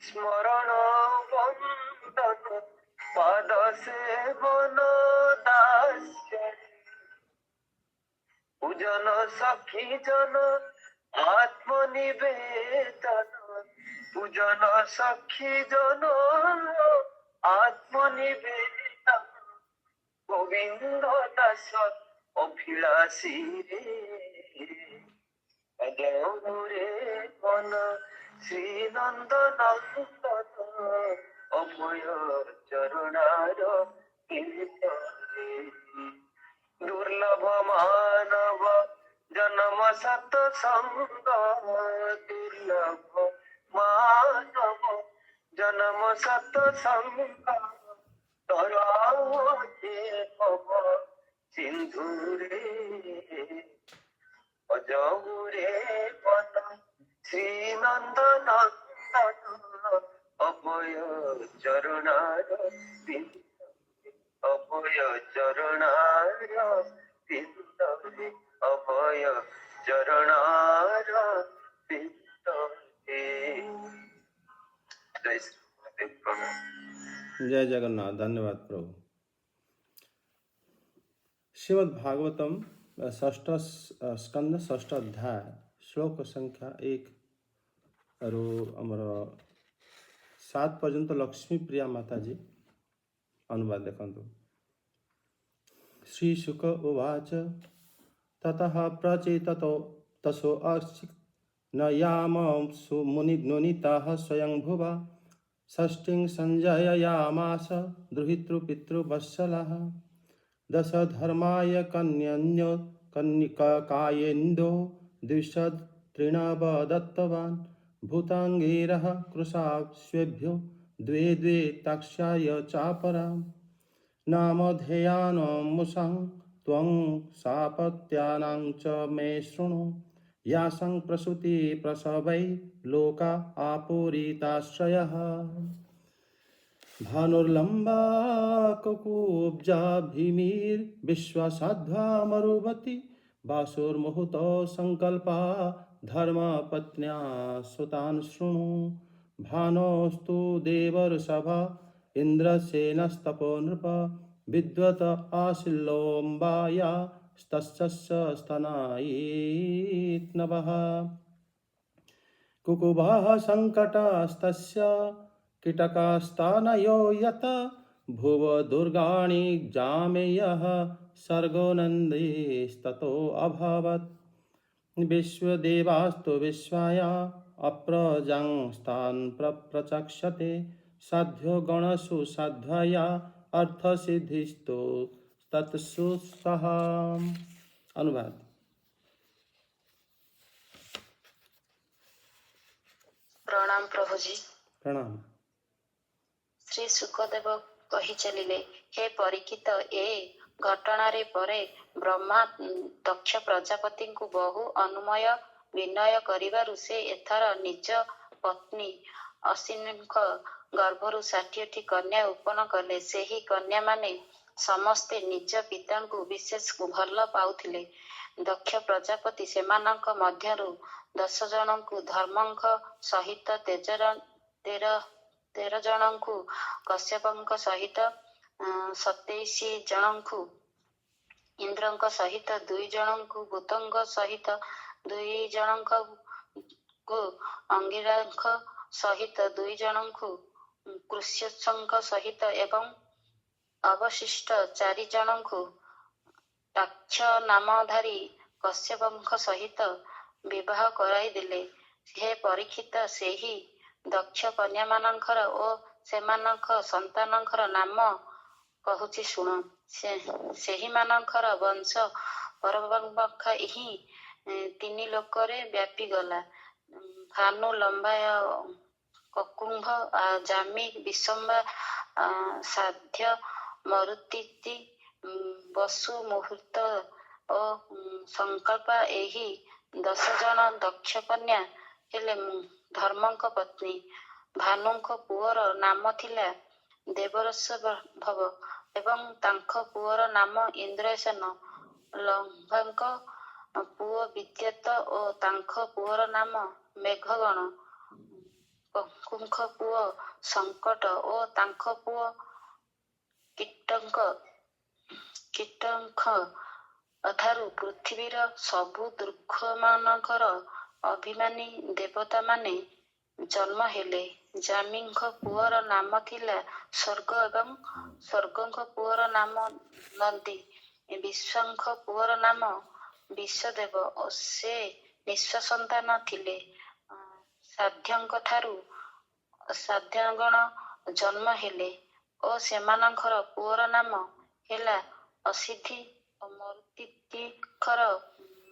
স্মরণ বন্দন পদ সেবন দাস্য পূজন সখী জন আত্মনিবেদন পূজন সখী জন আত্মনিবেদন গোবিন্দ দাস অভিলাষী রে রে মন শ্রীনন্দ নন্দন অভয় চরণার কীর্তনে দুর্লভ মানব জন্ম সত সঙ্গ দুর্লভ মানব জন্ম সত সঙ্গ তরাতে পব সিন্ধুরে অজগুরে বন শ্রীনন্দ নন্দন অভয় চরণার অভয় চরণার বিন্দরে অভয় চরণার বিন্দরে। জয় শ্রী গুরুদেব প্রণাম। जय जगन्नाथ। धन्यवाद प्रभु। श्रीमद् भागवतम षष्ठ स्कंद षष्ठ अध्याय श्लोक संख्या 1 और आमर 7 पर्यंत लक्ष्मी प्रिया माताजी अनुवाद देखंतु। श्री शुक उवाच ततः प्रचेततो तसो न याम सुमुनिताः स्वयं भुवा षष्ठीं संजययामास दुहितृपितृवत्सलः दश धर्माय कन्यन्यो कन्निकायेन्दो द्विषद् तृणव दत्तवान् भूताङ्गीरः कृशाश्वेभ्यो द्वे द्वे ताक्ष्याय चापराम् नामधेयानमुषं त्वं सापत्यानां च मे शृणु यासं प्रसूति प्रसवै लोका आपूरिताश्रयः भानुर्लम्बा ककुब्जा भीमिर्विश्वासाध्वा मरुवती वासुर्मुहुतो संकल्पा धर्मपत्न्या सुतान् शृणु भानोस्तु देवर्षभा इन्द्रसेनस्तपो नृप विद्वत आशिल्लोऽम्बाया स्तस्य स्तनायीत्नवः कुकुबाः सङ्कटास्तस्य कीटकास्तानयो यत भुव दुर्गाणि जामेयः सर्गो नन्देस्ततो अभवत् विश्वदेवास्तु विश्वाया अप्रजांस्तान् प्रचक्षते साध्यो गणसु साध्वया अर्थसिद्धिस्तु तत्सु सः। अनुवाद। प्रणाम प्रभु जी। प्रणाम। श्री सुखदेव कही चलिले, हे परीक्षित, ए घटनारे परे ब्रह्मा दक्ष प्रजापति को बहु अनुमय विनय करिवारु से एथर निज पत्नी अश्विनीଙ୍କ गर्भरु 60ଟି कन्या उपन कले। ସେହି कन्या माने ସମସ୍ତେ ନିଜ ପିତାଙ୍କୁ ବିଶେଷ ଭଲ ପାଉଥିଲେ। ଦକ୍ଷ ପ୍ରଜାପତି ସେମାନଙ୍କ ମଧ୍ୟରୁ 10 ଜଣଙ୍କୁ ଧର୍ମଙ୍କ ସହିତ 13 ଜଣଙ୍କୁ କଶ୍ୟପଙ୍କ ସହିତ 27 ଜଣଙ୍କୁ ଇନ୍ଦ୍ରଙ୍କ ସହିତ 2 ଜଣଙ୍କୁ ବୁଧଙ୍କ ସହିତ 2 ଜଣଙ୍କୁ ଅଙ୍ଗିରାଙ୍କ ସହିତ 2 ଜଣଙ୍କୁ କୃଷ୍ୟଙ୍କ ସହିତ ଏବଂ ଅବଶିଷ୍ଟ 4 ଜଣଙ୍କୁ ତାକ୍ଷ ନାମଧାରୀ କଶ୍ୟପଙ୍କ ସହିତ ବିବାହ କରାଇ ଦେଲେ। ହେ ପରୀକ୍ଷିତ, ସେହି ଦକ୍ଷ କନ୍ୟାମାନଙ୍କର ଓ ସେମାନଙ୍କ ସନ୍ତାନଙ୍କର ନାମ କହୁଛି ଶୁଣ। ସେହିମାନଙ୍କର ବଂଶ ପରମ୍ପରା ଏହି 3 ଲୋକରେ ବ୍ୟାପିଗଲା। ଭାନୁ, ଲମ୍ବାୟ, କକୁମ୍ଭ, ଜାମି, ବିଶମ୍ବା, ସାଧ୍ୟ, ମରୁତି, ବସୁ, ମୁହୂର୍ତ୍ତ ଓ ସଂକଳ୍ପା। ଏହି 10 ଜଣ ଦକ୍ଷ କନ୍ୟା ହେଲେ ଧର୍ମଙ୍କ ପତ୍ନୀ। ଭାନୁଙ୍କ ପୁଅର ନାମ ଥିଲା ଦେବର୍ଷଭବ ଏବଂ ତାଙ୍କ ପୁଅର ନାମ ଇନ୍ଦ୍ରସେନ। ଲମ୍ବାଙ୍କ ପୁଅ ବିଦ୍ୟତ ଓ ତାଙ୍କ ପୁଅର ନାମ ମେଘଗଣ। ପଙ୍କୁଙ୍କ ପୁଅ ସଙ୍କଟ ଓ ତାଙ୍କ ପୁଅ କୀଟଙ୍କ ଠାରୁ ପୃଥିବୀର ସବୁ ଦୁର୍ଗମାନଙ୍କର ଅଭିମାନୀ ଦେବତାମାନେ ଜନ୍ମ ହେଲେ। ଜାମିଙ୍କ ପୁଅର ନାମ ଥିଲା ସ୍ୱର୍ଗ ଏବଂ ସ୍ୱର୍ଗଙ୍କ ପୁଅର ନାମ ନନ୍ଦୀ। ବିଶ୍ୱାଙ୍କ ପୁଅର ନାମ ବିଶ୍ୱଦେବ ଓ ସେ ନିଃସନ୍ତାନ ଥିଲେ। ସାଧ୍ୟଙ୍କ ଠାରୁ ସାଧ୍ୟଗଣ ଜନ୍ମ ହେଲେ ଓ ସେମାନଙ୍କର ପୁଅର ନାମ ହେଲା ଅସିଧି ଓ ମରୁତିଙ୍କର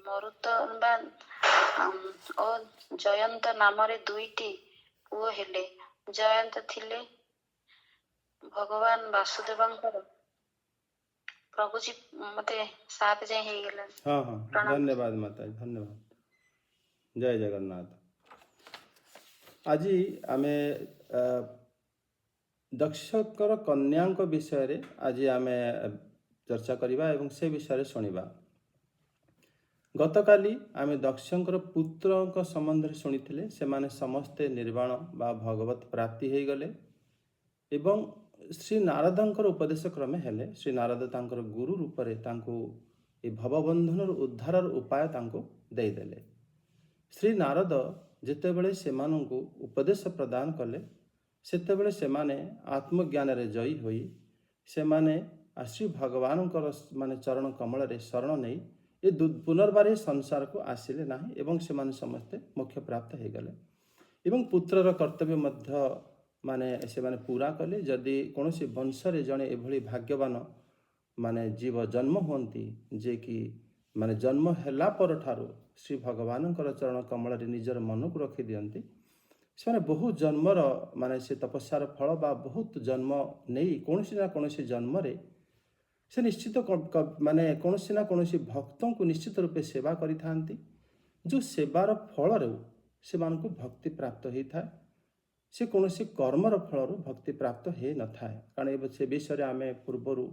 ମରୁତବାନ ଓ ଜୟନ୍ତ ନାମରେ ଦୁଇଟି ପୁଅ ହେଲେ। ଜୟନ୍ତ ଥିଲେ ଭଗବାନ ବାସୁଦେବଙ୍କର। ପ୍ରଭୁଜୀ ମତେ 7 ଯାଏ ହେଇଗଲା। ହଁ ହଁ, ଧନ୍ୟବାଦ ମାତାଜୀ, ଧନ୍ୟବାଦ। ଜୟ ଜଗନ୍ନାଥ। ଆଜି ଆମେ ଦକ୍ଷଙ୍କର କନ୍ୟାଙ୍କ ବିଷୟରେ ଆଜି ଆମେ ଚର୍ଚ୍ଚା କରିବା ଏବଂ ସେ ବିଷୟରେ ଶୁଣିବା। ଗତକାଲି ଆମେ ଦକ୍ଷଙ୍କର ପୁତ୍ରଙ୍କ ସମ୍ବନ୍ଧରେ ଶୁଣିଥିଲେ। ସେମାନେ ସମସ୍ତେ ନିର୍ବାଣ ବା ଭଗବତ ପ୍ରାପ୍ତି ହେଇଗଲେ ଏବଂ ଶ୍ରୀ ନାରଦଙ୍କର ଉପଦେଶ କ୍ରମେ ହେଲେ। ଶ୍ରୀ ନାରଦ ତାଙ୍କର ଗୁରୁ ରୂପରେ ତାଙ୍କୁ ଏ ଭବବନ୍ଧନର ଉଦ୍ଧାରର ଉପାୟ ତାଙ୍କୁ ଦେଇଦେଲେ। ଶ୍ରୀ ନାରଦ ଯେତେବେଳେ ସେମାନଙ୍କୁ ଉପଦେଶ ପ୍ରଦାନ କଲେ ସେତେବେଳେ ସେମାନେ ଆତ୍ମଜ୍ଞାନରେ ଜୟୀ ହୋଇ ସେମାନେ ଶ୍ରୀ ଭଗବାନଙ୍କର ଚରଣ କମଳରେ ଶରଣ ନେଇ ଏ ପୁନର୍ବାର ସଂସାରକୁ ଆସିଲେ ନାହିଁ ଏବଂ ସେମାନେ ସମସ୍ତେ ମୋକ୍ଷ ପ୍ରାପ୍ତ ହେଇଗଲେ ଏବଂ ପୁତ୍ରର କର୍ତ୍ତବ୍ୟ ମଧ୍ୟ ସେମାନେ ପୁରା କଲେ। ଯଦି କୌଣସି ବଂଶରେ ଜଣେ ଏଭଳି ଭାଗ୍ୟବାନ ଜୀବ ଜନ୍ମ ହୁଅନ୍ତି ଯେ କି ଜନ୍ମ ହେଲା ପରଠାରୁ ଶ୍ରୀ ଭଗବାନଙ୍କର ଚରଣ କମଳରେ ନିଜର ମନକୁ ରଖିଦିଅନ୍ତି, ସେମାନେ ବହୁ ଜନ୍ମର ସେ ତପସ୍ୟାର ଫଳ ବା ବହୁତ ଜନ୍ମ ନେଇ କୌଣସି ନା କୌଣସି ଜନ୍ମରେ ସେ ନିଶ୍ଚିତ କୌଣସି ନା କୌଣସି ଭକ୍ତଙ୍କୁ ନିଶ୍ଚିତ ରୂପେ ସେବା କରିଥାନ୍ତି, ଯେଉଁ ସେବାର ଫଳରୁ ସେମାନଙ୍କୁ ଭକ୍ତି ପ୍ରାପ୍ତ ହୋଇଥାଏ। ସେ କୌଣସି କର୍ମର ଫଳରୁ ଭକ୍ତି ପ୍ରାପ୍ତ ହୋଇନଥାଏ। କାରଣ ସେ ବିଷୟରେ ଆମେ ପୂର୍ବରୁ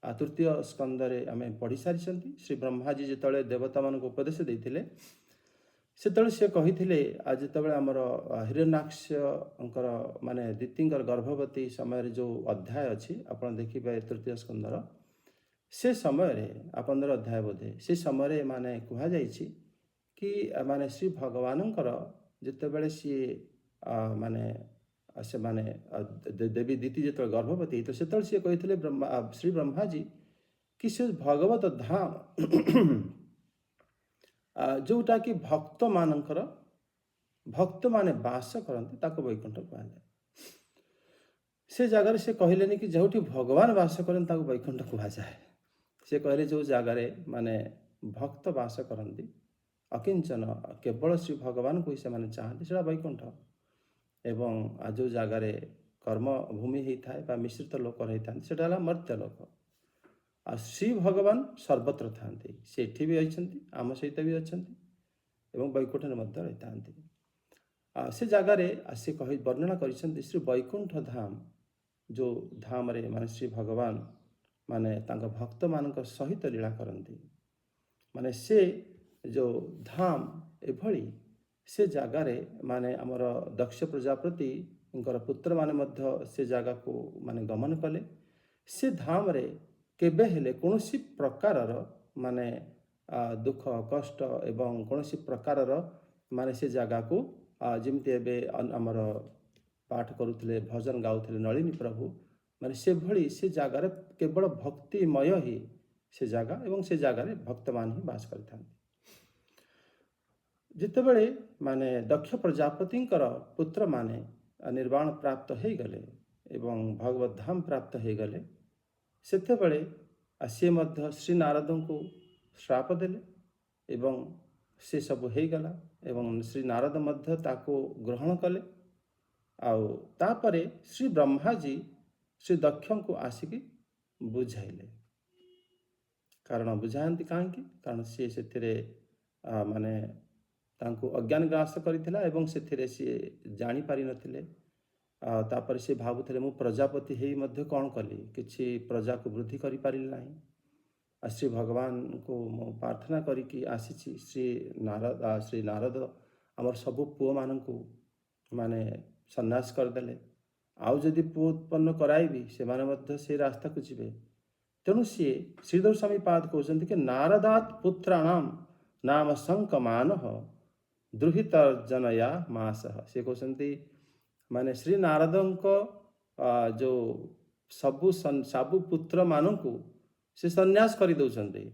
ତୃତୀୟ ସ୍କନ୍ଧରେ ଆମେ ପଢ଼ି ସାରିଛନ୍ତି। ଶ୍ରୀ ବ୍ରହ୍ମାଜୀ ଯେତେବେଳେ ଦେବତାମାନଙ୍କୁ ଉପଦେଶ ଦେଇଥିଲେ ସେତେବେଳେ ସେ କହିଥିଲେ, ଯେତେବେଳେ ଆମର ହିରଣ୍ୟାକ୍ଷଙ୍କର ଦିତିଙ୍କର ଗର୍ଭବତୀ ସମୟରେ ଯେଉଁ ଅଧ୍ୟାୟ ଅଛି ଆପଣ ଦେଖିବେ ତୃତୀୟ ସ୍କନ୍ଧର, ସେ ସମୟରେ 15 ଅଧ୍ୟାୟ ବୋଧେ, ସେ ସମୟରେ କୁହାଯାଇଛି କି ଶ୍ରୀ ଭଗବାନଙ୍କର ଯେତେବେଳେ ସିଏ ସେମାନେ ଦେବୀ ଦିତି ଯେତେବେଳେ ଗର୍ଭବତୀ ହେଇଥିଲେ ସେତେବେଳେ ସିଏ କହିଥିଲେ ଶ୍ରୀ ବ୍ରହ୍ମାଜୀ କି ସେ ଭଗବତ ଧାମ ଯେଉଁଟାକି ଭକ୍ତମାନେ ବାସ କରନ୍ତି ତାକୁ ବୈକୁଣ୍ଠ କୁହାଯାଏ। ସେ ଜାଗାରେ ସେ କହିଲେନି କି ଯେଉଁଠି ଭଗବାନ ବାସ କରନ୍ତି ତାକୁ ବୈକୁଣ୍ଠ କୁହାଯାଏ। ସେ କହିଲେ ଯେଉଁ ଜାଗାରେ ଭକ୍ତ ବାସ କରନ୍ତି, ଅକିଞ୍ଚନ କେବଳ ଶ୍ରୀ ଭଗବାନଙ୍କୁ ହିଁ ସେମାନେ ଚାହାନ୍ତି, ସେଇଟା ବୈକୁଣ୍ଠ। ଏବଂ ଯେଉଁ ଜାଗାରେ କର୍ମଭୂମି ହେଇଥାଏ ବା ମିଶ୍ରିତ ଲୋକ ରହିଥାନ୍ତି ସେଇଟା ହେଲା ମର୍ତ୍ତ୍ୟ ଲୋକ। ଆଉ ଶ୍ରୀ ଭଗବାନ ସର୍ବତ୍ର ଥାନ୍ତି, ସେ ଏଠି ବି ଅଛନ୍ତି, ଆମ ସହିତ ବି ଅଛନ୍ତି ଏବଂ ବୈକୁଣ୍ଠରେ ମଧ୍ୟ ରହିଥାନ୍ତି। ସେ ଜାଗାରେ ସେ ବର୍ଣ୍ଣନା କରିଛନ୍ତି ଶ୍ରୀ ବୈକୁଣ୍ଠ ଧାମ, ଯେଉଁ ଧାମରେ ଶ୍ରୀ ଭଗବାନ ତାଙ୍କ ଭକ୍ତମାନଙ୍କ ସହିତ ଲୀଳା କରନ୍ତି, ସେ ଯେଉଁ ଧାମ ଏଭଳି ସେ ଜାଗାରେ ଆମର ଦକ୍ଷ ପ୍ରଜାପତିଙ୍କର ପୁତ୍ରମାନେ ମଧ୍ୟ ସେ ଜାଗାକୁ ଗମନ କଲେ। ସେ ଧାମରେ କେବେ ହେଲେ କୌଣସି ପ୍ରକାରର ଦୁଃଖ କଷ୍ଟ ଏବଂ କୌଣସି ପ୍ରକାରର ସେ ଜାଗାକୁ ଯେମିତି ଏବେ ଆମର ପାଠ କରୁଥିଲେ, ଭଜନ ଗାଉଥିଲେ ନଳିନୀ ପ୍ରଭୁ, ସେଭଳି ସେ ଜାଗାରେ କେବଳ ଭକ୍ତିମୟ ହିଁ ସେ ଜାଗା ଏବଂ ସେ ଜାଗାରେ ଭକ୍ତମାନେ ହିଁ ବାସ କରିଥାନ୍ତି। ଯେତେବେଳେ ଦକ୍ଷ ପ୍ରଜାପତିଙ୍କର ପୁତ୍ରମାନେ ନିର୍ବାଣ ପ୍ରାପ୍ତ ହେଇଗଲେ ଏବଂ ଭଗବତ ଧାମ ପ୍ରାପ୍ତ ହେଇଗଲେ ସେତେବେଳେ ସିଏ ମଧ୍ୟ ଶ୍ରୀ ନାରଦଙ୍କୁ ଶ୍ରାପ ଦେଲେ ଏବଂ ସେ ସବୁ ହେଇଗଲା ଏବଂ ଶ୍ରୀ ନାରଦ ମଧ୍ୟ ତାକୁ ଗ୍ରହଣ କଲେ। ଆଉ ତାପରେ ଶ୍ରୀ ବ୍ରହ୍ମାଜୀ ଶ୍ରୀ ଦକ୍ଷଙ୍କୁ ଆସିକି ବୁଝାଇଲେ। କାରଣ ବୁଝାନ୍ତି କାହିଁକି? କାରଣ ସିଏ ସେଥିରେ ତାଙ୍କୁ ଅଜ୍ଞାନ ଗ୍ରାସ କରିଥିଲା ଏବଂ ସେଥିରେ ସିଏ ଜାଣିପାରିନଥିଲେ। ତାପରେ ସେ ଭାବୁଥିଲେ ମୁଁ ପ୍ରଜାପତି ହେଇ ମଧ୍ୟ କ'ଣ କଲି, କିଛି ପ୍ରଜାକୁ ବୃଦ୍ଧି କରିପାରିଲି ନାହିଁ। ଶ୍ରୀ ଭଗବାନଙ୍କୁ ମୁଁ ପ୍ରାର୍ଥନା କରିକି ଆସିଛି। ଶ୍ରୀ ନାରଦ ଆମର ସବୁ ପୁଅମାନଙ୍କୁ ସନ୍ନ୍ୟାସ କରିଦେଲେ। ଆଉ ଯଦି ପୁଅ ଉତ୍ପନ୍ନ କରାଇବି ସେମାନେ ମଧ୍ୟ ସେ ରାସ୍ତାକୁ ଯିବେ। ତେଣୁ ସିଏ ଶ୍ରୀଧର ସ୍ୱାମୀ ପାଦ କହୁଛନ୍ତି କି ନାରଦାତ ପୁତ୍ରାଣାମ ନାମ ଶଙ୍କମାନଃ ଦ୍ରୁହିତର୍ଜନୟା ମାସଃ। ସେ କହୁଛନ୍ତି ମାନେ ଶ୍ରୀ ନାରଦଙ୍କ ଯେଉଁ ସବୁ ପୁତ୍ରମାନଙ୍କୁ ସେ ସନ୍ନ୍ୟାସ କରିଦେଉଛନ୍ତି।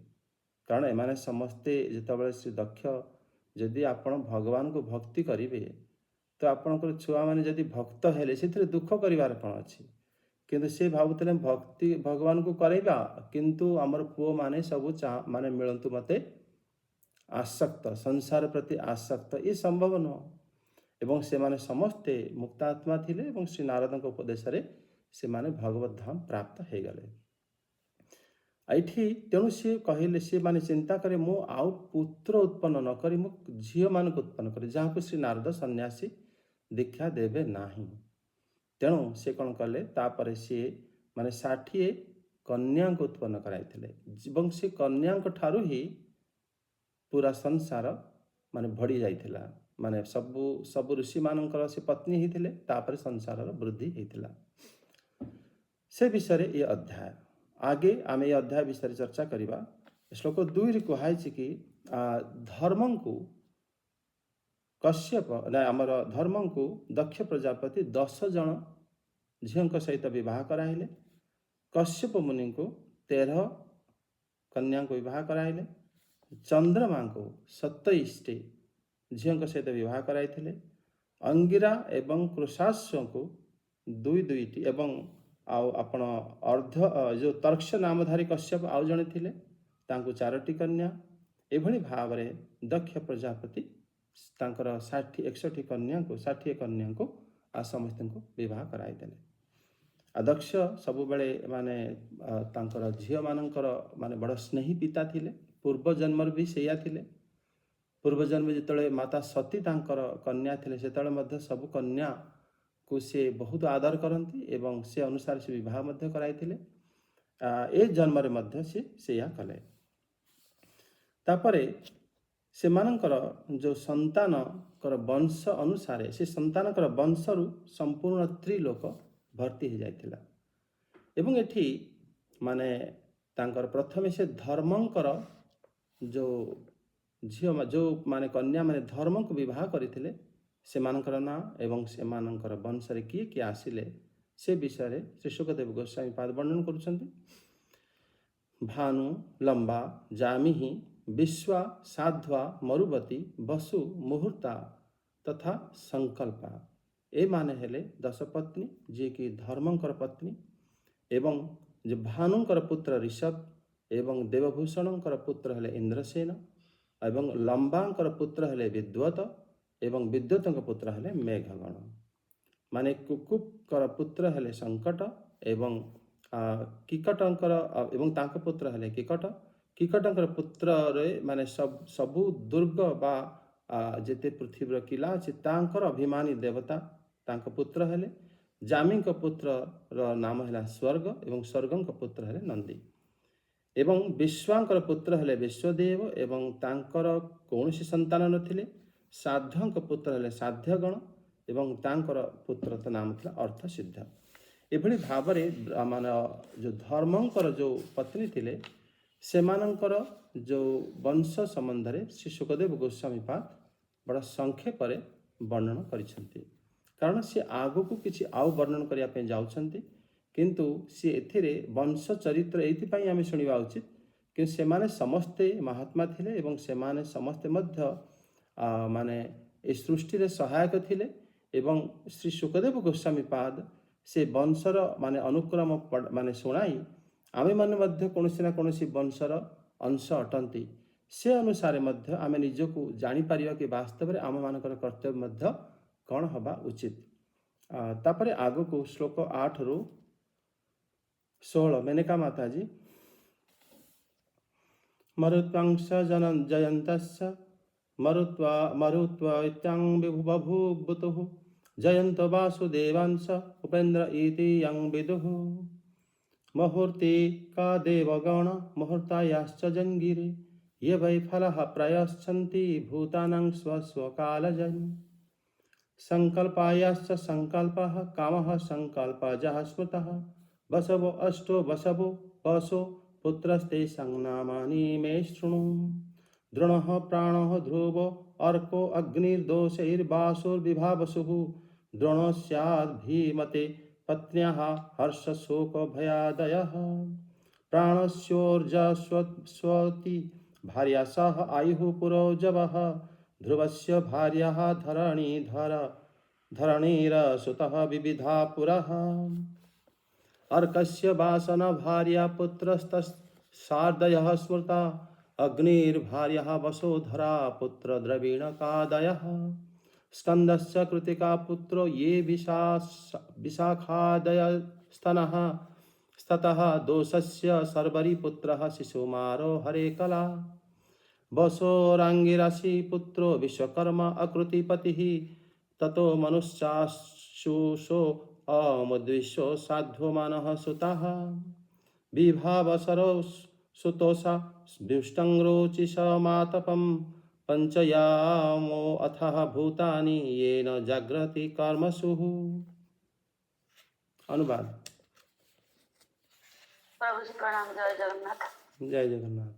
କାରଣ ଏମାନେ ସମସ୍ତେ ଯେତେବେଳେ ଶ୍ରୀ ଦକ୍ଷ ଯଦି ଆପଣ ଭଗବାନଙ୍କୁ ଭକ୍ତି କରିବେ ତ ଆପଣଙ୍କର ଛୁଆମାନେ ଯଦି ଭକ୍ତ ହେଲେ ସେଥିରେ ଦୁଃଖ କରିବାର କ'ଣ ଅଛି। କିନ୍ତୁ ସେ ଭାବୁଥିଲେ ଭକ୍ତି ଭଗବାନଙ୍କୁ କରାଇବା, କିନ୍ତୁ ଆମର ପୁଅମାନେ ସବୁ ମାନେ ମିଳନ୍ତୁ ମୋତେ ଆସକ୍ତ, ସଂସାର ପ୍ରତି ଆସକ୍ତ, ଏ ସମ୍ଭବ ନୁହଁ। ଏବଂ ସେମାନେ ସମସ୍ତେ ମୁକ୍ତାତ୍ମା ଥିଲେ ଏବଂ ଶ୍ରୀ ନାରଦଙ୍କ ଉପଦେଶରେ ସେମାନେ ଭଗବତ ଧାମ ପ୍ରାପ୍ତ ହେଇଗଲେ। ଏଇଠି ତେଣୁ ସିଏ କହିଲେ, ସିଏ ମାନେ ଚିନ୍ତା କରେ ମୁଁ ଆଉ ପୁତ୍ର ଉତ୍ପନ୍ନ ନ କରି ମୁଁ ଝିଅମାନଙ୍କୁ ଉତ୍ପନ୍ନ କରେ ଯାହାକୁ ଶ୍ରୀ ନାରଦ ସନ୍ନ୍ୟାସୀ ଦୀକ୍ଷା ଦେବେ ନାହିଁ। ତେଣୁ ସେ କ'ଣ କଲେ, ତାପରେ ସିଏ ମାନେ 60 କନ୍ୟାଙ୍କୁ ଉତ୍ପନ୍ନ କରାଇଥିଲେ ଏବଂ ସେ କନ୍ୟାଙ୍କ ଠାରୁ ହିଁ ପୁରା ସଂସାର ମାନେ ଭଡ଼ି ଯାଇଥିଲା। ମାନେ ସବୁ ଋଷିମାନଙ୍କର ସେ ପତ୍ନୀ ହେଇଥିଲେ, ତାପରେ ସଂସାରର ବୃଦ୍ଧି ହେଇଥିଲା। ସେ ବିଷୟରେ ଏ ଅଧ୍ୟାୟ ଆଗେ ଆମେ ଏ ଅଧ୍ୟାୟ ବିଷୟରେ ଚର୍ଚ୍ଚା କରିବା। ଶ୍ଲୋକ 2ରେ କୁହାଯାଇଛି କି ଧର୍ମଙ୍କୁ କଶ୍ୟପ ଆମର ଧର୍ମଙ୍କୁ ଦକ୍ଷ ପ୍ରଜାପତି 10 ଜଣ ଝିଅଙ୍କ ସହିତ ବିବାହ କରାଇଲେ। କଶ୍ୟପ ମୁନିଙ୍କୁ 13 କନ୍ୟାଙ୍କୁ ବିବାହ କରାଇଲେ। ଚନ୍ଦ୍ରମାଙ୍କୁ 27ଟି ଝିଅଙ୍କ ସହିତ ବିବାହ କରାଇଥିଲେ। ଅଙ୍ଗିରା ଏବଂ କୃଷାଶ୍ୱଙ୍କୁ 2ଟି ଏବଂ ଆଉ ଆପଣ ଯେଉଁ ତର୍କ୍ଷ ନାମଧାରୀ କଶ୍ୟପ ଆଉ ଜଣେ ଥିଲେ, ତାଙ୍କୁ 4ଟି କନ୍ୟା। ଏଭଳି ଭାବରେ ଦକ୍ଷ ପ୍ରଜାପତି ତାଙ୍କର 61 କନ୍ୟାଙ୍କୁ ସମସ୍ତଙ୍କୁ ବିବାହ କରାଇଦେଲେ। ଦକ୍ଷ ସବୁବେଳେ ମାନେ ତାଙ୍କର ଝିଅମାନଙ୍କର ମାନେ ବଡ଼ ସ୍ନେହୀ ପିତା ଥିଲେ। ପୂର୍ବ ଜନ୍ମରେ ବି ସେଇଆ ଥିଲେ। ପୂର୍ବଜନ୍ମରେ ଯେତେବେଳେ ମାତା ସତୀ ତାଙ୍କର କନ୍ୟା ଥିଲେ ସେତେବେଳେ ମଧ୍ୟ ସବୁ କନ୍ୟାକୁ ସେ ବହୁତ ଆଦର କରନ୍ତି ଏବଂ ସେ ଅନୁସାରେ ସେ ବିବାହ ମଧ୍ୟ କରାଇଥିଲେ। ଏ ଜନ୍ମରେ ମଧ୍ୟ ସେ ସେଇଆ କଲେ। ତାପରେ ସେମାନଙ୍କର ଯେଉଁ ସନ୍ତାନଙ୍କର ବଂଶ ଅନୁସାରେ ସେ ସନ୍ତାନଙ୍କର ବଂଶରୁ ସମ୍ପୂର୍ଣ୍ଣ ତ୍ରିଲୋକ ଭର୍ତ୍ତି ହୋଇଯାଇଥିଲା। ଏବଂ ଏଠି ମାନେ ତାଙ୍କର ପ୍ରଥମେ ସେ ଧର୍ମଙ୍କର ଯେଉଁ ମାନେ କନ୍ୟାମାନେ ଧର୍ମଙ୍କୁ ବିବାହ କରିଥିଲେ ସେମାନଙ୍କର ନାଁ ଏବଂ ସେମାନଙ୍କର ବଂଶରେ କିଏ କିଏ ଆସିଲେ ସେ ବିଷୟରେ ଶ୍ରୀ ଶୁକଦେବ ଗୋସ୍ୱାମୀ ପାଦ ବର୍ଣ୍ଣନ କରୁଛନ୍ତି। ଭାନୁ, ଲମ୍ବା, ଜାମିହି, ବିଶ୍ବା, ସାଧ୍ୱା, ମରୁବତୀ, ବସୁ, ମୁହୂର୍ତ୍ତା ତଥା ସଂକଳ୍ପା। ଏମାନେ ହେଲେ 10 ପତ୍ନୀ ଯିଏକି ଧର୍ମଙ୍କର ପତ୍ନୀ। ଏବଂ ଯେ ଭାନୁଙ୍କର ପୁତ୍ର ଋଷଭ ଏବଂ ଦେବଭୂଷଣଙ୍କର ପୁତ୍ର ହେଲେ ଇନ୍ଦ୍ରସେନ ଏବଂ ଲମ୍ବାଙ୍କର ପୁତ୍ର ହେଲେ ବିଦ୍ୱତ ଏବଂ ବିଦ୍ୱତଙ୍କ ପୁତ୍ର ହେଲେ ମେଘଗଣ। ମାନେ କୁକୁବଙ୍କର ପୁତ୍ର ହେଲେ ସଙ୍କଟ ଏବଂ କିକଟଙ୍କର ଏବଂ ତାଙ୍କ ପୁତ୍ର ହେଲେ କିକଟ। କିକଟଙ୍କର ପୁତ୍ରରେ ମାନେ ସବୁ ଦୁର୍ଗ ବା ଯେତେ ପୃଥିବୀର କିଲା ଅଛି ତାଙ୍କର ଅଭିମାନୀ ଦେବତା ତାଙ୍କ ପୁତ୍ର ହେଲେ। ଜାମିଙ୍କ ପୁତ୍ରର ନାମ ହେଲା ସ୍ୱର୍ଗ ଏବଂ ସ୍ୱର୍ଗଙ୍କ ପୁତ୍ର ହେଲେ ନନ୍ଦୀ। ଏବଂ ବିଶ୍ୱାଙ୍କର ପୁତ୍ର ହେଲେ ବିଶ୍ୱଦେବ ଏବଂ ତାଙ୍କର କୌଣସି ସନ୍ତାନ ନଥିଲେ। ସାଧ୍ୱଙ୍କ ପୁତ୍ର ହେଲେ ସାଧ୍ୟଗଣ ଏବଂ ତାଙ୍କର ପୁତ୍ରର ନାମ ଥିଲା ଅର୍ଥସିଦ୍ଧ। ଏଭଳି ଭାବରେ ମାନେ ଯେଉଁ ଧର୍ମଙ୍କର ଯେଉଁ ପତ୍ନୀ ଥିଲେ ସେମାନଙ୍କର ଯେଉଁ ବଂଶ ସମ୍ବନ୍ଧରେ ଶ୍ରୀ ଶୁକଦେବ ଗୋସ୍ୱାମୀ ପାଦ ବଡ଼ ସଂକ୍ଷେପରେ ବର୍ଣ୍ଣନ କରିଛନ୍ତି। କାରଣ ସେ ଆଗକୁ କିଛି ଆଉ ବର୍ଣ୍ଣନ କରିବା ପାଇଁ ଯାଉଛନ୍ତି, କିନ୍ତୁ ସେ ଏଥିରେ ବଂଶ ଚରିତ୍ର ଏଇଥିପାଇଁ ଆମେ ଶୁଣିବା ଉଚିତ କିନ୍ତୁ ସେମାନେ ସମସ୍ତେ ମହାତ୍ମା ଥିଲେ ଏବଂ ସେମାନେ ସମସ୍ତେ ମଧ୍ୟ ମାନେ ଏ ସୃଷ୍ଟିରେ ସହାୟକ ଥିଲେ। ଏବଂ ଶ୍ରୀ ଶୁକଦେବ ଗୋସ୍ୱାମୀ ପାଦ ସେ ବଂଶର ମାନେ ଅନୁକ୍ରମ ମାନେ ଶୁଣାଇ ଆମେମାନେ ମଧ୍ୟ କୌଣସି ନା କୌଣସି ବଂଶର ଅଂଶ ଅଟନ୍ତି। ସେ ଅନୁସାରେ ମଧ୍ୟ ଆମେ ନିଜକୁ ଜାଣିପାରିବା କି ବାସ୍ତବରେ ଆମମାନଙ୍କର କର୍ତ୍ତବ୍ୟ ମଧ୍ୟ କ'ଣ ହେବା ଉଚିତ। ତାପରେ ଆଗକୁ ଶ୍ଲୋକ 8ରୁ 16 ମେନକା ମାତାଜୀ ମରୁତ୍ୱାଂଶ ଜୟନ୍ତସ୍ୟ ମରୁତ୍ୱ ଇତ୍ୟାଂ ବଭୂବୁତୁଃ ଜୟନ୍ତ ବାସୁଦେବାଂଶ ଉପେନ୍ଦ୍ର ଇତି ୟଂ ବିଦୁଃ ମୁହୂର୍ତ୍ତି କା ଦେବଗଣ ମୁହୂର୍ତ୍ତାୟାଶ୍ଚ ଜଙ୍ଗିରେ ye vai phalah prayasyanti bhutanang swaswakalayam। संकल्पायाश्च संकल्पः कामः संकल्पजः स्मृतः वसवो अष्टो वसवो वसो पुत्रस्ते संनामानि मे शृणु द्रोणः प्राणः ध्रुवो अर्को अग्निर्दोषैर्वासुर्विभावसुः द्रोणो स्याद् भीमते पत्न्याः हर्षशोकभयादयः प्राणस्योर्जस्वती भार्या सह आयुः पुरोजवः ध्रुवस्य भार्याः धरणीरसुतः विविधा पुरः अर्कस्य वासन भार्या पुत्रस्तसार्दयः स्मृता अग्निर्भार्यः वसोधरा पुत्र द्रविणकादयः स्कन्दस्य कृतिका पुत्रो ये विशाखादयस्तनः स्ततः दोषस्य शर्वरीपुत्रः शिशुमारो हरे कला वसोराङ्गिराशि पुत्रो विश्वकर्मा अकृतिपतिः ततो मनुष्याशुषो अमुद्विषो साध्वमानः सुतः विभावसरो सुतोषा व्युष्टङ्रोचिष मातपं पञ्चयामो अथः भूतानि येन जाग्रति कर्मसु। अनुवाद। प्रभु जी प्रणाम। जय जगन्नाथ। जय जगन्नाथ।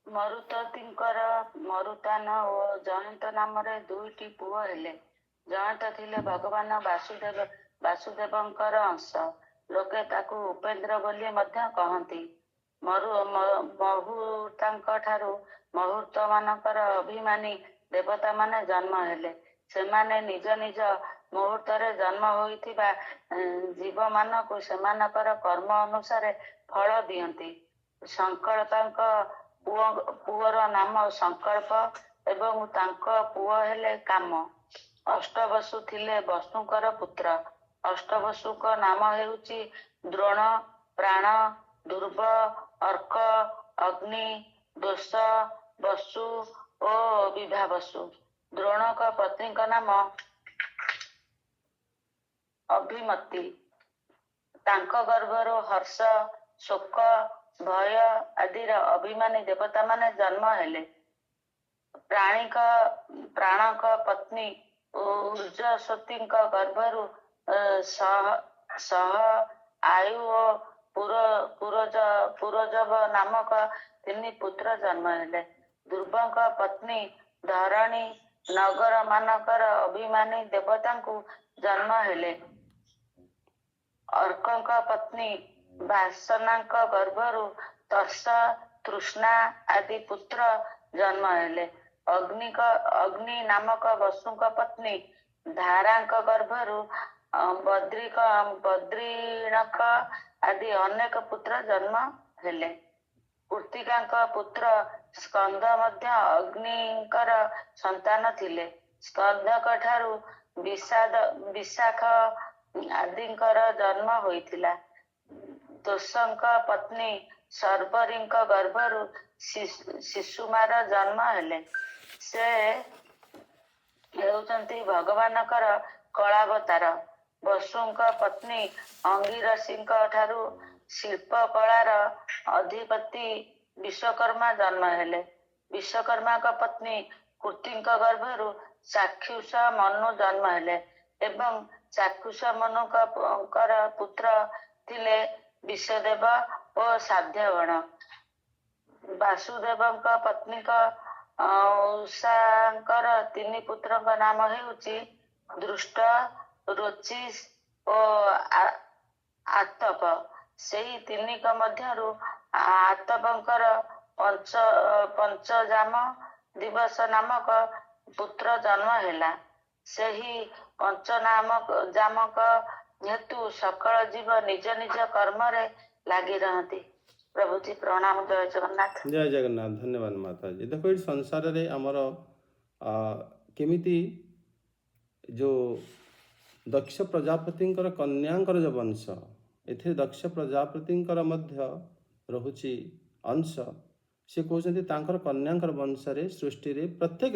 ମରୁତତିଙ୍କର ମରୁତାନ ଓ ଜୟନ୍ତ ନାମରେ ଦୁଇଟି ପୁଅ ହେଲେ। ଜୟନ୍ତ ଥିଲେ ଭଗବାନ ବାସୁଦେବଙ୍କର ଅଂଶ। ଲୋକେ ତାକୁ ଉପେନ୍ଦ୍ର ବୋଲି ମଧ୍ୟ କହନ୍ତି। ମହୂର୍ତ୍ତାଙ୍କ ଠାରୁ ମୁହୂର୍ତ୍ତ ମାନଙ୍କର ଅଭିମାନୀ ଦେବତାମାନେ ଜନ୍ମ ହେଲେ। ସେମାନେ ନିଜ ନିଜ ମୁହୂର୍ତ୍ତରେ ଜନ୍ମ ହୋଇଥିବା ଜୀବମାନଙ୍କୁ ସେମାନଙ୍କର କର୍ମ ଅନୁସାରେ ଫଳ ଦିଅନ୍ତି। ସଂକଳ୍ପାଙ୍କ ପୁଅର ନାମ ସଂକଳ୍ପ ଏବଂ ତାଙ୍କ ପୁଅ ହେଲେ କାମ। ଅଷ୍ଟବସୁ ଥିଲେ ବସୁଙ୍କର ପୁତ୍ର। ଅଷ୍ଟବସୁଙ୍କ ନାମ ହେଉଛି ଦ୍ରୋଣ, ପ୍ରାଣ, ଦୁର୍ବ, ଅର୍କ, ଅଗ୍ନି, ଦୋଷ, ବସୁ ଓ ବିଭାବସୁ। ଦ୍ରୋଣଙ୍କ ପତ୍ନୀଙ୍କ ନାମ ଅଭିମତି। ତାଙ୍କ ଗର୍ଭରୁ ହର୍ଷ, ଶୋକ, ଭୟ ଆଦିର ଅଭିମାନୀ ଦେବତାମାନେ ଜନ୍ମ ହେଲେ। ପ୍ରାଣଙ୍କ ପତ୍ନୀ ଉର୍ଜସ୍ୱତୀଙ୍କ ଗର୍ଭରୁ ସହ, ଆୟୁ ଓ ପୁରଜବ ନାମକ 3 ପୁତ୍ର ଜନ୍ମ ହେଲେ। ଦୁର୍ବଙ୍କ ପତ୍ନୀ ଧରଣୀ ନଗର ମାନଙ୍କର ଅଭିମାନୀ ଦେବତାଙ୍କୁ ଜନ୍ମ ହେଲେ। ଅର୍କଙ୍କ ପତ୍ନୀ ବାସନାଙ୍କ ଗର୍ଭରୁ ତର୍ଷ, ତୃଷ୍ଣା ଆଦି ପୁତ୍ର ଜନ୍ମ ହେଲେ। ଅଗ୍ନି ନାମକ ବସୁଙ୍କ ପତ୍ନୀ ଧାରାଙ୍କ ଗର୍ଭରୁ ବଦ୍ରିଣକ ଆଦି ଅନେକ ପୁତ୍ର ଜନ୍ମ ହେଲେ। କୃତ୍ତିକାଙ୍କ ପୁତ୍ର ସ୍କନ୍ଦ ମଧ୍ୟ ଅଗ୍ନିଙ୍କର ସନ୍ତାନ ଥିଲେ। ସ୍କନ୍ଦଙ୍କ ଠାରୁ ବିଶାଖ ଆଦିଙ୍କର ଜନ୍ମ ହୋଇଥିଲା। ଦୋଷଙ୍କ ପତ୍ନୀ ଶର୍ବରୀଙ୍କ ଗର୍ଭରୁ ଶିଶୁମାର ଜନ୍ମ ହେଲେ। ସେ ହେଉଛନ୍ତି ଭଗବାନଙ୍କର କଳାବତାର। ବସୁଙ୍କ ପତ୍ନୀ ଅଙ୍ଗିରସୀଙ୍କ ଠାରୁ ଶିଳ୍ପ କଳାର ଅଧିପତି ବିଶ୍ୱକର୍ମା ଜନ୍ମ ହେଲେ। ବିଶ୍ୱକର୍ମାଙ୍କ ପତ୍ନୀ କୃତିଙ୍କ ଗର୍ଭରୁ ଚାକ୍ଷୁଷ ମନୁ ଜନ୍ମ ହେଲେ ଏବଂ ଚାକ୍ଷୁଷ ମନୁଙ୍କର ପୁତ୍ର ଥିଲେ ବିଶ୍ୱଦେବ ଓ ସାଧ୍ୟଗଣ। ବାସୁଦେବଙ୍କ ପତ୍ନୀଙ୍କ ଉଷାଙ୍କର 3 ପୁତ୍ରଙ୍କ ନାମ ହେଉଛି ଦୃଷ୍ଟ, ରୋଚିସ ଓ ଆତପ। ସେହି 3ଙ୍କ ମଧ୍ୟରୁ ଆତପଙ୍କର ପଞ୍ଚଜାମ ଦିବସ ନାମକ ପୁତ୍ର ଜନ୍ମ ହେଲା। ସେହି ପଞ୍ଚଜାମକ ହେତୁ ସକଳ ଜୀବ ନିଜ ନିଜ କର୍ମରେ ଲାଗି ରହନ୍ତି। ପ୍ରଭୁଜୀ ପ୍ରଣାମ। ଜୟ ଜଗନ୍ନାଥ। ଜୟ ଜଗନ୍ନାଥ। ଧନ୍ୟବାଦ ମାତାଜୀ। ଦେଖ ଏଇ ସଂସାରରେ ଆମର କେମିତି ଯେଉଁ ଦକ୍ଷ ପ୍ରଜାପତିଙ୍କର କନ୍ୟାଙ୍କର ଯେଉଁ ବଂଶ, ଏଥିରେ ଦକ୍ଷ ପ୍ରଜାପତିଙ୍କର ମଧ୍ୟ ରହୁଛି ଅଂଶ। ସେ କହୁଛନ୍ତି ତାଙ୍କର କନ୍ୟାଙ୍କର ବଂଶରେ ସୃଷ୍ଟିରେ ପ୍ରତ୍ୟେକ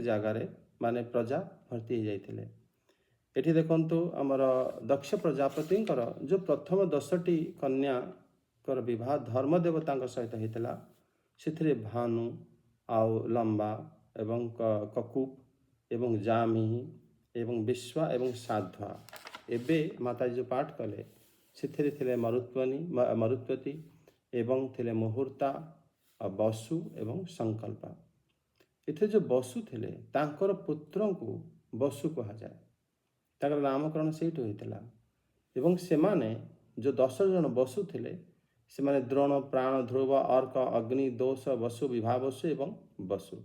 ଜାଗାରେ ମାନେ ପ୍ରଜା ଭର୍ତ୍ତି ହେଇଯାଇଥିଲେ। ଏଠି ଦେଖନ୍ତୁ ଆମର ଦକ୍ଷ ପ୍ରଜାପତିଙ୍କର ଯେଉଁ ପ୍ରଥମ 10ଟି କନ୍ୟାଙ୍କର ବିବାହ ଧର୍ମ ଦେବତାଙ୍କ ସହିତ ହେଇଥିଲା, ସେଥିରେ ଭାନୁ ଆଉ ଲମ୍ବା ଏବଂ କକୁପ ଏବଂ ଜାମି ଏବଂ ବିଶ୍ଵା ଏବଂ ସାଧ୍ୱା। ଏବେ ମାତାଜୀ ଯେଉଁ ପାଠ କଲେ ସେଥିରେ ଥିଲେ ମରୁତ୍ୱତୀ ଏବଂ ଥିଲେ ମୁହୂର୍ତ୍ତା ବସୁ ଏବଂ ସଂକଳ୍ପ। ଏଥିରେ ଯେଉଁ ବସୁ ଥିଲେ ତାଙ୍କର ପୁତ୍ରଙ୍କୁ ବସୁ କୁହାଯାଏ, ତାଙ୍କର ନାମକରଣ ସେଇଠୁ ହୋଇଥିଲା। ଏବଂ ସେମାନେ ଯେଉଁ 10 ଜଣ ବସୁ ଥିଲେ ସେମାନେ ଦ୍ରୋଣ, ପ୍ରାଣ, ଧ୍ରୁବ, ଅର୍କ, ଅଗ୍ନି, ଦୋଷ, ବସୁ, ବିଭାବସୁ ଏବଂ ବସୁ।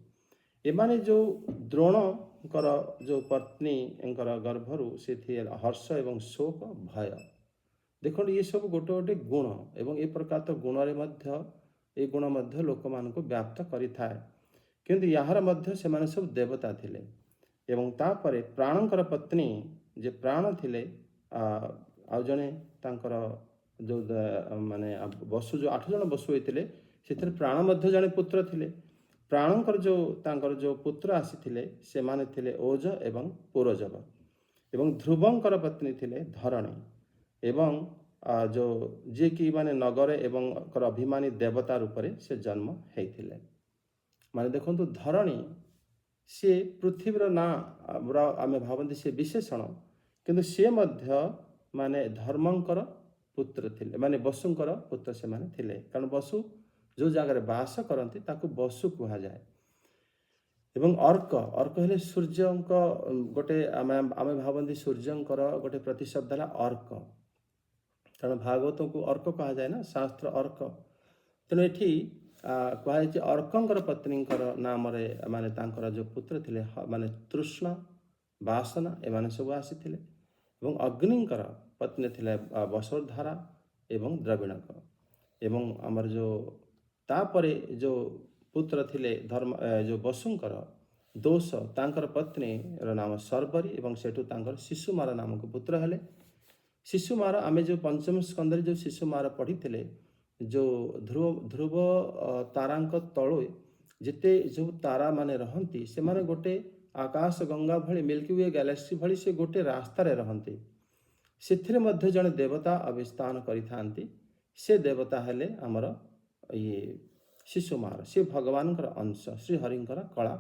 ଏମାନେ ଯେଉଁ ଦ୍ରୋଣଙ୍କର ଯେଉଁ ପତ୍ନୀଙ୍କର ଗର୍ଭରୁ ସେ ଥିଲେ ହର୍ଷ ଏବଂ ଶୋକ, ଭୟ। ଦେଖନ୍ତୁ ଇଏ ସବୁ ଗୋଟେ ଗୋଟେ ଗୁଣ ଏବଂ ଏ ପ୍ରକାର ଗୁଣରେ ମଧ୍ୟ ଏ ଗୁଣ ମଧ୍ୟ ଲୋକମାନଙ୍କୁ ବ୍ୟାପ୍ତ କରିଥାଏ। କିନ୍ତୁ ଏହାର ମଧ୍ୟ ସେମାନେ ସବୁ ଦେବତା ଥିଲେ। ଏବଂ ତାପରେ ପ୍ରାଣଙ୍କର ପତ୍ନୀ ଯେ ପ୍ରାଣ ଥିଲେ, ଆଉ ଜଣେ ତାଙ୍କର ଯେଉଁ ମାନେ ବସୁ ଯେଉଁ 8 ଜଣ ବସୁ ହୋଇଥିଲେ ସେଥିରେ ପ୍ରାଣ ମଧ୍ୟ ଜଣେ ପୁତ୍ର ଥିଲେ। ପ୍ରାଣଙ୍କର ତାଙ୍କର ଯେଉଁ ପୁତ୍ର ଆସିଥିଲେ ସେମାନେ ଥିଲେ ଓଜ ଏବଂ ପୁରଜବ। ଏବଂ ଧ୍ରୁବଙ୍କର ପତ୍ନୀ ଥିଲେ ଧରଣୀ ଏବଂ ଯେଉଁ ଯିଏକି ମାନେ ନଗର ଏବଂ ଅଭିମାନୀ ଦେବତା ରୂପରେ ସେ ଜନ୍ମ ହେଇଥିଲେ। ମାନେ ଦେଖନ୍ତୁ ଧରଣୀ ସିଏ ପୃଥିବୀର ନାଁ ଆମେ ଭାବନ୍ତି ସେ ବିଶେଷଣ, କିନ୍ତୁ ସିଏ ମଧ୍ୟ ମାନେ ଧର୍ମଙ୍କର ପୁତ୍ର ଥିଲେ, ମାନେ ବସୁଙ୍କର ପୁତ୍ର ସେମାନେ ଥିଲେ। କାରଣ ବସୁ ଯେଉଁ ଜାଗାରେ ବାସ କରନ୍ତି ତାକୁ ବସୁ କୁହାଯାଏ। ଏବଂ ଅର୍କ ହେଲେ ସୂର୍ଯ୍ୟଙ୍କ ଗୋଟେ ଆମେ ଭାବନ୍ତି ସୂର୍ଯ୍ୟଙ୍କର ଗୋଟେ ପ୍ରତିଶବ୍ଦ ହେଲା ଅର୍କ, କାରଣ ଭାଗବତକୁ ଅର୍କ କୁହାଯାଏ ନା, ଶାସ୍ତ୍ର ଅର୍କ। ତେଣୁ ଏଠି କୁହାଯାଇଛି ଅର୍କଙ୍କର ପତ୍ନୀଙ୍କର ନାମରେ ମାନେ ତାଙ୍କର ଯେଉଁ ପୁତ୍ର ଥିଲେ ମାନେ ତୃଷ୍ଣ, ବାସନା ଏମାନେ ସବୁ ଆସିଥିଲେ। ଏବଂ ଅଗ୍ନିଙ୍କର ପତ୍ନୀ ଥିଲେ ବସୋର୍ଦ୍ଧାରା ଏବଂ ଦ୍ରବିଣକ। ଏବଂ ଆମର ଯେଉଁ ତାପରେ ଯେଉଁ ପୁତ୍ର ଥିଲେ ଯେଉଁ ବସୁଙ୍କର ଦୋଷ, ତାଙ୍କର ପତ୍ନୀର ନାମ ସର୍ବରୀ ଏବଂ ସେଠୁ ତାଙ୍କର ଶିଶୁମାର ନାମକ ପୁତ୍ର ହେଲେ। ଶିଶୁମାର ଆମେ ଯେଉଁ ପଞ୍ଚମ ସ୍କନ୍ଧରେ ଯେଉଁ ଶିଶୁମାର ପଢ଼ିଥିଲେ, ଯେଉଁ ଧ୍ରୁବ ତାରାଙ୍କ ତଳେ ଯେତେ ଯେଉଁ ତାରାମାନେ ରହନ୍ତି ସେମାନେ ଗୋଟେ ଆକାଶ ଗଙ୍ଗା ଭଳି, ମିଲ୍କି ୱେ ଗ୍ୟାଲେକ୍ସି ଭଳି ସେ ଗୋଟେ ରାସ୍ତାରେ ରହନ୍ତି। ସେଥିରେ ମଧ୍ୟ ଜଣେ ଦେବତା ଅବସ୍ଥାନ କରିଥାନ୍ତି। ସେ ଦେବତା ହେଲେ ଆମର ଇଏ ଶିଶୁମାର। ସେ ଭଗବାନଙ୍କର ଅଂଶ, ଶ୍ରୀହରିଙ୍କର କଳା,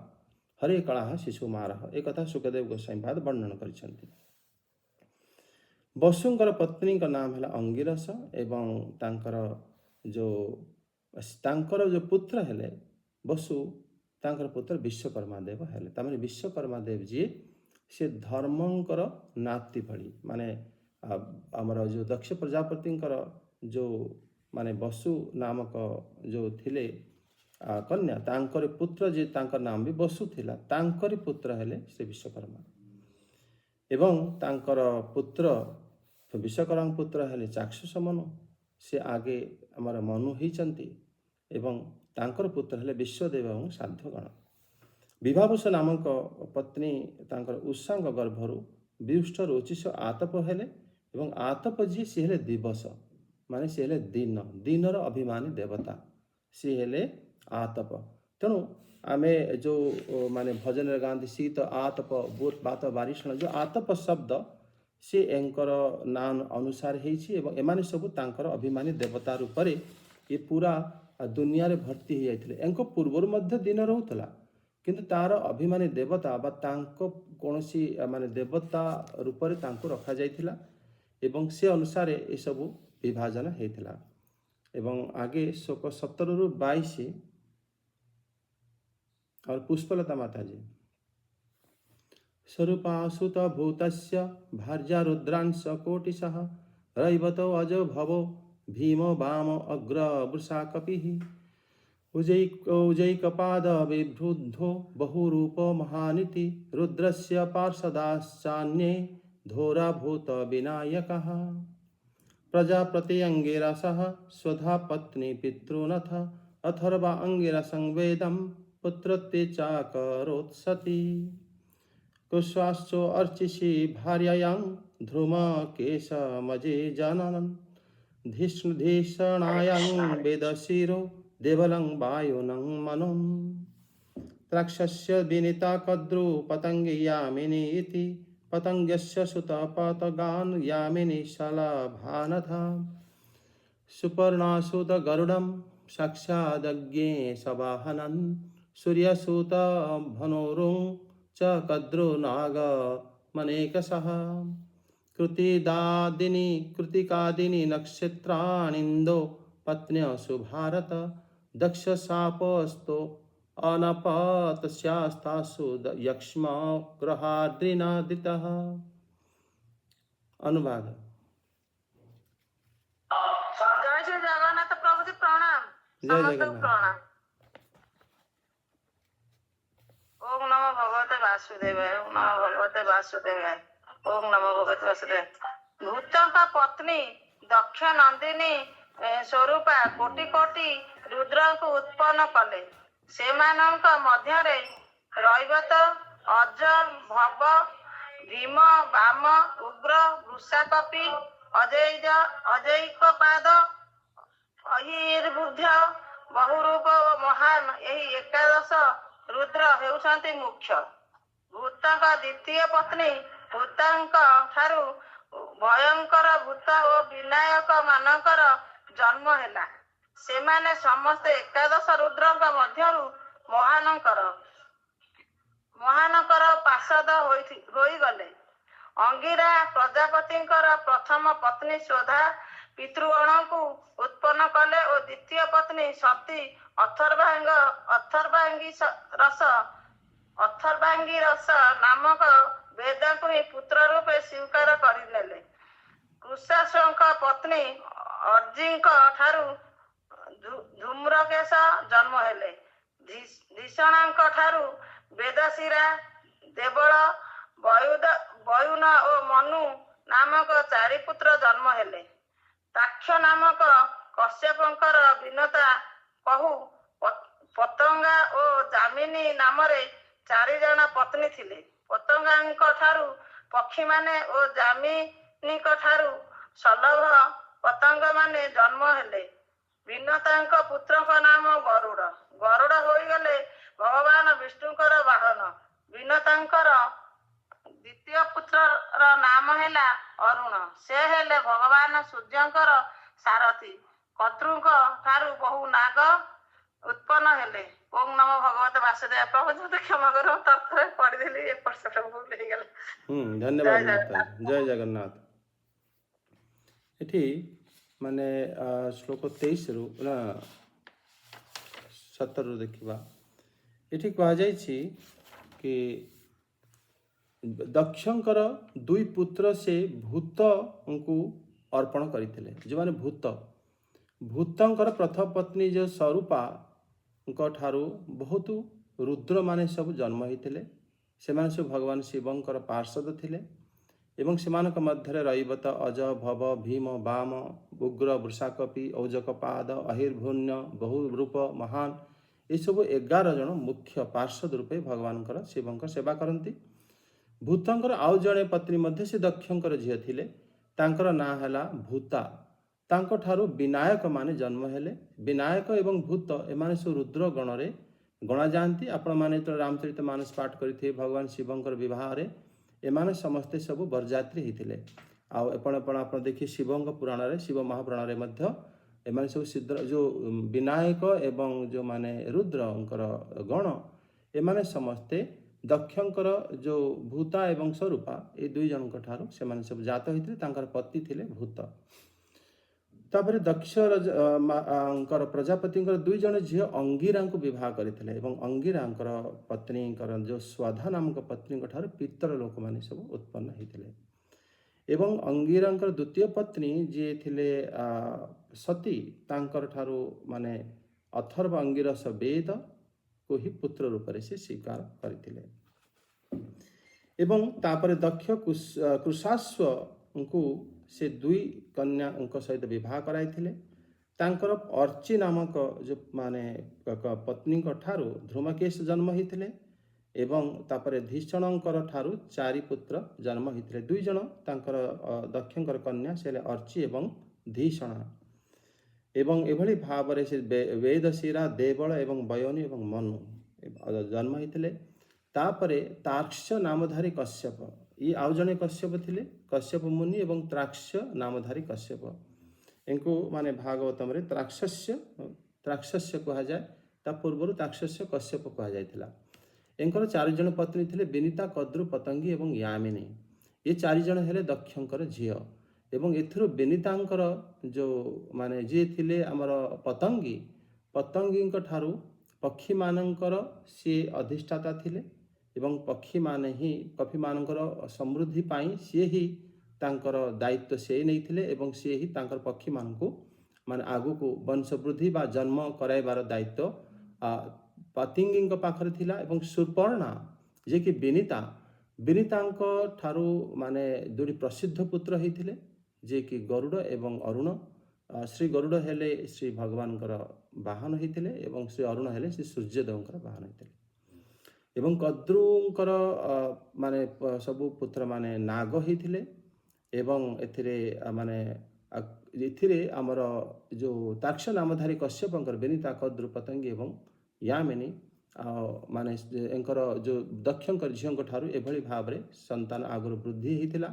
ହରେ କଳା ଶିଶୁମାର, ଏ କଥା ସୁଖଦେବ ଗୋସ୍ୱାମୀ ପାଦ ବର୍ଣ୍ଣନ କରିଛନ୍ତି। ବସୁଙ୍କର ପତ୍ନୀଙ୍କ ନାମ ହେଲା ଅଙ୍ଗିରସ ଏବଂ ତାଙ୍କର ଯେଉଁ ପୁତ୍ର ହେଲେ ବସୁ, ତାଙ୍କର ପୁତ୍ର ବିଶ୍ୱକର୍ମା ଦେବ ହେଲେ। ତାମାନେ ବିଶ୍ୱକର୍ମା ଦେବ ଯିଏ ସେ ଧର୍ମଙ୍କର ନାତି ଭଳି, ମାନେ ଆମର ଯେଉଁ ଦକ୍ଷ ପ୍ରଜାପତିଙ୍କର ଯେଉଁ ମାନେ ବସୁ ନାମକ ଯେଉଁ ଥିଲେ କନ୍ୟା, ତାଙ୍କର ପୁତ୍ର ଯିଏ ତାଙ୍କ ନାମ ବି ବସୁ ଥିଲା, ତାଙ୍କରି ପୁତ୍ର ହେଲେ ସେ ବିଶ୍ୱକର୍ମା। ଏବଂ ତାଙ୍କର ପୁତ୍ର ବିଶ୍ୱକର୍ମାଙ୍କ ପୁତ୍ର ହେଲେ ଚାକ୍ଷୁଷ ମନୁ, ସେ ଆଗେ ଆମର ମନୁ ହେଇଛନ୍ତି। ଏବଂ ତାଙ୍କର ପୁତ୍ର ହେଲେ ବିଶ୍ୱଦେବ ଏବଂ ସାଧ୍ୟଗଣ। ବିଭାବସ ନାମକ ପତ୍ନୀ ତାଙ୍କର ଉଷାଙ୍କ ଗର୍ଭରୁ ବିଉଷ୍ଟ ରୋଚିଷ ଆତପ ହେଲେ। ଏବଂ ଆତପ ଯିଏ ସିଏ ହେଲେ ଦିବସ, ମାନେ ସିଏ ହେଲେ ଦିନର ଅଭିମାନୀ ଦେବତା, ସିଏ ହେଲେ ଆତପ। ତେଣୁ ଆମେ ଯେଉଁ ମାନେ ଭଜନରେ ଗାଆନ୍ତି ଶୀତ ଆତପ ବୁତ ବାତ ବାରିଷଣ, ଯେଉଁ ଆତପ ଶବ୍ଦ ସେ ଏଙ୍କର ନାଁ ଅନୁସାରେ ହେଇଛି। ଏବଂ ଏମାନେ ସବୁ ତାଙ୍କର ଅଭିମାନୀ ଦେବତା ରୂପରେ ଏ ପୁରା ଦୁନିଆରେ ଭର୍ତ୍ତି ହେଇଯାଇଥିଲେ। ଏଙ୍କ ପୂର୍ବରୁ ମଧ୍ୟ ଦିନ ରହୁଥିଲା, କିନ୍ତୁ ତାର ଅଭିମାନୀ ଦେବତା ବା ତାଙ୍କ କୌଣସି ମାନେ ଦେବତା ରୂପରେ ତାଙ୍କୁ ରଖାଯାଇଥିଲା ଏବଂ ସେ ଅନୁସାରେ ଏସବୁ ବିଭାଜନ ହେଇଥିଲା। ଏବଂ ଆଗେ ଶୋକ 17ରୁ 22 और पुष्पलता माताजी स्वरूपासुत भूतस्य भार्या रुद्रांश कोटिशः रैवतो अजो भवो भीमो वाम अग्र वृषा कपिः उजैकपाद विवृद्धो बहुरूप महानिति रुद्रस्य पार्षदाश्चान्ये धोराभूत विनायकः प्रजापति अंगिरसः स्वधा पत्नी पितृनथ अथर्वा अंगिरसं वेदं पुत्रत्वे चाकरोत्सति कुश्वाश्चो अर्चिषि भार्यायां ध्रुमकेशमजे जननं धीष्णायां वेदशिरो देवलं वायुनं मनुं राक्षस्य विनीता कद्रु पतंगी यामिनी इति पतंगस्य सुत पतगान यामिनी शलभानथा सुपर्णासुत गरुडं साक्षादज्ञे सवाहनन् सूर्यसूत भनोरुं च कद्रो नाग मनेकशः कृतिकादिनी नक्षत्राणिन्दो पत्न्यसु भारत दक्षशापस्तो अनपतस्यास्तासु यक्ष्म ग्रहाद्रिनादितः। अनुवाद। जय श्री जगन्नाथ प्रभु जी प्रणाम। जय समस्त जगन्नाथ। प्रणाम। ओम नमो भगवते वासुदेवाय। ओम नमो भगवते वासुदेवाय। ओम नमो भगवते वासुदेवाय। भूतଙ୍କ ପତ୍ନୀ ଦକ୍ଷ ନନ୍ଦିନୀ ସ୍ୱରୂପା କୋଟି କୋଟି ରୁଦ୍ରଙ୍କୁ ଉତ୍ପନ୍ନ କଲେ। ସେମାନଙ୍କ ମଧ୍ୟରେ ରୈବତ, ଅଜ, ଭବ, ଭୀମ, ବାମ, ଉଗ୍ର, ବୃଷାକପି, ଅଜୈକପାଦ, ଅହିର୍ବୁଦ୍ଧ, ବହୁରୂପ ଓ ମହାନ ଏହି ଏକାଦଶ ରୁଦ୍ର ହେଉଛନ୍ତି ମୁଖ୍ୟ। ଭୂତଙ୍କ ଦ୍ୱିତୀୟ ପତ୍ନୀ ଭୂତାଙ୍କ ଠାରୁ ଭୟଙ୍କର ଭୂତ ଓ ବିନାୟକ ମାନଙ୍କର ଜନ୍ମ ହେଲା। ସେମାନେ ସମସ୍ତେ ଏକାଦଶ ରୁଦ୍ରଙ୍କ ମଧ୍ୟରୁ ମହାନଙ୍କର ପାର୍ଷଦ ହୋଇଗଲେ। ଅଙ୍ଗିରା ପ୍ରଜାପତିଙ୍କର ପ୍ରଥମ ପତ୍ନୀ ସ୍ୱଧା ପିତୃଗଣଙ୍କୁ ଉତ୍ପନ୍ନ କଲେ ଓ ଦ୍ୱିତୀୟ ପତ୍ନୀ ସତୀ ଅଥର୍ବାଙ୍ଗୀରସ ନାମକ ବେଦଙ୍କୁ ହିଁ ପୁତ୍ର ରୂପେ ସ୍ୱୀକାର କରିନେଲେ। କୃଷାଶ୍ୱଙ୍କ ପତ୍ନୀ ଅର୍ଜିଙ୍କ ଠାରୁ ଧୂମ୍ରକେଶ ଜନ୍ମ ହେଲେ। ଧିଷଣାଙ୍କ ଠାରୁ ବେଦଶିରା, ଦେବଳ, ବୟୁନ ଓ ମନୁ ନାମକ ଚାରି ପୁତ୍ର ଜନ୍ମ ହେଲେ। ତାକ୍ଷ ନାମକ କଶ୍ୟପଙ୍କର ବିନତା କହୁ ପତଙ୍ଗା ଓ ଯାମିନୀ ନାମରେ 4 ଜଣ ପତ୍ନୀ ଥିଲେ। ପତଙ୍ଗାଙ୍କ ଠାରୁ ପକ୍ଷୀମାନେ ଓ ଯାମିନୀଙ୍କ ଠାରୁ ଶଲଭ ପତଙ୍ଗମାନେ ଜନ୍ମ ହେଲେ। ବିନତାଙ୍କ ପୁତ୍ରଙ୍କ ନାମ ଗରୁଡ଼। ଗରୁଡ଼ ହୋଇଗଲେ ଭଗବାନ ବିଷ୍ଣୁଙ୍କର ବାହନ। ବିନତାଙ୍କର ଦ୍ୱିତୀୟ ପୁତ୍ରର ନାମ ହେଲା ଅରୁଣ। ସେ ହେଲେ ଭଗବାନ ସୂର୍ଯ୍ୟଙ୍କର ସାରଥୀ। କର୍ତ୍ତୃଙ୍କ ଠାରୁ ବହୁ ନାଗ ଉତ୍ପନ୍ନ ହେଲେ। ଓಂ ନମୋ ଭଗବତେ ବାସୁଦେବ। ପ୍ରଭୁ ମତେ କ୍ଷମା କର, ତଥ୍ୟ ପଢିଦେଲି ଏପଟ ସେପଟ ଭୁଲ ହେଇଗଲା। ଧନ୍ୟବାଦ ମାତା। ଜୟ ଜଗନ୍ନାଥ। ଏଠି ମାନେ ଶ୍ଲୋକ 23ରୁ 17ରୁ ଦେଖିବା। ଏଠି କୁହାଯାଇଛି କି ଦକ୍ଷଙ୍କର 2 ପୁତ୍ର ସେ ଭୂତଙ୍କୁ ଅର୍ପଣ କରିଥିଲେ। ଯେଉଁମାନେ ଭୂତଙ୍କର ପ୍ରଥମ ପତ୍ନୀ ଯେଉଁ ସ୍ୱରୂପାଙ୍କ ଠାରୁ ବହୁତ ରୁଦ୍ରମାନେ ସବୁ ଜନ୍ମ ହୋଇଥିଲେ। ସେମାନେ ସବୁ ଭଗବାନ ଶିବଙ୍କର ପାର୍ଷଦ ଥିଲେ ଏବଂ ସେମାନଙ୍କ ମଧ୍ୟରେ ରୈବତ, ଅଜ, ଭବ, ଭୀମ, ବାମ, ଉଗ୍ର, ବୃଷାକପି, ଔଜକପାଦ, ଅହିର୍ଭୁନ୍ୟ, ବହୁରୂପ, ମହାନ ଏସବୁ 11 ଜଣ ମୁଖ୍ୟ ପାର୍ଷଦ ରୂପେ ଭଗବାନଙ୍କର ଶିବଙ୍କ ସେବା କରନ୍ତି। ଭୂତଙ୍କର ଆଉ ଜଣେ ପତ୍ନୀ ମଧ୍ୟ ସେ ଦକ୍ଷଙ୍କର ଝିଅ ଥିଲେ। ତାଙ୍କର ନାଁ ହେଲା ଭୂତା। ତାଙ୍କ ଠାରୁ ବିନାୟକ ମାନେ ଜନ୍ମ ହେଲେ। ବିନାୟକ ଏବଂ ଭୂତ ଏମାନେ ସବୁ ରୁଦ୍ର ଗଣରେ ଗଣାଯାଆନ୍ତି। ଆପଣମାନେ ଯେତେବେଳେ ରାମଚରିତ ମାନସ ପାଠ କରିଥିବେ ଭଗବାନ ଶିବଙ୍କର ବିବାହରେ ଏମାନେ ସମସ୍ତେ ସବୁ ବରଯାତ୍ରୀ ହେଇଥିଲେ। ଆଉ ଆପଣ ଦେଖିବେ ଶିବଙ୍କ ପୁରାଣରେ, ଶିବ ମହାପୁରାଣରେ ମଧ୍ୟ ଏମାନେ ସବୁ ଯେଉଁ ବିନାୟକ ଏବଂ ଯେଉଁମାନେ ରୁଦ୍ରଙ୍କର ଗଣ ଏମାନେ ସମସ୍ତେ ଦକ୍ଷଙ୍କର ଯେଉଁ ଭୂତା ଏବଂ ସ୍ୱରୂପା ଏ 2 ଜଣଙ୍କ ଠାରୁ ସେମାନେ ସବୁ ଜାତ ହୋଇଥିଲେ। ତାଙ୍କର ପତି ଥିଲେ ଭୂତ। ତାପରେ ଦକ୍ଷଙ୍କର ପ୍ରଜାପତିଙ୍କର 2 ଜଣ ଝିଅ ଅଙ୍ଗିରାଙ୍କୁ ବିବାହ କରିଥିଲେ ଏବଂ ଅଙ୍ଗିରାଙ୍କର ପତ୍ନୀଙ୍କର ଯେଉଁ ସ୍ୱଧା ନାମକ ପତ୍ନୀଙ୍କ ଠାରୁ ପିତର ଲୋକମାନେ ସବୁ ଉତ୍ପନ୍ନ ହୋଇଥିଲେ। ଏବଂ ଅଙ୍ଗିରାଙ୍କର ଦ୍ୱିତୀୟ ପତ୍ନୀ ଯିଏ ଥିଲେ ସତୀ, ତାଙ୍କର ଠାରୁ ମାନେ ଅଥର୍ବ ଅଙ୍ଗିରସ ବେଦକୁ ହିଁ ପୁତ୍ର ରୂପରେ ସେ ସ୍ୱୀକାର କରିଥିଲେ। ଏବଂ ତାପରେ ଦକ୍ଷ କୃଷାଶ୍ୱଙ୍କୁ ସେ 2 କନ୍ୟାଙ୍କ ସହିତ ବିବାହ କରାଇଥିଲେ। ତାଙ୍କର ଅର୍ଚି ନାମକ ଯେଉଁ ମାନେ ପତ୍ନୀଙ୍କ ଠାରୁ ଧୂମକେଶ ଜନ୍ମ ହୋଇଥିଲେ ଏବଂ ତାପରେ ଧିଷଣଙ୍କର ଠାରୁ 4 ପୁତ୍ର ଜନ୍ମ ହୋଇଥିଲେ। 2 ଜଣ ତାଙ୍କର ଦକ୍ଷଙ୍କର କନ୍ୟା ସେ ହେଲେ ଅର୍ଚି ଏବଂ ଧିଷଣା। ଏବଂ ଏଭଳି ଭାବରେ ସେ ବେଦଶିରା, ଦେବଳ ଏବଂ ବୟୋନି ଏବଂ ମନୁ ଜନ୍ମ ହୋଇଥିଲେ। ତାପରେ ତାର୍କ୍ଷ୍ୟ ନାମଧାରୀ କଶ୍ୟପ, ଇଏ ଆଉ ଜଣେ କଶ୍ୟପ ଥିଲେ। କଶ୍ୟପ ମୁନି ଏବଂ ତ୍ରାକ୍ଷ୍ୟ ନାମଧାରୀ କଶ୍ୟପ। ଏଙ୍କୁ ମାନେ ଭାଗବତମରେ ତ୍ରାକ୍ଷସ୍ୟ ତ୍ରାକ୍ଷସ୍ୟ କୁହାଯାଏ। ତା ପୂର୍ବରୁ ତ୍ରାକ୍ଷସ୍ୟ କଶ୍ୟପ କୁହାଯାଇଥିଲା। ଏଙ୍କର 4 ଜଣ ପତ୍ନୀ ଥିଲେ ବିନିତା, କଦ୍ରୁ, ପତଙ୍ଗୀ ଏବଂ ୟାମିନୀ। ଏ 4 ଜଣ ହେଲେ ଦକ୍ଷଙ୍କର ଝିଅ ଏବଂ ଏଥିରୁ ବିନିତାଙ୍କର ଯେଉଁ ମାନେ ଯିଏ ଥିଲେ ଆମର ପତଙ୍ଗୀଙ୍କ ଠାରୁ ପକ୍ଷୀମାନଙ୍କର ସିଏ ଅଧିଷ୍ଠାତା ଥିଲେ ଏବଂ ପକ୍ଷୀମାନଙ୍କର ସମୃଦ୍ଧି ପାଇଁ ସିଏ ହିଁ ତାଙ୍କର ଦାୟିତ୍ୱ ସିଏ ନେଇଥିଲେ ଏବଂ ସିଏ ହିଁ ତାଙ୍କର ପକ୍ଷୀମାନଙ୍କୁ ମାନେ ଆଗକୁ ବଂଶ ବୃଦ୍ଧି ବା ଜନ୍ମ କରାଇବାର ଦାୟିତ୍ୱ ପତଙ୍ଗୀଙ୍କ ପାଖରେ ଥିଲା। ଏବଂ ସୁପର୍ଣ୍ଣା ଯିଏକି ବିନିତାଙ୍କ ଠାରୁ ମାନେ 2ଟି ପ୍ରସିଦ୍ଧ ପୁତ୍ର ହେଇଥିଲେ ଯିଏକି ଗରୁଡ଼ ଏବଂ ଅରୁଣ। ଶ୍ରୀ ଗରୁଡ଼ ହେଲେ ଶ୍ରୀ ଭଗବାନଙ୍କର ବାହନ ହେଇଥିଲେ ଏବଂ ଶ୍ରୀ ଅରୁଣ ହେଲେ ଶ୍ରୀ ସୂର୍ଯ୍ୟଦେବଙ୍କର ବାହନ ହେଇଥିଲେ। ଏବଂ କଦ୍ରୁଙ୍କର ମାନେ ସବୁ ପୁତ୍ର ମାନେ ନାଗ ହେଇଥିଲେ ଏବଂ ଏଥିରେ ଆମର ଯେଉଁ ତାକ୍ଷ ନାମଧାରୀ କଶ୍ୟପଙ୍କର ବିନିତା, କଦ୍ରୁ, ପତଙ୍ଗୀ ଏବଂ ୟାମିନୀ ମାନେ ଏଙ୍କର ଯେଉଁ ଦକ୍ଷଙ୍କର ଝିଅଙ୍କ ଠାରୁ ଏଭଳି ଭାବରେ ସନ୍ତାନ ଆଗରୁ ବୃଦ୍ଧି ହେଇଥିଲା।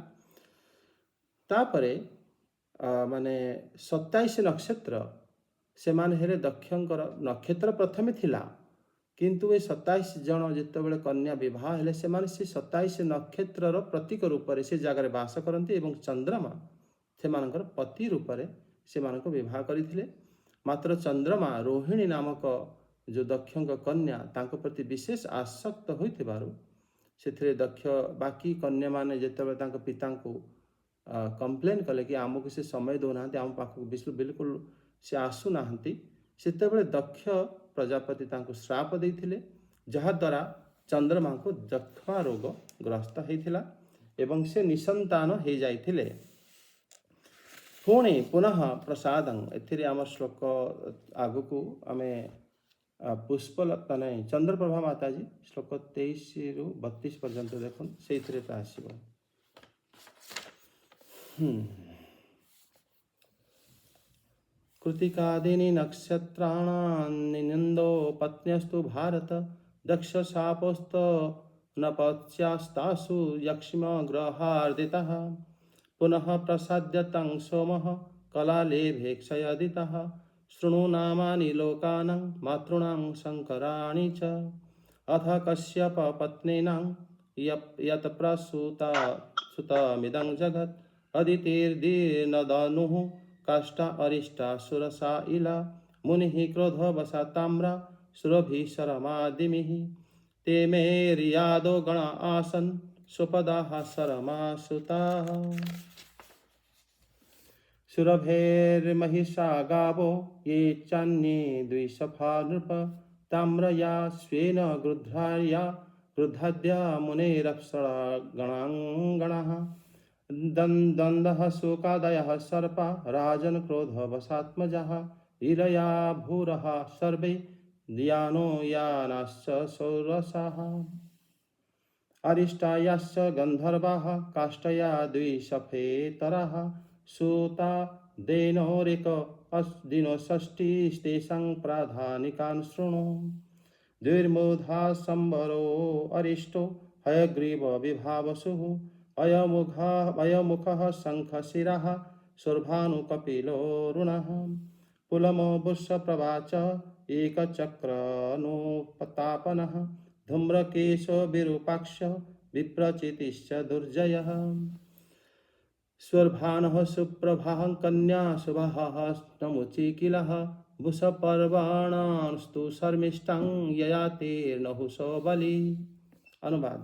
ତାପରେ ମାନେ 27 ନକ୍ଷତ୍ର ସେମାନେ ହେଲେ ଦକ୍ଷଙ୍କର ନକ୍ଷତ୍ର ପ୍ରଥମେ ଥିଲା କିନ୍ତୁ ଏ 27 ଜଣ ଯେତେବେଳେ କନ୍ୟା ବିବାହ ହେଲେ ସେମାନେ ସେ 27 ନକ୍ଷତ୍ରର ପ୍ରତୀକ ରୂପରେ ସେ ଜାଗାରେ ବାସ କରନ୍ତି ଏବଂ ଚନ୍ଦ୍ରମା ସେମାନଙ୍କର ପତି ରୂପରେ ସେମାନଙ୍କୁ ବିବାହ କରିଥିଲେ। ମାତ୍ର ଚନ୍ଦ୍ରମା ରୋହିଣୀ ନାମକ ଯେଉଁ ଦକ୍ଷଙ୍କ କନ୍ୟା ତାଙ୍କ ପ୍ରତି ବିଶେଷ ଆସକ୍ତ ହୋଇଥିବାରୁ ସେଥିରେ ଦକ୍ଷ ବାକି କନ୍ୟାମାନେ ଯେତେବେଳେ ତାଙ୍କ ପିତାଙ୍କୁ କମ୍ପ୍ଲେନ୍ କଲେ କି ଆମକୁ ସେ ସମୟ ଦେଉନାହାନ୍ତି, ଆମ ପାଖକୁ ବିଲକୁଲ ସେ ଆସୁନାହାନ୍ତି, ସେତେବେଳେ ଦକ୍ଷ ପ୍ରଜାପତି ତାଙ୍କୁ ଶ୍ରାପ ଦେଇଥିଲେ ଯାହାଦ୍ୱାରା ଚନ୍ଦ୍ରମାଙ୍କୁ ଯକ୍ଷ୍ମା ରୋଗ ଗ୍ରସ୍ତ ହେଇଥିଲା ଏବଂ ସେ ନିସନ୍ତାନ ହେଇଯାଇଥିଲେ। ପୁନଃ ପ୍ରସାଦଂ ଏଥିରେ ଆମ ଶ୍ଲୋକ ଆଗକୁ ଆମେ ପୁଷ୍ପଲତା ନାହିଁ ଚନ୍ଦ୍ରପ୍ରଭା ମାତାଜୀ ଶ୍ଲୋକ 23ରୁ 32 ପର୍ଯ୍ୟନ୍ତ ଦେଖୁନ୍ ସେଇଥିରେ ତ ଆସିବ। कृतिकादीनि नक्षत्राणान्निन्दो पत्न्यस्तु भारत दक्ष शापोस्तो न पत्यास्तासु यक्ष्मग्रहार्दितः पुनः प्रसाद्य तं सोमः कलालेभेक्षयदितः शृणु नामानि लोकानां मातॄणां शङ्कराणि च अथ कश्यप पत्नीनां यत् प्रसूतमिदं जगत् अदितिर्दीर्नदनुः काष्ठा अरिष्टा सुरसा इला मुनिः क्रोधवशा ताम्रा सुरभिशरमादिमिः ते मेर्यादो गण आसन् सुपदाः शरमासुताः सुरभेर्महिषा गावो ये चान्ये द्विषफा नृप ताम्रया स्वेन गृध्राद्या मुनेरप्सरा गणाः दन्दः शोकादयः सर्पा राजन् क्रोधवशात्मजः इलया भूरः सर्वे यानो यानाश्च सौरसाः अरिष्टायाश्च गन्धर्वाः काष्ठया द्विषफेतराः सूता दिनोषष्टिस्तेषां प्राधानिकान् शृणु द्विर्मूढा सम्बरो अरिष्टो हयग्रीव विभावसुः अयमुखः शङ्खशिरः शोर्भानुकपिलोरुणः पुलमो वृषप्रभा च एकचक्रनुपतापनः धूम्रकेशो विरूपाक्ष विप्रचितिश्च दुर्जयः स्वर्भानः सुप्रभाः कन्या शुभः नमुचिकिलः बुषपर्वाणास्तु शर्मिष्ठां ययातिर्नहुषो बलि। अनुवाद।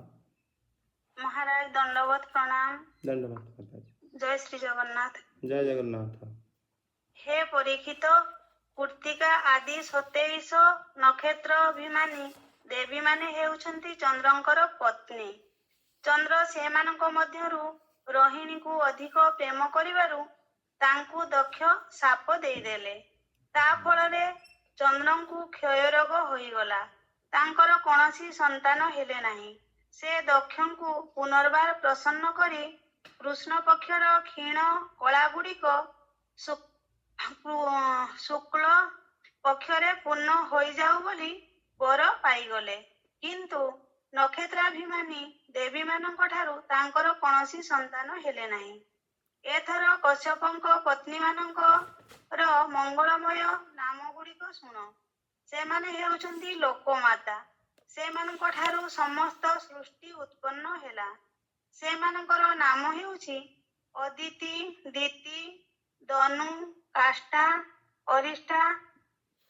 महाराज दंडवत प्रणाम। दंडवत। जय श्री जगन्नाथ। जय जगन्नाथ। हे परीक्षित, କୃତ୍ତିକା ଆଦି 27 ନକ୍ଷତ୍ର ଅଭିମାନୀ ଦେବୀ ମାନେ ହେଉଛନ୍ତି ଚନ୍ଦ୍ରଙ୍କର ପତ୍ନୀ। ଚନ୍ଦ୍ର ସେମାନଙ୍କ ମଧ୍ୟରୁ ରୋହିଣୀକୁ ଅଧିକ ପ୍ରେମ କରିବାରୁ ତାଙ୍କୁ ଦକ୍ଷ ଶାପ ଦେଇଦେଲେ। ତା ଫଳରେ ଚନ୍ଦ୍ରଙ୍କୁ କ୍ଷୟରୋଗ ହୋଇଗଲା। ତାଙ୍କର କୌଣସି ସନ୍ତାନ ହେଲେ ନାହିଁ। ସେ ଦକ୍ଷଙ୍କୁ ପୁନର୍ବାର ପ୍ରସନ୍ନ କରି କୃଷ୍ଣ ପକ୍ଷର କ୍ଷୀଣ କଳାଗୁଡ଼ିକ ଶୁକ୍ଳ ପକ୍ଷରେ ପୂର୍ଣ୍ଣ ହୋଇଯାଉ ବୋଲି ବର ପାଇଗଲେ। କିନ୍ତୁ ନକ୍ଷତ୍ରାଭିମାନୀ ଦେବୀମାନଙ୍କ ଠାରୁ ତାଙ୍କର କୌଣସି ସନ୍ତାନ ହେଲେ ନାହିଁ। ଏଥର କଶ୍ୟପଙ୍କ ପତ୍ନୀମାନଙ୍କର ମଙ୍ଗଳମୟ ନାମ ଗୁଡ଼ିକ ଶୁଣ। ସେମାନେ ହେଉଛନ୍ତି ଲୋକମାତା। ସେମାନଙ୍କ ଠାରୁ ସମସ୍ତ ସୃଷ୍ଟି ଉତ୍ପନ୍ନ ହେଲା। ସେମାନଙ୍କର ନାମ ହେଉଛି ଅଦିତି, ଦିତି, ଦନୁ, କାଷ୍ଠା, ଅରିଷ୍ଠା,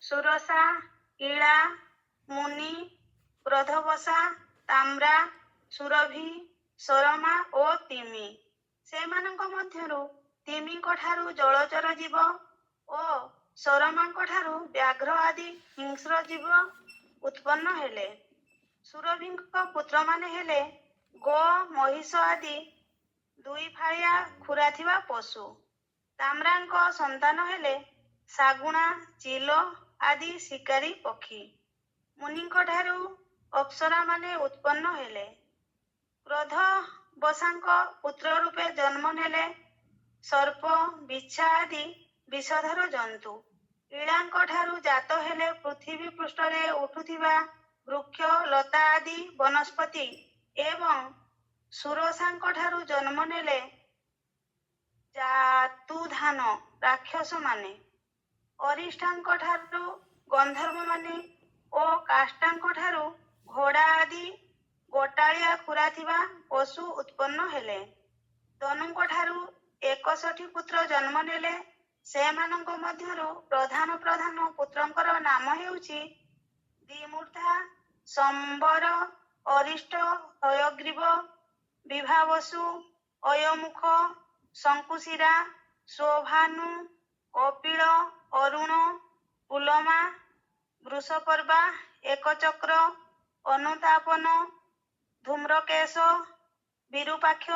ସୁରସା, ଇଳା, ମୁନି, କ୍ରୋଧବସା, ତାମ୍ରା, ସୁରଭି, ସରମା ଓ ତିମି। ସେମାନଙ୍କ ମଧ୍ୟରୁ ତିମିଙ୍କ ଠାରୁ ଜଳଚର ଜୀବ ଓ ସରମାଙ୍କ ଠାରୁ ବ୍ୟାଘ୍ର ଆଦି ହିଂସ୍ର ଜୀବ ଉତ୍ପନ୍ନ ହେଲେ। ସୁରଭିଙ୍କ ପୁତ୍ରମାନେ ହେଲେ ଗୋ, ମହିଷ ଆଦି ଦୁଇ ଫାଳିଆ ଖୁରା ଥିବା ପଶୁ। ତାମ୍ରାଙ୍କ ସନ୍ତାନ ହେଲେ ଶାଗୁଣା, ଚିଲ ଆଦି ଶିକାରୀ ପକ୍ଷୀ। ମୁନିଙ୍କ ଠାରୁ ଅପ୍ସରାମାନେ ଉତ୍ପନ୍ନ ହେଲେ। କ୍ରୋଧ ବସାଙ୍କ ପୁତ୍ର ରୂପେ ଜନ୍ମ ନେଲେ ସର୍ପ, ବିଛା ଆଦି ବିଷଧର ଜନ୍ତୁ। ଇଳାଙ୍କ ଠାରୁ ଜାତ ହେଲେ ପୃଥିବୀ ପୃଷ୍ଠରେ ଉଠୁଥିବା ବୃକ୍ଷ, ଲତା ଆଦି ବନସ୍ପତି ଏବଂ ସୁରସାଙ୍କ ଠାରୁ ଜନ୍ମ ନେଲେ ଜାତୁଧାନ ରାକ୍ଷସମାନେ। ଅରିଷ୍ଠାଙ୍କ ଠାରୁ ଗନ୍ଧର୍ବମାନେ ଓ କାଷ୍ଠାଙ୍କ ଠାରୁ ଘୋଡ଼ା ଆଦି ଗୋଟାଳିଆ ଖୁରା ଥିବା ପଶୁ ଉତ୍ପନ୍ନ ହେଲେ। ଦନୁଙ୍କ ଠାରୁ 61 ପୁତ୍ର ଜନ୍ମ ନେଲେ। ସେମାନଙ୍କ ମଧ୍ୟରୁ ପ୍ରଧାନ ପ୍ରଧାନ ପୁତ୍ରଙ୍କର ନାମ ହେଉଛି ଦ୍ୱିମୂର୍ଧା, ସମ୍ବର, ଅରିଷ୍ଟ, ହୟଗ୍ରୀବ, ବିଭାବସୁ, ଅୟମୁଖ, ଶଙ୍କୁଶିରା, ଶୋଭାନୁ, କପିଳ, ଅରୁଣ, ପୁଲମା, ବୃଷପର୍ବା, ଏକଚକ୍ର, ଅନୁତାପନ, ଧୂମ୍ରକେଶ, ବିରୂପାକ୍ଷ,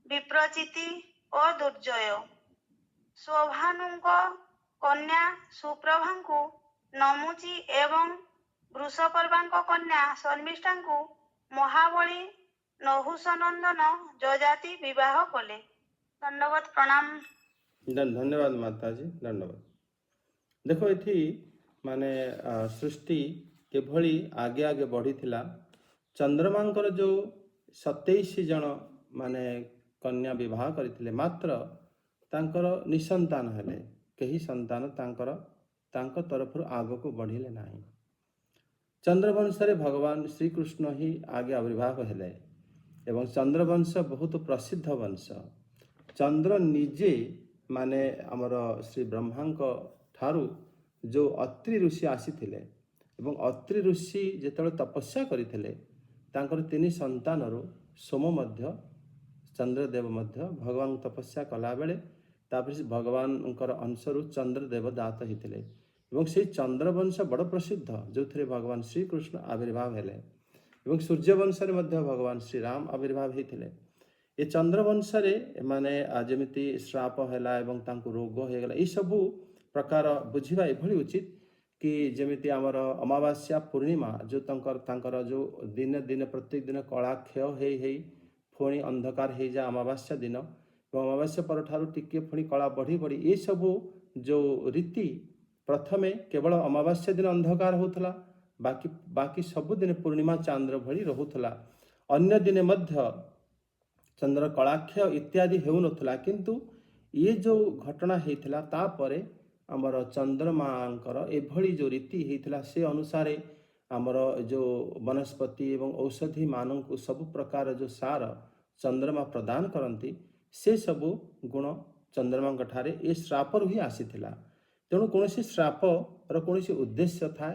ବିପ୍ରଚିତି ଓ ଦୁର୍ଜୟ। ଶୋଭାନୁଙ୍କ କନ୍ୟା ସୁପ୍ରଭାଙ୍କୁ ନମୁଚି ଏବଂ ବୃଷପର୍ବାଙ୍କ କନ୍ୟା ଶର୍ମିଷ୍ଠାଙ୍କୁ ମହାବଳୀ ନହୁଷ-ନନ୍ଦନ ଯଯାତି ବିବାହ କଲେ। ଦଣ୍ଡବତ ପ୍ରଣାମ। ଧନ୍ୟବାଦ ମାତାଜୀ, ଧନ୍ୟବାଦ। ଦେଖ ଏଠି ମାନେ ସୃଷ୍ଟି କିଭଳି ଆଗେ ଆଗେ ବଢ଼ିଥିଲା। ଚନ୍ଦ୍ରମାଙ୍କର ଯେଉଁ 27 ଜଣ ମାନେ କନ୍ୟା ବିବାହ କରିଥିଲେ, ମାତ୍ର ତାଙ୍କର ନିସନ୍ତାନ ହେଲେ। କେହି ସନ୍ତାନ ତାଙ୍କ ତରଫରୁ ଆଗକୁ ବଢ଼ିଲେ ନାହିଁ। ଚନ୍ଦ୍ରବଂଶରେ ଭଗବାନ ଶ୍ରୀକୃଷ୍ଣ ହିଁ ଆଗେ ଆବିର୍ଭାବ ହେଲେ ଏବଂ ଚନ୍ଦ୍ରବଂଶ ବହୁତ ପ୍ରସିଦ୍ଧ ବଂଶ। ଚନ୍ଦ୍ର ନିଜେ ମାନେ ଆମର ଶ୍ରୀ ବ୍ରହ୍ମାଙ୍କ ଠାରୁ ଯେଉଁ ଅତ୍ରି ଋଷି ଆସିଥିଲେ ଏବଂ ଅତ୍ରି ଋଷି ଯେତେବେଳେ ତପସ୍ୟା କରିଥିଲେ, ତାଙ୍କର 3 ସନ୍ତାନରୁ ସୋମ ମଧ୍ୟ, ଚନ୍ଦ୍ରଦେବ ମଧ୍ୟ ଭଗବାନଙ୍କ ତପସ୍ୟା କଲାବେଳେ ତାପରେ ସେ ଭଗବାନଙ୍କର ଅଂଶରୁ ଚନ୍ଦ୍ରଦେବ ଜାତ ହେଇଥିଲେ ଏବଂ ସେଇ ଚନ୍ଦ୍ରବଂଶ ବଡ଼ ପ୍ରସିଦ୍ଧ, ଯେଉଁଥିରେ ଭଗବାନ ଶ୍ରୀକୃଷ୍ଣ ଆବିର୍ଭାବ ହେଲେ ଏବଂ ସୂର୍ଯ୍ୟବଂଶରେ ମଧ୍ୟ ଭଗବାନ ଶ୍ରୀରାମ ଆବିର୍ଭାବ ହେଇଥିଲେ। ଏ ଚନ୍ଦ୍ରବଂଶରେ ମାନେ ଯେମିତି ଶ୍ରାପ ହେଲା ଏବଂ ତାଙ୍କୁ ରୋଗ ହେଇଗଲା, ଏଇସବୁ ପ୍ରକାର ବୁଝିବା ଏଭଳି ଉଚିତ କି ଯେମିତି ଆମର ଅମାବାସ୍ୟା ପୂର୍ଣ୍ଣିମା ଯେଉଁ ତାଙ୍କର ଯେଉଁ ଦିନେ ଦିନେ ପ୍ରତ୍ୟେକ ଦିନ କଳା କ୍ଷୟ ହେଇ ପୁଣି ଅନ୍ଧକାର ହେଇଯାଏ ଅମାବାସ୍ୟା ଦିନ ଏବଂ ଅମାବାସ୍ୟା ପରଠାରୁ ଟିକିଏ ପୁଣି କଳା ବଢ଼ି ଏସବୁ ଯେଉଁ ରୀତି, ପ୍ରଥମେ କେବଳ ଅମାବାସ୍ୟା ଦିନ ଅନ୍ଧକାର ହେଉଥିଲା, ବାକି ସବୁଦିନ ପୂର୍ଣ୍ଣିମା ଚାନ୍ଦ୍ର ଭଳି ରହୁଥିଲା। ଅନ୍ୟ ଦିନେ ମଧ୍ୟ ଚନ୍ଦ୍ର କଳାକ୍ଷୟ ଇତ୍ୟାଦି ହେଉନଥିଲା। କିନ୍ତୁ ଇଏ ଯେଉଁ ଘଟଣା ହେଇଥିଲା ତାପରେ ଆମର ଚନ୍ଦ୍ରମାଙ୍କର ଏଭଳି ଯେଉଁ ରୀତି ହେଇଥିଲା, ସେ ଅନୁସାରେ ଆମର ଯେଉଁ ବନସ୍ପତି ଏବଂ ଔଷଧିମାନଙ୍କୁ ସବୁ ପ୍ରକାର ଯେଉଁ ସାର ଚନ୍ଦ୍ରମା ପ୍ରଦାନ କରନ୍ତି, ସେସବୁ ଗୁଣ ଚନ୍ଦ୍ରମାଙ୍କ ଠାରେ ଏ ଶ୍ରାପରୁ ହିଁ ଆସିଥିଲା। ତେଣୁ କୌଣସି ଶ୍ରାପର କୌଣସି ଉଦ୍ଦେଶ୍ୟ ଥାଏ,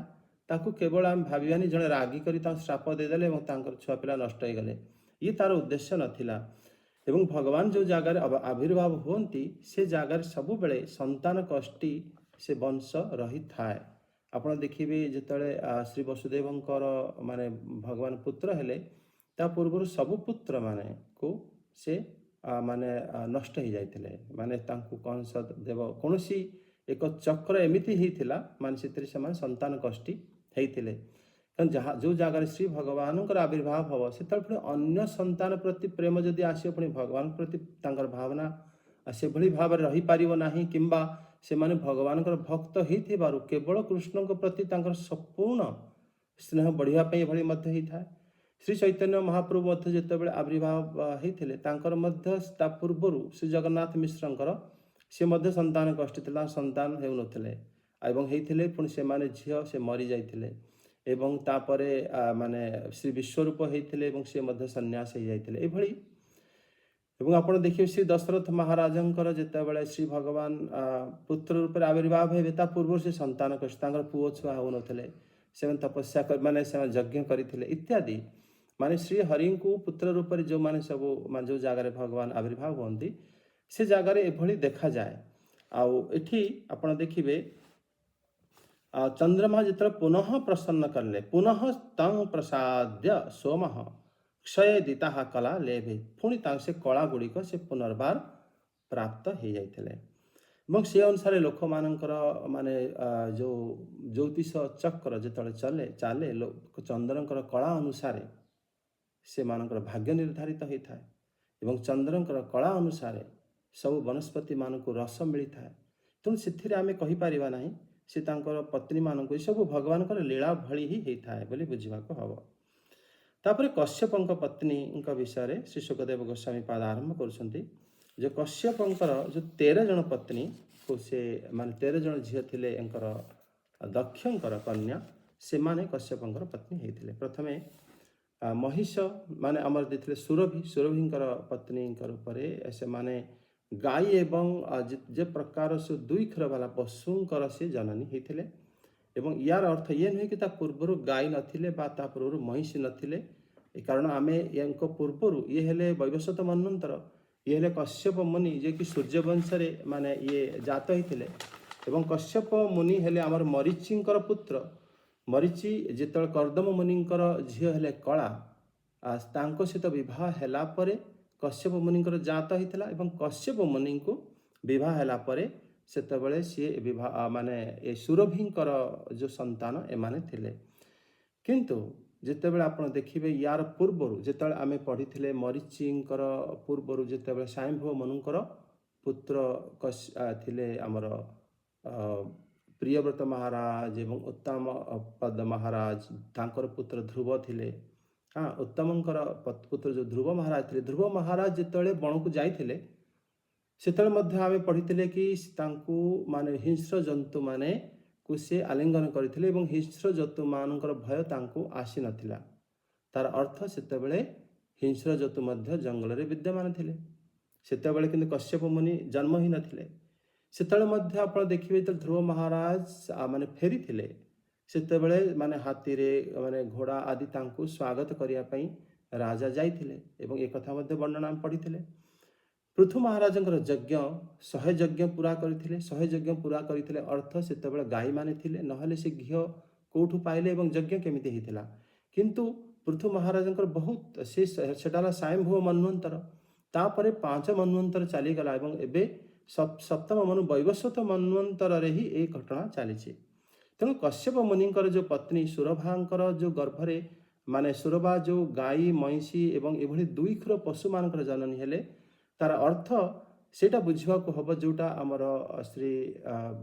ତାକୁ କେବଳ ଆମେ ଭାବିବାନି ଜଣେ ରାଗି କରି ତାଙ୍କୁ ଶ୍ରାପ ଦେଇଦେଲେ ଏବଂ ତାଙ୍କର ଛୁଆ ପିଲା ନଷ୍ଟ ହେଇଗଲେ, ଇଏ ତାର ଉଦ୍ଦେଶ୍ୟ ନଥିଲା। ଏବଂ ଭଗବାନ ଯେଉଁ ଜାଗାରେ ଆବିର୍ଭାବ ହୁଅନ୍ତି, ସେ ଜାଗାରେ ସବୁବେଳେ ସନ୍ତାନ କଷ୍ଟି ସେ ବଂଶ ରହିଥାଏ। ଆପଣ ଦେଖିବେ ଯେତେବେଳେ ଶ୍ରୀ ବସୁଦେବଙ୍କର ମାନେ ଭଗବାନ ପୁତ୍ର ହେଲେ, ତା ପୂର୍ବରୁ ସବୁ ପୁତ୍ରମାନଙ୍କୁ ସେ ମାନେ ନଷ୍ଟ ହେଇଯାଇଥିଲେ। ମାନେ ତାଙ୍କୁ କଂସ ଦେବ କୌଣସି ଏକ ଚକ୍ର ଏମିତି ହେଇଥିଲା, ମାନେ ସେଥିରେ ସେମାନେ ସନ୍ତାନ କଷ୍ଟି ହେଇଥିଲେ। କାରଣ ଯେଉଁ ଜାଗାରେ ଶ୍ରୀ ଭଗବାନଙ୍କର ଆବିର୍ଭାବ ହେବ, ସେତେବେଳେ ପୁଣି ଅନ୍ୟ ସନ୍ତାନ ପ୍ରତି ପ୍ରେମ ଯଦି ଆସିବ, ପୁଣି ଭଗବାନଙ୍କ ପ୍ରତି ତାଙ୍କର ଭାବନା ସେଭଳି ଭାବରେ ରହିପାରିବ ନାହିଁ, କିମ୍ବା ସେମାନେ ଭଗବାନଙ୍କର ଭକ୍ତ ହେଇଥିବାରୁ କେବଳ କୃଷ୍ଣଙ୍କ ପ୍ରତି ତାଙ୍କର ସମ୍ପୂର୍ଣ୍ଣ ସ୍ନେହ ବଢ଼ିବା ପାଇଁ ଏଭଳି ମଧ୍ୟ ହେଇଥାଏ। ଶ୍ରୀ ଚୈତନ୍ୟ ମହାପ୍ରଭୁ ମଧ୍ୟ ଯେତେବେଳେ ଆବିର୍ଭାବ ହେଇଥିଲେ ତାଙ୍କର ମଧ୍ୟ ତା ପୂର୍ବରୁ ଶ୍ରୀ ଜଗନ୍ନାଥ ମିଶ୍ରଙ୍କର ସେ ମଧ୍ୟ ସନ୍ତାନ କଷ୍ଟ ଥିଲା, ସନ୍ତାନ ହେଉନଥିଲେ ଏବଂ ହେଇଥିଲେ ପୁଣି ସେମାନେ ଝିଅ ସେ ମରିଯାଇଥିଲେ ଏବଂ ତାପରେ ମାନେ ଶ୍ରୀ ବିଶ୍ୱରୂପ ହେଇଥିଲେ ଏବଂ ସେ ମଧ୍ୟ ସନ୍ନ୍ୟାସ ହେଇଯାଇଥିଲେ ଏଭଳି। ଏବଂ ଆପଣ ଦେଖିବେ ଶ୍ରୀ ଦଶରଥ ମହାରାଜଙ୍କର ଯେତେବେଳେ ଶ୍ରୀ ଭଗବାନ ପୁତ୍ର ରୂପରେ ଆବିର୍ଭାବ ହେବେ ତା ପୂର୍ବରୁ ସେ ସନ୍ତାନ କଷ୍ଟ, ତାଙ୍କର ପୁଅ ଛୁଆ ହେଉନଥିଲେ, ସେମାନେ ତପସ୍ୟା ମାନେ ସେମାନେ ଯଜ୍ଞ କରିଥିଲେ ଇତ୍ୟାଦି। ମାନେ ଶ୍ରୀ ହରିଙ୍କୁ ପୁତ୍ର ରୂପରେ ଯେଉଁମାନେ ସବୁ ମାନେ ଯେଉଁ ଜାଗାରେ ଭଗବାନ ଆବିର୍ଭାବ ହୁଅନ୍ତି ସେ ଜାଗାରେ ଏଭଳି ଦେଖାଯାଏ। ଆଉ ଏଠି ଆପଣ ଦେଖିବେ ଚନ୍ଦ୍ରମା ଯେତେବେଳେ ପୁନଃ ପ୍ରସନ୍ନ କଲେ, ପୁନଃ ତଂ ପ୍ରସାଦ୍ୟ ସୋମଃ କ୍ଷୟ ଦିତାହା କଲା ଲେଭେ, ପୁଣି ସେ କଳା ଗୁଡ଼ିକ ସେ ପୁନର୍ବାର ପ୍ରାପ୍ତ ହେଇଯାଇଥିଲେ। ଏବଂ ସେ ଅନୁସାରେ ଲୋକମାନଙ୍କର ମାନେ ଯେଉଁ ଜ୍ୟୋତିଷ ଚକ୍ର ଯେତେବେଳେ ଚାଲେ ଚନ୍ଦ୍ରଙ୍କର କଳା ଅନୁସାରେ ସେମାନଙ୍କର ଭାଗ୍ୟ ନିର୍ଦ୍ଧାରିତ ହୋଇଥାଏ ଏବଂ ଚନ୍ଦ୍ରଙ୍କର କଳା ଅନୁସାରେ ସବୁ ବନସ୍ପତିମାନଙ୍କୁ ରସ ମିଳିଥାଏ। ତେଣୁ ସେଥିରେ ଆମେ କହିପାରିବା ନାହିଁ ସେ ତାଙ୍କର ପତ୍ନୀମାନଙ୍କୁ ଏସବୁ ଭଗବାନଙ୍କର ଲୀଳା ଭଳି ହିଁ ହେଇଥାଏ ବୋଲି ବୁଝିବାକୁ ହେବ। ତାପରେ କଶ୍ୟପଙ୍କ ପତ୍ନୀଙ୍କ ବିଷୟରେ ଶ୍ରୀ ଶୁକଦେବ ଗୋସ୍ୱାମୀ ପାଦ ଆରମ୍ଭ କରୁଛନ୍ତି ଯେ କଶ୍ୟପଙ୍କର ଯେଉଁ 13 ଜଣ ପତ୍ନୀକୁ ସେ ମାନେ 13 ଜଣ ଝିଅ ଥିଲେ ଏଙ୍କର ଦକ୍ଷଙ୍କର କନ୍ୟା, ସେମାନେ କଶ୍ୟପଙ୍କର ପତ୍ନୀ ହେଇଥିଲେ। ପ୍ରଥମେ ମହିଷ ମାନେ ଆମର ଦେଇଥିଲେ ସୁରଭିଙ୍କର ପତ୍ନୀଙ୍କ ରୂପରେ ସେମାନେ ଗାଈ ଏବଂ ଯେ ପ୍ରକାର ସେ 2 କ୍ଷୀର ବାଲା ପଶୁଙ୍କର ସେ ଜନନୀ ହେଇଥିଲେ। ଏବଂ ୟାର ଅର୍ଥ ଇଏ ନୁହେଁ କି ତା ପୂର୍ବରୁ ଗାଈ ନଥିଲେ ବା ତା ପୂର୍ବରୁ ମହିଷୀ ନଥିଲେ, କାରଣ ଆମେ ୟାଙ୍କ ପୂର୍ବରୁ ଇଏ ହେଲେ ବୈବସ୍ୱତ ମନ୍ୱନ୍ତର, ଇଏ ହେଲେ କଶ୍ୟପ ମୁନି ଯିଏକି ସୂର୍ଯ୍ୟବଂଶରେ ମାନେ ଇଏ ଜାତ ହେଇଥିଲେ। ଏବଂ କଶ୍ୟପ ମୁନି ହେଲେ ଆମର ମରିଚିଙ୍କର ପୁତ୍ର। ମରିଚି ଯେତେବେଳେ କର୍ଦମ ମୁନିଙ୍କର ଝିଅ ହେଲେ କଳା, ତାଙ୍କ ସହିତ ବିବାହ ହେଲା ପରେ କଶ୍ୟପ ମୁନିଙ୍କର ଜାତ ହେଇଥିଲା ଏବଂ କଶ୍ୟପ ମୁନିଙ୍କୁ ବିବାହ ହେଲା ପରେ ସେତେବେଳେ ସିଏ ବିବାହ ମାନେ ଏ ସୁରଭିଙ୍କର ଯେଉଁ ସନ୍ତାନ ଏମାନେ ଥିଲେ। କିନ୍ତୁ ଯେତେବେଳେ ଆପଣ ଦେଖିବେ ୟାର ପୂର୍ବରୁ ଯେତେବେଳେ ଆମେ ପଢ଼ିଥିଲେ ମରିଚିଙ୍କର ପୂର୍ବରୁ ଯେତେବେଳେ ସ୍ୱୟଂଭୁବ ମନୁଙ୍କର ପୁତ୍ର ଥିଲେ ଆମର ପ୍ରିୟବ୍ରତ ମହାରାଜ ଏବଂ ଉତ୍ତମ ପଦ ମହାରାଜ, ତାଙ୍କର ପୁତ୍ର ଧ୍ରୁବ ଥିଲେ। ଉତ୍ତମଙ୍କର ପୁତ୍ର ଯେଉଁ ଧ୍ରୁବ ମହାରାଜ ଥିଲେ, ଧ୍ରୁବ ମହାରାଜ ଯେତେବେଳେ ବଣକୁ ଯାଇଥିଲେ ସେତେବେଳେ ମଧ୍ୟ ଆମେ ପଢ଼ିଥିଲେ କି ତାଙ୍କୁ ମାନେ ହିଂସ୍ର ଜନ୍ତୁମାନେ କୁ ସେ ଆଲିଙ୍ଗନ କରିଥିଲେ ଏବଂ ହିଂସ୍ର ଜନ୍ତୁମାନଙ୍କର ଭୟ ତାଙ୍କୁ ଆସିନଥିଲା। ତାର ଅର୍ଥ ସେତେବେଳେ ହିଂସ୍ର ଜନ୍ତୁ ମଧ୍ୟ ଜଙ୍ଗଲରେ ବିଦ୍ୟମାନ ଥିଲେ। ସେତେବେଳେ କିନ୍ତୁ କଶ୍ୟପ ମୁନି ଜନ୍ମ ହେଇନଥିଲେ। ସେତେବେଳେ ମଧ୍ୟ ଆପଣ ଦେଖିବେ ଯେତେବେଳେ ଧ୍ରୁବ ମହାରାଜ ମାନେ ଫେରିଥିଲେ ସେତେବେଳେ ମାନେ ହାତୀରେ ମାନେ ଘୋଡ଼ା ଆଦି ତାଙ୍କୁ ସ୍ୱାଗତ କରିବା ପାଇଁ ରାଜା ଯାଇଥିଲେ ଏବଂ ଏକଥା ମଧ୍ୟ ବର୍ଣ୍ଣନା ଆମେ ପଢ଼ିଥିଲେ। ପୃଥୁ ମହାରାଜଙ୍କର ଯଜ୍ଞ 100 ଯଜ୍ଞ ପୁରା କରିଥିଲେ। 100 ଯଜ୍ଞ ପୁରା କରିଥିଲେ ଅର୍ଥ ସେତେବେଳେ ଗାଈମାନେ ଥିଲେ, ନହେଲେ ସେ ଘିଅ କେଉଁଠୁ ପାଇଲେ ଏବଂ ଯଜ୍ଞ କେମିତି ହେଇଥିଲା। କିନ୍ତୁ ପୃଥୁ ମହାରାଜଙ୍କର ବହୁତ ସେଟା ହେଲା ସ୍ୱୟଂଭୁବ ମନ୍ୱନ୍ତର, ତାପରେ 5 ମନ୍ୱନ୍ତର ଚାଲିଗଲା ଏବଂ ଏବେ ସପ୍ତମ ବୈବସ୍ୱତ ମନ୍ୱନ୍ତରରେ ହିଁ এই ଘଟଣା ଚାଲିଛି। ତେଣୁ କଶ୍ୟପ ମୁନିଙ୍କର ଯେଉଁ ପତ୍ନୀ ସୁରଭାଙ୍କର ଯେଉଁ ଗର୍ଭରେ ମାନେ ସୁରଭା ଯେଉଁ ଗାଈ ମଇଁଷି ଏବଂ ଏଭଳି 2 କ୍ଷୀର ପଶୁମାନଙ୍କର ଜନନୀ ହେଲେ, ତାର ଅର୍ଥ ସେଇଟା ବୁଝିବାକୁ ହେବ ଯେଉଁଟା ଆମର ଶ୍ରୀ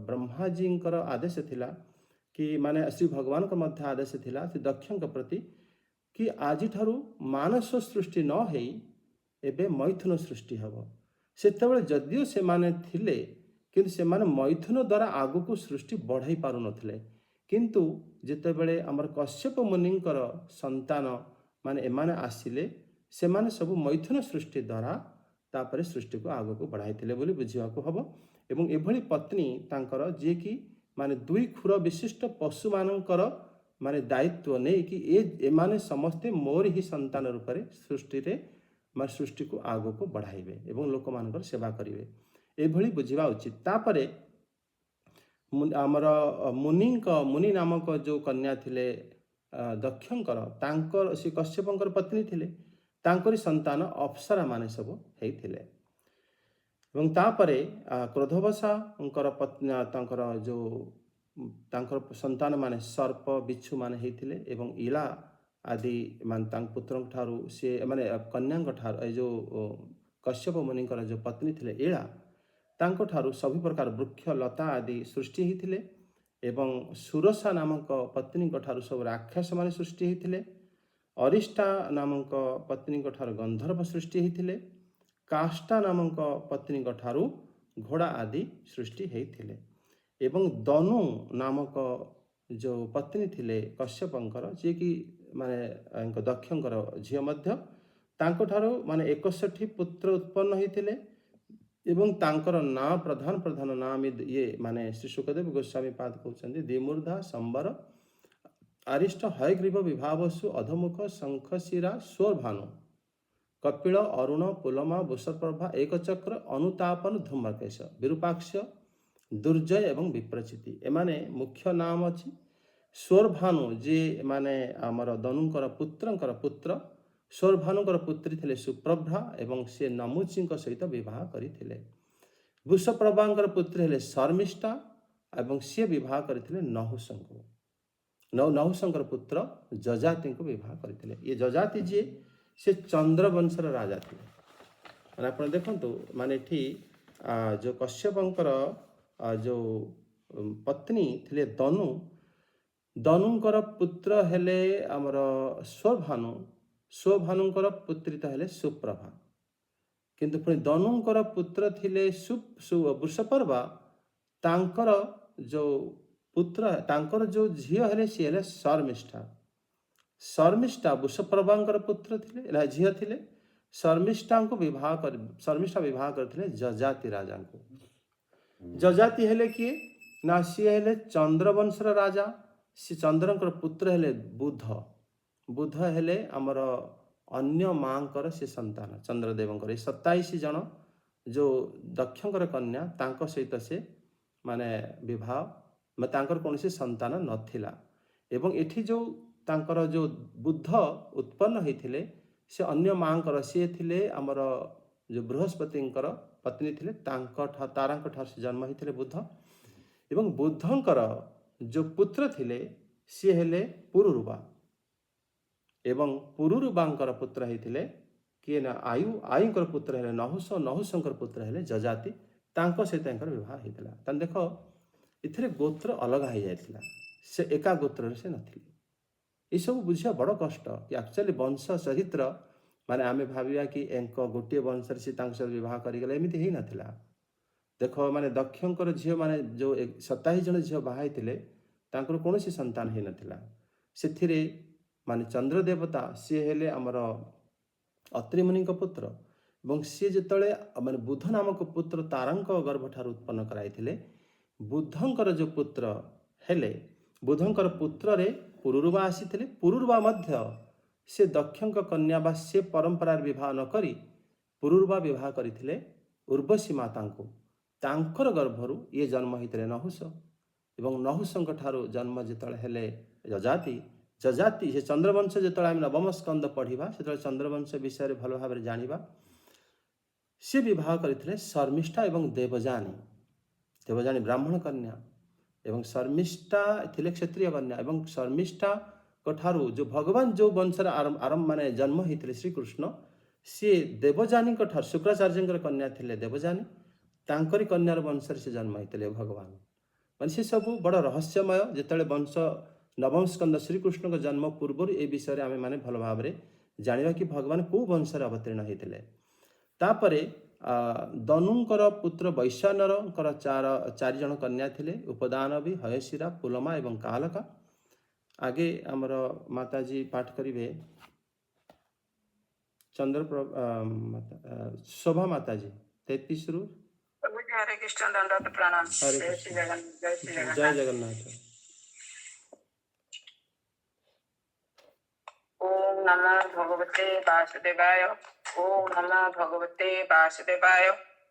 ବ୍ରହ୍ମାଜୀଙ୍କର ଆଦେଶ ଥିଲା କି ମାନେ ଶ୍ରୀ ଭଗବାନଙ୍କ ମଧ୍ୟ ଆଦେଶ ଥିଲା ଶ୍ରୀ ଦକ୍ଷଙ୍କ ପ୍ରତି କି ଆଜିଠାରୁ ମାନସ ସୃଷ୍ଟି ନ ହେଇ ଏବେ ମୈଥୁନ ସୃଷ୍ଟି ହେବ। ସେତେବେଳେ ଯଦିଓ ସେମାନେ ଥିଲେ କିନ୍ତୁ ସେମାନେ ମୈଥୁନ ଦ୍ୱାରା ଆଗକୁ ସୃଷ୍ଟି ବଢ଼ାଇ ପାରୁନଥିଲେ। କିନ୍ତୁ ଯେତେବେଳେ ଆମର କଶ୍ୟପ ମୁନିଙ୍କର ସନ୍ତାନ ମାନେ ଏମାନେ ଆସିଲେ, ସେମାନେ ସବୁ ମୈଥୁନ ସୃଷ୍ଟି ଦ୍ୱାରା ତାପରେ ସୃଷ୍ଟିକୁ ଆଗକୁ ବଢ଼ାଇଥିଲେ ବୋଲି ବୁଝିବାକୁ ହେବ। ଏବଂ ଏଭଳି ପତ୍ନୀ ତାଙ୍କର ଯିଏକି ମାନେ 2 କ୍ଷୁର ବିଶିଷ୍ଟ ପଶୁମାନଙ୍କର ମାନେ ଦାୟିତ୍ୱ ନେଇକି ଏମାନେ ସମସ୍ତେ ମୋର ହିଁ ସନ୍ତାନ ରୂପରେ ସୃଷ୍ଟିରେ ମାନେ ସୃଷ୍ଟିକୁ ଆଗକୁ ବଢ଼ାଇବେ ଏବଂ ଲୋକମାନଙ୍କର ସେବା କରିବେ, ଏଭଳି ବୁଝିବା ଉଚିତ। ତାପରେ ଆମର ମୁନି ନାମକ ଯେଉଁ କନ୍ୟା ଥିଲେ ଦକ୍ଷଙ୍କର, ତାଙ୍କର ସେ କଶ୍ୟପଙ୍କର ପତ୍ନୀ ଥିଲେ, ତାଙ୍କରି ସନ୍ତାନ ଅପ୍ସରା ମାନେ ସବୁ ହେଇଥିଲେ। ଏବଂ ତାପରେ କ୍ରୋଧବଶାଙ୍କର ପତ୍ନୀ ତାଙ୍କର ଯେଉଁ ତାଙ୍କର ସନ୍ତାନ ମାନେ ସର୍ପ ବିଚ୍ଛୁ ମାନେ ହେଇଥିଲେ ଏବଂ ଇଳା ଆଦି ମାନେ ତାଙ୍କ ପୁତ୍ରଙ୍କ ଠାରୁ ସେ ମାନେ କନ୍ୟାଙ୍କ ଠାରୁ ଏ ଯେଉଁ କଶ୍ୟପ ମୁନିଙ୍କର ଯେଉଁ ପତ୍ନୀ ଥିଲେ ଇଳା, ତାଙ୍କ ଠାରୁ ସବୁ ପ୍ରକାର ବୃକ୍ଷ ଲତା ଆଦି ସୃଷ୍ଟି ହେଇଥିଲେ। ଏବଂ ସୁରସା ନାମକ ପତ୍ନୀଙ୍କ ଠାରୁ ସବୁ ରାକ୍ଷସ ମାନେ ସୃଷ୍ଟି ହେଇଥିଲେ। ଅରିଷ୍ଟା ନାମକ ପତ୍ନୀଙ୍କ ଠାରୁ ଗନ୍ଧର୍ବ ସୃଷ୍ଟି ହେଇଥିଲେ। କାଷ୍ଟା ନାମକ ପତ୍ନୀଙ୍କ ଠାରୁ ଘୋଡ଼ା ଆଦି ସୃଷ୍ଟି ହେଇଥିଲେ। ଏବଂ ଦନୁ ନାମକ ଯେଉଁ ପତ୍ନୀ ଥିଲେ କଶ୍ୟପଙ୍କର, ଯିଏକି ମାନେ ଦକ୍ଷଙ୍କର ଝିଅ ମଧ୍ୟ, ତାଙ୍କଠାରୁ ମାନେ 61 ପୁତ୍ର ଉତ୍ପନ୍ନ ହେଇଥିଲେ। ଏବଂ ତାଙ୍କର ନାଁ ପ୍ରଧାନ ନାଁ ଇଏ ମାନେ ଶ୍ରୀ ଶୁକଦେବ ଗୋସ୍ୱାମୀ ପାଦ କହୁଛନ୍ତି ଦ୍ୱିମୂର୍ଧା ସମ୍ବର ଆରିଷ୍ଟ ହୟଗ୍ରୀବ ବିଭାବସୁ ଅଧମୁଖ ଶଙ୍ଖଶିରା ସ୍ୱରଭାନୁ କପିଳ ଅରୁଣ ପୁଲମା ବୃଷପ୍ରଭା ଏକଚକ୍ର ଅନୁତାପନ ଧୂମକେଶ ବିରୂପାକ୍ଷ ଦୁର୍ଜୟ ଏବଂ ବିପ୍ରଚିତି। ଏମାନେ ମୁଖ୍ୟ ନାମ ଅଛି। ସ୍ୱରଭାନୁ ଯିଏ ମାନେ ଆମର ଦନୁଙ୍କର ପୁତ୍ରଙ୍କର ପୁତ୍ର, ସ୍ୱରଭାନୁଙ୍କର ପୁତ୍ରୀ ଥିଲେ ସୁପ୍ରଭା ଏବଂ ସେ ନମୁଚିଙ୍କ ସହିତ ବିବାହ କରିଥିଲେ। ବୃଷପ୍ରଭାଙ୍କର ପୁତ୍ରୀ ହେଲେ ଶର୍ମିଷ୍ଠା ଏବଂ ସିଏ ବିବାହ କରିଥିଲେ ନହୁଷଙ୍କୁ। ନହୁଷଙ୍କର ପୁତ୍ର ଯଜାତିଙ୍କୁ ବିବାହ କରିଥିଲେ। ଇଏ ଯଜାତି ଯିଏ ସେ ଚନ୍ଦ୍ରବଂଶର ରାଜା ଥିଲେ। ମାନେ ଆପଣ ଦେଖନ୍ତୁ, ମାନେ ଏଠି ଯେଉଁ କଶ୍ୟପଙ୍କର ଯେଉଁ ପତ୍ନୀ ଥିଲେ ଦନୁ, ଦନୁଙ୍କର ପୁତ୍ର ହେଲେ ଆମର ସ୍ୱଭାନୁ, ସ୍ୱଭାନୁଙ୍କର ପୁତ୍ରୀ ତ ହେଲେ ସୁପ୍ରଭା। କିନ୍ତୁ ପୁଣି ଦନୁଙ୍କର ପୁତ୍ର ଥିଲେ ବୃଷପର୍ବା, ତାଙ୍କର ଯେଉଁ ପୁତ୍ର ତାଙ୍କର ଯେଉଁ ଝିଅ ହେଲେ ସିଏ ହେଲେ ଶର୍ମିଷ୍ଠା। ଶର୍ମିଷ୍ଠା ବୃଷପ୍ରଭାଙ୍କର ପୁତ୍ର ଥିଲେ, ଝିଅ ଥିଲେ। ଶର୍ମିଷ୍ଠା ବିବାହ କରିଥିଲେ ଯଜାତି ରାଜାଙ୍କୁ। ଯଜାତି ହେଲେ କିଏ ନା ସିଏ ହେଲେ ଚନ୍ଦ୍ରବଂଶର ରାଜା। ସେ ଚନ୍ଦ୍ରଙ୍କର ପୁତ୍ର ହେଲେ ବୁଧ। ବୁଧ ହେଲେ ଆମର ଅନ୍ୟ ମାଙ୍କର ସେ ସନ୍ତାନ ଚନ୍ଦ୍ରଦେବଙ୍କର। ଏ 27 ଜଣ ଯେଉଁ ଦକ୍ଷଙ୍କର କନ୍ୟା, ତାଙ୍କ ସହିତ ସେ ମାନେ ବିବାହ, ତାଙ୍କର କୌଣସି ସନ୍ତାନ ନଥିଲା। ଏବଂ ଏଠି ଯେଉଁ ତାଙ୍କର ଯେଉଁ ବୁଧ ଉତ୍ପନ୍ନ ହେଇଥିଲେ, ସେ ଅନ୍ୟ ମାଙ୍କର, ସିଏ ଥିଲେ ଆମର ଯେଉଁ ବୃହସ୍ପତିଙ୍କର ପତ୍ନୀ ଥିଲେ, ତାରାଙ୍କ ଠାରୁ ସେ ଜନ୍ମ ହେଇଥିଲେ ବୁଧ। ଏବଂ ବୁଧଙ୍କର ଯେଉଁ ପୁତ୍ର ଥିଲେ ସିଏ ହେଲେ ପୁରୁରୁବା। ଏବଂ ପୁରୁରୁବାଙ୍କର ପୁତ୍ର ହେଇଥିଲେ କିଏ ନା ଆୟୁଙ୍କର ପୁତ୍ର ହେଲେ ନହୁଷ, ନହୁଷଙ୍କର ପୁତ୍ର ହେଲେ ଯଜାତି। ତାଙ୍କ ସହିତ ତାଙ୍କର ବିବାହ ହେଇଥିଲା। ତାହେଲେ ଦେଖ, ଏଥିରେ ଗୋତ୍ର ଅଲଗା ହେଇଯାଇଥିଲା, ସେ ଏକା ଗୋତ୍ରରେ ସେ ନଥିଲେ। ଏସବୁ ବୁଝିବା ବଡ଼ କଷ୍ଟ କି ଆକ୍ଚୁଆଲି ବଂଶ ଚରିତ୍ର, ମାନେ ଆମେ ଭାବିବା କି ଗୋଟିଏ ବଂଶରେ ସେ ତାଙ୍କ ସହିତ ବିବାହ କରିଗଲେ, ଏମିତି ହେଇନଥିଲା। ଦେଖ, ମାନେ ଦକ୍ଷଙ୍କର ଝିଅ ମାନେ ଯେଉଁ 27 ଜଣ ଝିଅ ବାହା ହେଇଥିଲେ, ତାଙ୍କର କୌଣସି ସନ୍ତାନ ହେଇନଥିଲା। ସେଥିରେ ମାନେ ଚନ୍ଦ୍ର ଦେବତା ସିଏ ହେଲେ ଆମର ଅତ୍ରି ମୁନିଙ୍କ ପୁତ୍ର। ଏବଂ ସିଏ ଯେତେବେଳେ ମାନେ ବୁଧ ନାମକ ପୁତ୍ର ତାରାଙ୍କ ଗର୍ଭଠାରୁ ଉତ୍ପନ୍ନ କରାଇଥିଲେ, ବୁଧଙ୍କର ଯେଉଁ ପୁତ୍ର ହେଲେ, ବୁଧଙ୍କର ପୁତ୍ରରେ ପୁରୁରୁବା ଆସିଥିଲେ। ପୁରୁରୁବା ମଧ୍ୟ ସେ ଦକ୍ଷଙ୍କ କନ୍ୟା ବା ସେ ପରମ୍ପରାରେ ବିବାହ ନ କରି ପୁରୁରୁବା ବିବାହ କରିଥିଲେ ଉର୍ବଶୀ ମାତାଙ୍କୁ। ତାଙ୍କର ଗର୍ଭରୁ ଇଏ ଜନ୍ମ ହେଇଥିଲେ ନହୁଷ। ଏବଂ ନହୁଷଙ୍କ ଠାରୁ ଜନ୍ମ ଯେତେବେଳେ ହେଲେ ଯଜାତି, ସେ ଚନ୍ଦ୍ରବଂଶ ଯେତେବେଳେ ଆମେ ନବମ ସ୍କନ୍ଦ ପଢ଼ିବା, ସେତେବେଳେ ଚନ୍ଦ୍ରବଂଶ ବିଷୟରେ ଭଲ ଭାବରେ ଜାଣିବା। ସେ ବିବାହ କରିଥିଲେ ଶର୍ମିଷ୍ଠା ଏବଂ ଦେବଯାନୀ ବ୍ରାହ୍ମଣ କନ୍ୟା, ଏବଂ ଶର୍ମିଷ୍ଠା ଥିଲେ କ୍ଷତ୍ରିୟ କନ୍ୟା। ଏବଂ ଶର୍ମିଷ୍ଠାଙ୍କ ଠାରୁ ଯେଉଁ ଭଗବାନ ଯେଉଁ ବଂଶରେ ମାନେ ଜନ୍ମ ହେଇଥିଲେ ଶ୍ରୀକୃଷ୍ଣ, ସିଏ ଦେବଯାନୀଙ୍କ ଠାରୁ, ଶୁକ୍ରାଚାର୍ଯ୍ୟଙ୍କର କନ୍ୟା ଥିଲେ ଦେବଯାନୀ, ତାଙ୍କରି କନ୍ୟାର ବଂଶରେ ସେ ଜନ୍ମ ହେଇଥିଲେ ଭଗବାନ। ମାନେ ସେ ସବୁ ବଡ଼ ରହସ୍ୟମୟ। ଯେତେବେଳେ ବଂଶ ନବମ ସ୍କନ୍ଦ ଶ୍ରୀକୃଷ୍ଣଙ୍କ ଜନ୍ମ ପୂର୍ବରୁ ଏ ବିଷୟରେ ଆମେ ମାନେ ଭଲ ଭାବରେ ଜାଣିବା କି ଭଗବାନ କେଉଁ ବଂଶରେ ଅବତୀର୍ଣ୍ଣ ହେଇଥିଲେ। ତାପରେ ଦନୁଙ୍କର ପୁତ୍ର ବୈଶ୍ୱାନରଙ୍କର 4 ଜଣ କନ୍ୟା ଥିଲେ, ଉପଦାନବୀ, ହୟଶିରା, ପୁଲମା ଏବଂ କାଲକା। ଆଗେ ଆମର ମାତାଜୀ ପାଠ କରିବେ ଶୋଭା ମାତାଜୀ 33ରୁ। ହରେ କୃଷ୍ଣ, ଦଣ୍ଡବତ ପ୍ରଣାମ। ହରେ ଜୟ ଶ୍ରୀ ଜଗନ୍ନାଥ, ଜୟ ଶ୍ରୀ ଜୟ ଜଗନ୍ନାଥ। ଜଗନ୍ନାଥ। ओम नमो भगवते वासुदेवाय। ओम नमो भगवते वासुदेवाय।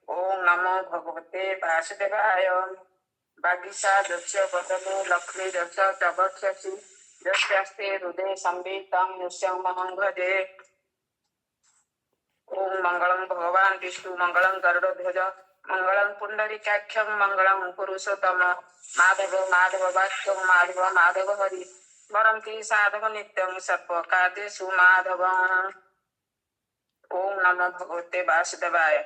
ओम नमो भगवते वासुदेवाय। वागीशा दस्य वदने लक्ष्मी दश तवक्षसि यस्यास्ते हृदय संवितं निश्चयमहं भजे। ओम मंगलम भगवान विष्णु मंगलम गरुड़ध्वज मंगलम पुंडरीकाक्षं मंगलम पुरुषोत्तम माधव माधव वाक्यं माधव माधव हरि वरंति साधव नित्यं सर्वकार्येषु माधव। ओम नमो भगवते वासुदेवाय।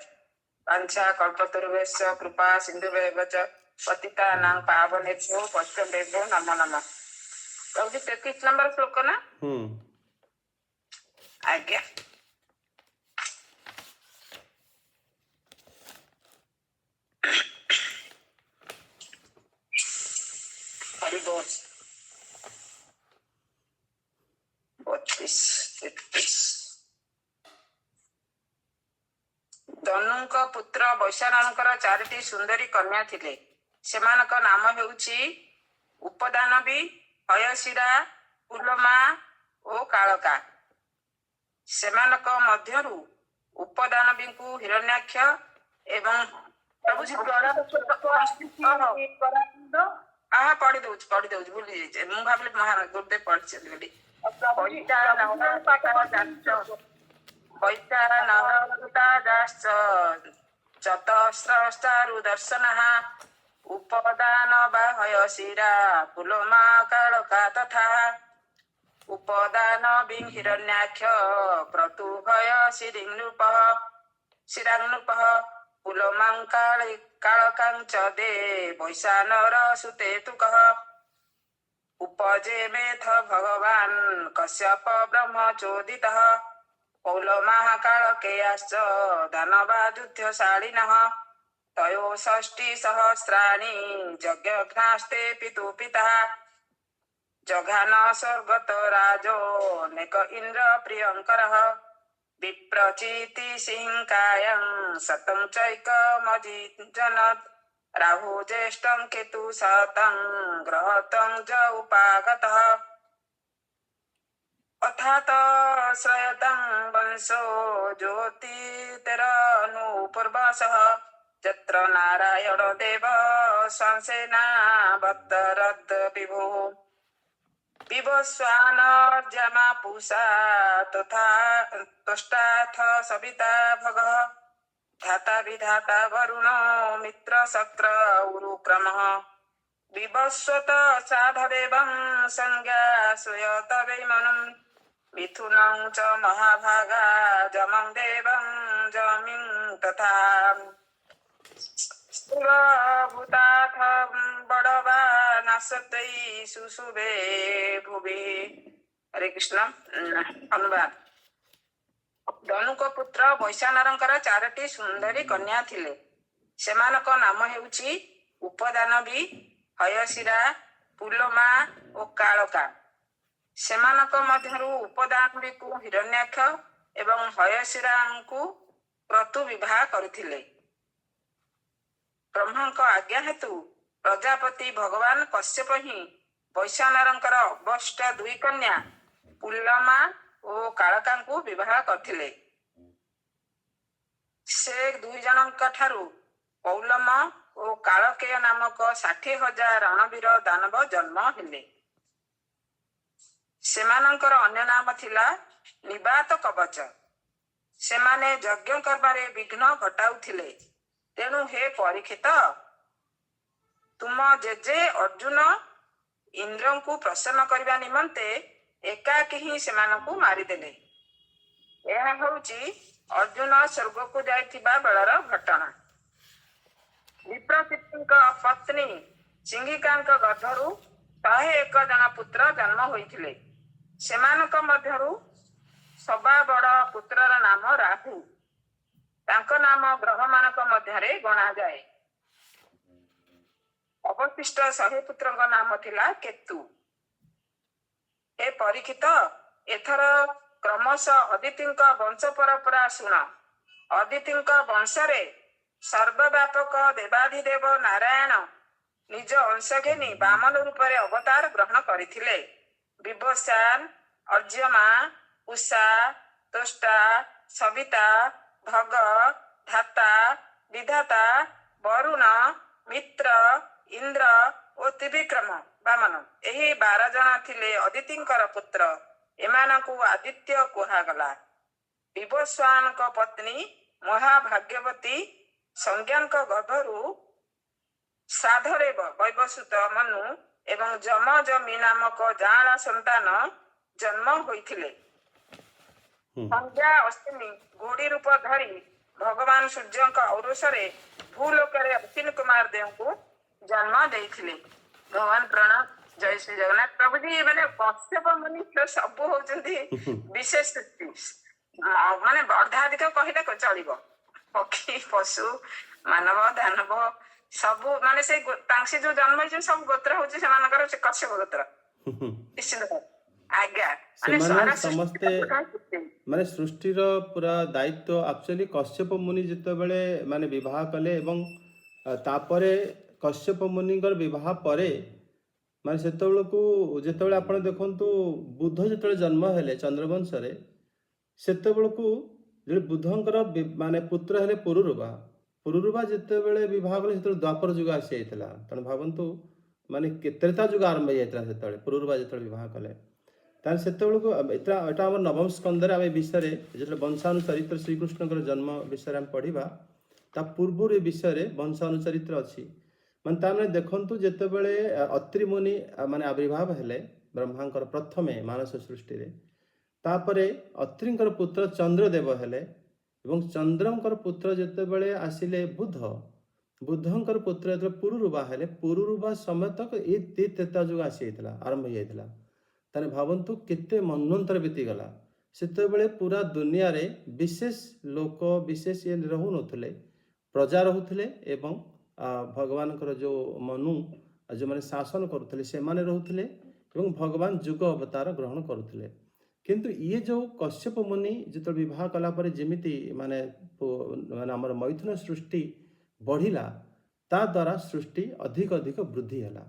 वाञ्छा कल्पतरुभ्यश्च कृपा सिन्धुभ्येव च पतितानां पावनेभ्यो वैष्णवेभ्यो नमो नमः। 33 नंबर श्लोक ना। ଆଜ୍ଞା। ହରିବୋଲ। 32, 33। ଧନୁଙ୍କ ପୁତ୍ର ବୈଶାଣଙ୍କର 4ଟି ସୁନ୍ଦରୀ କନ୍ୟା ଥିଲେ। ସେମାନଙ୍କ ନାମ ହେଉଛି ଉପଦାନବୀ, ହୟଶିରା, ପୁଲମା ଓ କାଳକା। ସେମାନଙ୍କ ମଧ୍ୟରୁ ଉପଦାନବୀଙ୍କୁ ହିରଣ୍ୟାକ୍ଷ ଏବଂ ପଢି ଦଉଛି ଭୁଲି ଯାଇଛି। ମୁଁ ଭାବିଲି ଗୋଟେ ପଢିଛନ୍ତି ବୋଲି। ଚତସ୍ରଷ୍ଟାରୁ ଦର୍ଶନଃ ଉପଦାନ ବା ହୟଶିରା ପୁଲମା କାଳକା ତଥା ଉପଦାନ ହିରଣ୍ୟାକ୍ଷ ପ୍ରତୁଭୟ ଶିରାନୃପଃ ପୁଲମାଂ କାଳକାଂ চ দে বৈশানର সুতেতুকଃ উপজেমেথ ভগবান কশ্যপ ব্রহ্মচোদিতঃ পৌলমাঃ কালকেয়াশ্চ দানবাযুধ্যশালিনঃ তয়ো ৬০ সহস্রাণি যজ্ঞঘ্নাস্তে পিতুপিতः জঘান স্বর্গত রাজো নেক ইন্দ্র প্রিয়ঙ্করঃ বিপ্রচিতি সিংকায়ং শতং চৈকমজিজনৎ রাহু জ্যেষ্ঠং কেতু শতং গ্রহতং য উপাগতঃ অথাত শ্রয়তং বংশো জ্যোতিতেরনুপূর্বশঃ যত্র নারায়ণ দেব সংসেনাবতরদ বিভুঃ বিবস্বানর্যমা পুষা তথা তোষ্টাথ সবিতা ভগঃ ধাতা বিধাতা বরুণ মিত্র শক্র উরুক্রমঃ বিবস্বত সাধদেবং সংজ্ঞা শ্রূয়ত বৈমনম মিথুনং চ মহাভাগা যমং দেবং যমিং তথা ভূতাথ বড়বা নাশতৈ সুশুভে ভুবি। হরে কৃষ্ণ। ଅନୁବାଦ। ଧନୁଙ୍କ ପୁତ୍ର ବୈଶାଣରଙ୍କର 4ଟି ସୁନ୍ଦରୀ କନ୍ୟା ଥିଲେ। ସେମାନଙ୍କ ନାମ ହେଉଛି ଉପଦାନବୀ, ହୟଶିରା, ପୁଲମା ଓ କାଳକା। ସେମାନଙ୍କ ମଧ୍ୟରୁ ଉପଦାନବୀକୁ ହିରଣ୍ୟାକ୍ଷ ଏବଂ ହୟଶିରାଙ୍କୁ କ୍ରତୁ ବିବାହ କରିଥିଲେ। ବ୍ରହ୍ମାଙ୍କ ଆଜ୍ଞା ହେତୁ ପ୍ରଜାପତି ଭଗବାନ କଶ୍ୟପ ହିଁ ବୈଶାଣରଙ୍କର ଅବଶିଷ୍ଟ 2 କନ୍ୟା ପୁଲମା ଓ କାଳକାଙ୍କୁ ବିବାହ କରିଥିଲେ। ସେ 2 ଜଣଙ୍କ ଠାରୁ ପୌଲମ ଓ କାଳକେୟ ନାମକ 60,000 ରଣବୀର ଦାନବ ଜନ୍ମ ହେଲେ। ସେମାନଙ୍କର ଅନ୍ୟ ନାମ ଥିଲା ନିବାତ କବଚ। ସେମାନେ ଯଜ୍ଞ କର୍ମରେ ବିଘ୍ନ ଘଟାଉଥିଲେ। ତେଣୁ ହେ ପରୀକ୍ଷିତ, ତୁମ ଜେଜେ ଅର୍ଜୁନ ଇନ୍ଦ୍ରଙ୍କୁ ପ୍ରସନ୍ନ କରିବା ନିମନ୍ତେ ଏକାକୀ ହିଁ ସେମାନଙ୍କୁ ମାରିଦେଲେ। ଏହା ହେଉଛି ଅର୍ଜୁନ ସ୍ୱର୍ଗକୁ ଯାଇଥିବା ବେଳର ଘଟଣା। ବିପ୍ରଚିତିଙ୍କ ପତ୍ନୀ ସିଂହିକାଙ୍କ ଗର୍ଭରୁ 101 ଜଣ ପୁତ୍ର ଜନ୍ମ ହୋଇଥିଲେ। ସେମାନଙ୍କ ମଧ୍ୟରୁ ସବା ବଡ଼ ପୁତ୍ରର ନାମ ରାହୁ। ତାଙ୍କ ନାମ ଗ୍ରହମାନଙ୍କ ମଧ୍ୟରେ ଗଣାଯାଏ। ଅବଶିଷ୍ଟ 100 ପୁତ୍ରଙ୍କ ନାମ ଥିଲା କେତୁ। ହେ ପରୀକ୍ଷିତ, ଏଥର କ୍ରମଶଃ ଅଦିତିଙ୍କ ବଂଶ ପରମ୍ପରା ଶୁଣ। ଅଦିତିଙ୍କ ବଂଶରେ ସର୍ବବ୍ୟାପକ ଦେବାଧିଦେବ ନାରାୟଣ ନିଜ ଅଂଶ ଘେନି ବାମନ ରୂପରେ ଅବତାର ଗ୍ରହଣ କରିଥିଲେ। ବିବସ୍ୱାନ, ଅର୍ଜ୍ୟମା, ଉଷା, ତୋଷ୍ଟା, ସବିତା, ଭଗ, ଧାତା, ବିଧାତା, ବରୁଣ, ମିତ୍ର, ଇନ୍ଦ୍ର ଓ ତ୍ରିବିକ୍ରମ ବାମନ। ଏହି 12 ଜଣ ଥିଲେ ଅଦିତିଙ୍କର ପୁତ୍ର। ଏମାନଙ୍କୁ ଆଦିତ୍ୟ କୁହାଗଲା। ବିବସ୍ୱାନଙ୍କ ପତ୍ନୀ ମହାଭାଗ୍ୟବତୀ ସଂଜ୍ଞାଙ୍କ ଗର୍ଭରୁ ଶ୍ରାଦ୍ଧଦେବ ବୈବସ୍ୱତ ମନୁ ଏବଂ ଯମଯମୀ ନାମକ ଯାଆଁଳା ସନ୍ତାନ ଜନ୍ମ ହୋଇଥିଲେ। ସଂଜ୍ଞା ଅଶ୍ବିନୀ ଘୋଡ଼ି ରୂପ ଧରି ଭଗବାନ ସୂର୍ଯ୍ୟଙ୍କ ଔରସରେ ଭୂଲୋକରେ ଅଶ୍ୱିନୀ କୁମାର ଦେବଙ୍କୁ ଜନ୍ମ ଦେଇଥିଲେ। ଭଗବାନ ପ୍ରଣାମ। ଜୟ ଶ୍ରୀ ଜଗନ୍ନାଥ ପ୍ରଭୁଜୀ। ମାନେ କଶ୍ୟପ ମୁନି ସବୁ ହଉଛନ୍ତି ବିଶେଷ ସୃଷ୍ଟି, ମାନେ ବର୍ଦ୍ଧାଧିକ କହିଲେ ଚଳିବ। ପକ୍ଷୀ, ପଶୁ, ମାନବ, ଦାନବ ସବୁ ମାନେ ସେ ସେ ଯୋଉ ଜନ୍ମ ହେଇଛନ୍ତି ସବୁ ଗୋତ୍ର ହଉଛି ସେମାନଙ୍କର ସେ କଶ୍ୟପ ଗୋତ୍ର ନିଶ୍ଚିନ୍ତ। ଆଜ୍ଞା, ମାନେ ସେମାନେ ସାରା ସମସ୍ତେ ସୃଷ୍ଟି ମାନେ ସୃଷ୍ଟିର ପୁରା ଦାୟିତ୍ୱ ଆକ୍ଚୁଆଲି କଶ୍ୟପ ମୁନି ଯେତେବେଳେ ମାନେ ବିବାହ କଲେ ଏବଂ ତାପରେ କଶ୍ୟପ ମୁନିଙ୍କର ବିବାହ ପରେ ମାନେ ସେତେବେଳକୁ ଯେତେବେଳେ ଆପଣ ଦେଖନ୍ତୁ ବୁଦ୍ଧ ଯେତେବେଳେ ଜନ୍ମ ହେଲେ ଚନ୍ଦ୍ରବଂଶରେ, ସେତେବେଳକୁ ଯେ ବୁଦ୍ଧଙ୍କର ମାନେ ପୁତ୍ର ହେଲେ ପୁରୁରୁବା। ପୁରୁରୁବା ଯେତେବେଳେ ବିବାହ କଲେ ସେତେବେଳେ ଦ୍ୱାପର ଯୁଗ ଆସି ଯାଇଥିଲା। ତେଣୁ ଭାବନ୍ତୁ ମାନେ ତ୍ରେତା ଯୁଗ ଆରମ୍ଭ ହେଇଯାଇଥିଲା ସେତେବେଳେ ପୁରୁରୁବା ଯେତେବେଳେ ବିବାହ କଲେ। ତାହେଲେ ସେତେବେଳକୁ ଏଟା ଆମର ନବମ ସ୍କନ୍ଧରେ ଆମେ ବିଷୟରେ ଯେତେବେଳେ ବଂଶାନୁଚରିତ୍ର ଶ୍ରୀକୃଷ୍ଣଙ୍କର ଜନ୍ମ ବିଷୟରେ ଆମେ ପଢ଼ିବା, ତା ପୂର୍ବରୁ ଏ ବିଷୟରେ ବଂଶାନୁଚରିତ୍ର ଅଛି। ମାନେ ତାମାନେ ଦେଖନ୍ତୁ ଯେତେବେଳେ ଅତ୍ରି ମୁନି ମାନେ ଆବିର୍ଭାବ ହେଲେ ବ୍ରହ୍ମାଙ୍କର ପ୍ରଥମେ ମାନସ ସୃଷ୍ଟିରେ, ତାପରେ ଅତ୍ରିଙ୍କର ପୁତ୍ର ଚନ୍ଦ୍ରଦେବ ହେଲେ ଏବଂ ଚନ୍ଦ୍ରଙ୍କର ପୁତ୍ର ଯେତେବେଳେ ଆସିଲେ ବୁଧ, ବୁଧଙ୍କର ପୁତ୍ର ଯେତେବେଳେ ପୁରୁରୁବା ହେଲେ, ପୁରୁରୁବା ସମେତ ଏଇ ତ୍ରେତା ଯୁଗ ଆସିଯାଇଥିଲା, ଆରମ୍ଭ ହେଇଯାଇଥିଲା। ତାହେଲେ ଭାବନ୍ତୁ କେତେ ମନ୍ୱନ୍ତର ବିତିଗଲା। ସେତେବେଳେ ପୁରା ଦୁନିଆରେ ବିଶେଷ ଲୋକ ବିଶେଷ ଇଏ ରହୁନଥିଲେ, ପ୍ରଜା ରହୁଥିଲେ ଏବଂ ଭଗବାନଙ୍କର ଯେଉଁ ମନୁ ଯେଉଁମାନେ ଶାସନ କରୁଥିଲେ ସେମାନେ ରହୁଥିଲେ ଏବଂ ଭଗବାନ ଯୁଗ ଅବତାର ଗ୍ରହଣ କରୁଥିଲେ। କିନ୍ତୁ ଇଏ ଯେଉଁ କଶ୍ୟପ ମୁନି ଯେତେବେଳେ ବିବାହ କଲା ପରେ ଯେମିତି ମାନେ ଆମର ମୈଥୁନ ସୃଷ୍ଟି ବଢ଼ିଲା, ତା ଦ୍ୱାରା ସୃଷ୍ଟି ଅଧିକ ଅଧିକ ବୃଦ୍ଧି ହେଲା।